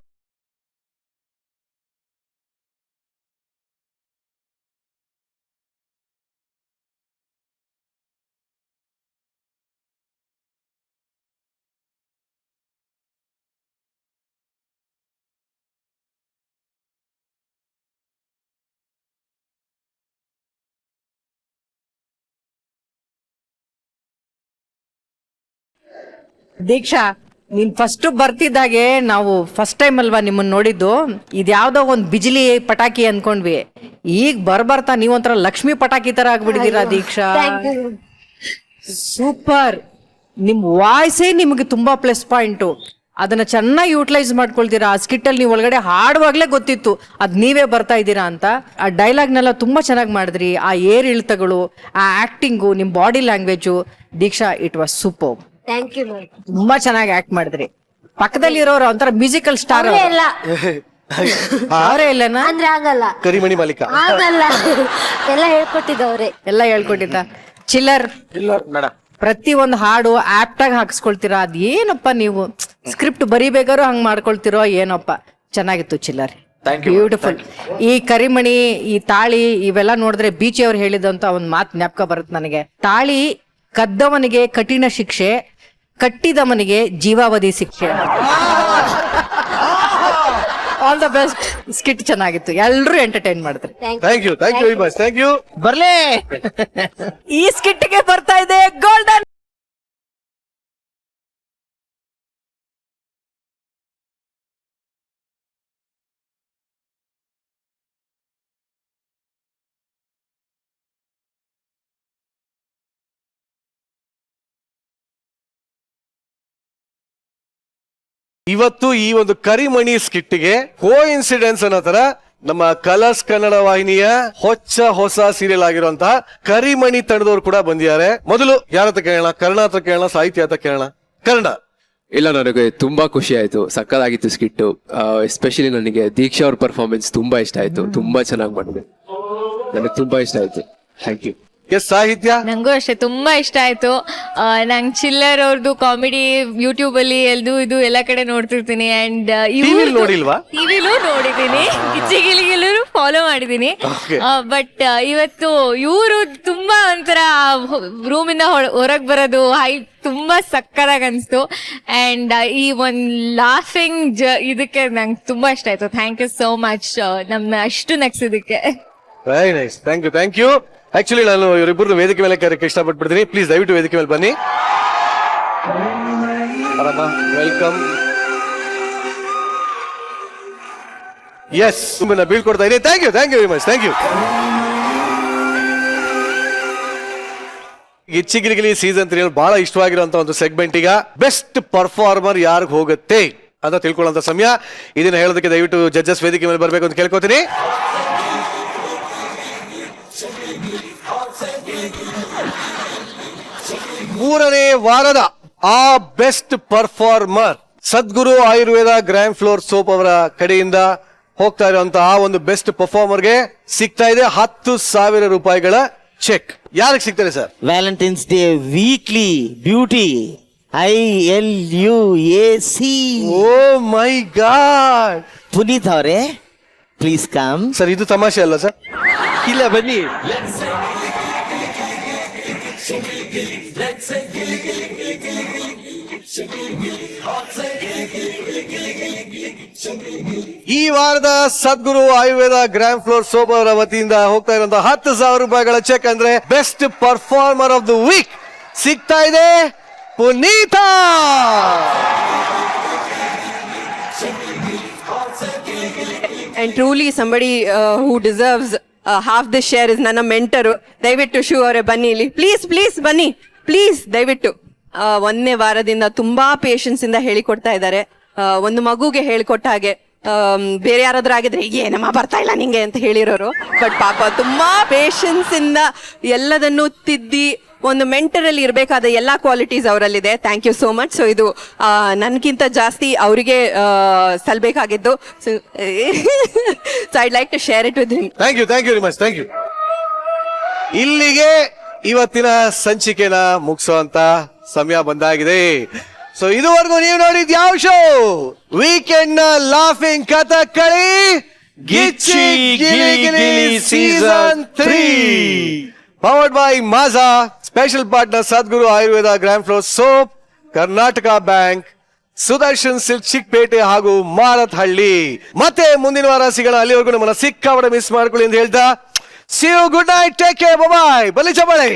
ದೀಕ್ಷಾ, ನೀನ್ ಫಸ್ಟ್ ಬರ್ತಿದ್ದಾಗೆ ನಾವು ಫಸ್ಟ್ ಟೈಮ್ ಅಲ್ವಾ ನಿಮ್ಮನ್ನ ನೋಡಿದ್ದು. ಇದ್ಯಾವ್ದೋ ಒಂದ್ ಬಿಜಿಲಿ ಪಟಾಕಿ ಅನ್ಕೊಂಡ್ವಿ. ಈಗ ಬರ್ಬರ್ತಾ ನೀವೊಂಥರ ಲಕ್ಷ್ಮಿ ಪಟಾಕಿ ತರ ಆಗ್ಬಿಟ್ಟಿದೀರಾ ದೀಕ್ಷಾ. ಸೂಪರ್. ನಿಮ್ ವಾಯ್ಸೇ ನಿಮ್ಗೆ ತುಂಬಾ ಪ್ಲಸ್ ಪಾಯಿಂಟು. ಅದನ್ನ ಚೆನ್ನಾಗಿ ಯೂಟಿಲೈಸ್ ಮಾಡ್ಕೊಳ್ತೀರಾ. ಆ ಸ್ಕಿಟ್ ಅಲ್ಲಿ ನೀವು ಒಳಗಡೆ ಹಾಡುವಾಗ್ಲೇ ಗೊತ್ತಿತ್ತು ಅದ್ ನೀವೇ ಬರ್ತಾ ಇದ್ದೀರಾ ಅಂತ. ಆ ಡೈಲಾಗ್ನೆಲ್ಲ ತುಂಬಾ ಚೆನ್ನಾಗಿ ಮಾಡಿದ್ರಿ. ಆ ಏರ್ ಇಳಿತಗಳು, ಆ ಆಕ್ಟಿಂಗು, ನಿಮ್ body language. Deeksha, it was super. Thank you. ತುಂಬಾ ಚೆನ್ನಾಗಿ ಆಕ್ಟ್ ಮಾಡಿದ್ರಿ. ಪಕ್ಕದಲ್ಲಿ ಇರೋರು ಒಂಥರ ಮ್ಯೂಸಿಕಲ್ ಸ್ಟಾರ್. ಅವರೇ ಇಲ್ಲನಾ? ಅಂದ್ರೆ ಆಗಲ್ಲ, ಕರಿಮಣಿ ಮಾಲೀಕ ಆಗಲ್ಲ. ಎಲ್ಲ ಹೇಳ್ಕೊಟ್ಟಿದ್ದವ್ರೆ. ಎಲ್ಲ ಹೇಳ್ಕೊಟ್ಟಿದ್ದ. ಚಿಲ್ಲರ್ ಮೇಡಮ್, ಪ್ರತಿ ಒಂದು ಹಾಡು ಆಪ್ಟ್ ಆಗಿ ಹಾಕ್ಸ್ಕೊಳ್ತೀರಾ. ಅದ್ ಏನಪ್ಪ ನೀವು ಸ್ಕ್ರಿಪ್ಟ್ ಬರಿಬೇಕಾದ್ರೂ ಹಂಗ್ ಮಾಡ್ಕೊಳ್ತಿರೋ ಏನಪ್ಪ. ಚೆನ್ನಾಗಿತ್ತು ಚಿಲ್ಲರ್, ಬ್ಯೂಟಿಫುಲ್. ಈ ಕರಿಮಣಿ, ಈ ತಾಳಿ ಇವೆಲ್ಲ ನೋಡಿದ್ರೆ ಬೀಚಿ ಅವ್ರು ಹೇಳಿದಂತ ಒಂದ್ ಮಾತು ಜ್ಞಾಪಕ ಬರುತ್ತೆ ನನಗೆ. ತಾಳಿ ಕದ್ದವನಿಗೆ ಕಠಿಣ ಶಿಕ್ಷೆ, ಕಟ್ಟಿದವನಿಗೆ ಜೀವಾವಧಿ ಶಿಕ್ಷೆ. All the best. ಸ್ಕಿಟ್ ಚೆನ್ನಾಗಿತ್ತು, ಎಲ್ರು ಎಂಟರ್ಟೈನ್ ಮಾಡಿದ್ರಿ. Thank you very much. Thank you. ಬರ್ಲೇ ಈ ಸ್ಕಿಟ್ಗೆ ಬರ್ತಾ ಇದೆ ಗೋಲ್ಡನ್. ಇವತ್ತು ಈ ಒಂದು ಕರಿಮಣಿ ಸ್ಕಿಟ್ಗೆ ಕೋ ಇನ್ಸಿಡೆನ್ಸ್ ಅನ್ನೋ ತರ ನಮ್ಮ ಕಲರ್ಸ್ ಕನ್ನಡ ವಾಹಿನಿಯ ಹೊಸ ಸೀರಿಯಲ್ ಆಗಿರುವಂತಹ ಕರಿಮಣಿ ತಂಡದವರು ಕೂಡ ಬಂದಿದ್ದಾರೆ. ಮೊದಲು ಯಾರ ಹತ್ರ ಕೇಳೋಣ? ಕರ್ಣ ಹತ್ರ ಕೇಳೋಣ, ಸಾಹಿತ್ಯ ಹತ್ರ ಕೇಳೋಣ. ಕರ್ಣ. ಇಲ್ಲ, ನನಗೆ ತುಂಬಾ ಖುಷಿ ಆಯ್ತು, ಸಕ್ಕತ್ತಾಗಿತ್ತು ಸ್ಕಿಟ್ಟು. ಎಸ್ಪೆಷಲಿ ನನಗೆ ದೀಕ್ಷಾ ಅವ್ರ ಪರ್ಫಾರ್ಮೆನ್ಸ್ ತುಂಬಾ ಇಷ್ಟ ಆಯ್ತು, ತುಂಬಾ ಚೆನ್ನಾಗಿ ಮಾಡಿದೆ, ನನಗೆ ತುಂಬಾ ಇಷ್ಟ ಆಯ್ತು. Thank you. ಎಸ್ ಸಾಹಿತ್ಯ. ನಂಗೂ ಅಷ್ಟೇ ತುಂಬಾ ಇಷ್ಟ ಆಯ್ತು. ನಂಗೆ ಚಿಲ್ಲರ್ ಅವ್ರದ್ದು ಕಾಮಿಡಿ ಯೂಟ್ಯೂಬ್ ಅಲ್ಲಿ ಇದು ಎಲ್ಲ ಕಡೆ ನೋಡ್ತಿರ್ತೀನಿ. ಅಂಡ್ ನೋಡಿಲ್ವಾ? ಟಿವಿಲೂ ನೋಡಿದೀನಿ, ಗಿಲಿಗಿಲೂ ಫಾಲೋ ಮಾಡಿದೀನಿ. ಬಟ್ ಇವತ್ತು ಇವರು ತುಂಬಾ ಒಂಥರ ರೂಮಿಂದ ಹೊರಗ್ ಬರೋದು ತುಂಬಾ ಸಕ್ಕದಾಗಿ ಅನ್ಸ್ತು. ಅಂಡ್ ಈ ಒಂದ್ ಲಾಫಿಂಗ್ ಇದಕ್ಕೆ ನಂಗೆ ತುಂಬಾ ಇಷ್ಟ ಆಯ್ತು. ಥ್ಯಾಂಕ್ ಯು ಸೋ ಮಚ್ ನಮ್ಮ ಅಷ್ಟು ನಗ್ಸಿದಕ್ಕೆ. Very nice. Thank you. Actually ನಾನು ಇವರಿಬ್ಬರು ವೇದಿಕೆ ಮೇಲೆ ಕರೆಯಕ್ಕೆ ಇಷ್ಟಪಟ್ಬಿಡ್ತೀನಿ. ಪ್ಲೀಸ್ ದಯವಿಟ್ಟು ವೇದಿಕೆ ಮೇಲೆ ಬನ್ನಿ. ವೆಲ್ಕಮ್. ಎಸ್, ಬೀಳ್ಕೊಡ್ತಾ ಇದ್ದೀನಿ. Thank you very much. Thank you. Gicchi Giligili season 3 ಬಹಳ ಇಷ್ಟವಾಗಿರುವಂತ ಒಂದು ಸೆಗ್ಮೆಂಟ್ ಈಗ ಬೆಸ್ಟ್ ಪರ್ಫಾರ್ಮರ್ ಯಾರಿಗ್ ಹೋಗುತ್ತೆ ಅಂತ ತಿಳ್ಕೊಳ್ಳುವಂತ ಸಮಯ. ಇದನ್ನ ಹೇಳೋದಕ್ಕೆ ದಯವಿಟ್ಟು ಜಡ್ಜಸ್ ವೇದಿಕೆ ಮೇಲೆ ಬರ್ಬೇಕು ಅಂತ ಕೇಳ್ಕೊತೀನಿ. ಮೂರನೇ ವಾರದ ಆ ಬೆಸ್ಟ್ ಪರ್ಫಾರ್ಮರ್ ಸದ್ಗುರು ಆಯುರ್ವೇದ ಗ್ರ್ಯಾಂಡ್ ಫ್ಲೋರ್ ಸೋಪ್ ಅವರ ಕಡೆಯಿಂದ ಹೋಗ್ತಾ ಇರುವಂತಹ ಆ ಒಂದು ಬೆಸ್ಟ್ ಪರ್ಫಾರ್ಮರ್ಗೆ ಸಿಗ್ತಾ ಇದೆ 10,000 ರೂಪಾಯಿಗಳ ಚೆಕ್. ಯಾರಿಗೆ ಸಿಗ್ತಾರೆ sir? Valentine's day weekly beauty ILUAC. O my god. Puneeth ಅವರೇ ಪ್ಲೀಸ್ ಕಮ್. ಸರ್ ಇದು ತಮಾಷೆ ಅಲ್ಲ ಸರ್? ಇಲ್ಲ ಬನ್ನಿ. ಈ ವಾರದ Sadguru Ayurveda grand floor soap ಅವರ ವತಿಯಿಂದ ಹೋಗ್ತಾ ಇರುವಂತಹ 10,000 ರೂಪಾಯಿಗಳ ಚೆಕ್ ಅಂದ್ರೆ best performer of the week ಸಿಗ್ತಾ ಇದೆ Puneetha. And truly somebody who deserves half the share is ನನ್ನ ಮೆಂಟರು. ದಯವಿಟ್ಟು ಶಿವ ಅವರೇ ಬನ್ನಿ ಇಲ್ಲಿ ಪ್ಲೀಸ್ ಬನ್ನಿ ಪ್ಲೀಸ್ ದಯವಿಟ್ಟು. 1ನೇ ವಾರದಿಂದ ತುಂಬಾ ಪೇಷನ್ಸ್ ಇಂದ ಹೇಳಿಕೊಡ್ತಾ ಇದ್ದಾರೆ. ಒಂದು ಮಗುಗೆ ಹೇಳಿಕೊಟ್ಟ ಹಾಗೆ ಬೇರೆ ಯಾರಾದ್ರೂ ಆಗಿದ್ರೆ ಏನಮ್ಮ ಬರ್ತಾ ಇಲ್ಲ ನಿಂಗೆ ಅಂತ ಹೇಳಿರೋರು. ಬಟ್ ಪಾಪ ತುಂಬಾ ಪೇಷನ್ಸ್ ಇಂದ ಎಲ್ಲದನ್ನು ತಿದ್ದಿ ಒಂದು ಮೆಂಟರ್ ಅಲ್ಲಿ ಇರಬೇಕಾದ ಎಲ್ಲಾ ಕ್ವಾಲಿಟೀಸ್ ಅವರಲ್ಲಿದೆ. Thank you so much. So ಇದು ನನ್ಗಿಂತ ಜಾಸ್ತಿ ಅವರಿಗೆ ಸಲ್ಬೇಕಾಗಿದ್ದು. So I like to share it with him. Thank you very much. Thank you. ಇಲ್ಲಿಗೆ ಇವತ್ತಿನ ಸಂಚಿಕೆನ ಮುಗಿಸುವಂತ ಸಮಯ ಬಂದಾಗಿದೆ. ಸೊ ಇದುವರೆಗೂ ನೀವು ನೋಡಿದ್ ಯಾವ ಶೋ? ವೀಕೆಂಡ್ ನ laughing Kathakali Gicchi Giligili season 3 powered by Maaza. Special partner Sadguru Ayurveda grand floor soap, Karnataka bank, Sudarshan silk Chickpet ಹಾಗೂ ಮಾರತ್ಹಳ್ಳಿ. ಮತ್ತೆ ಮುಂದಿನ ವಾರ ಸಿಗೋಣ. ಅಲ್ಲಿವರೆಗೂ ನಮ್ಮನ್ನ ಸಿಕ್ಕಾಪಟ್ಟೆ ಮಿಸ್ ಮಾಡ್ಕೊಳ್ಳಿ ಅಂತ ಹೇಳ್ತಾ see you. Good night. Take care. Bye. ಬಲಿ ಚಬಾಳೆ.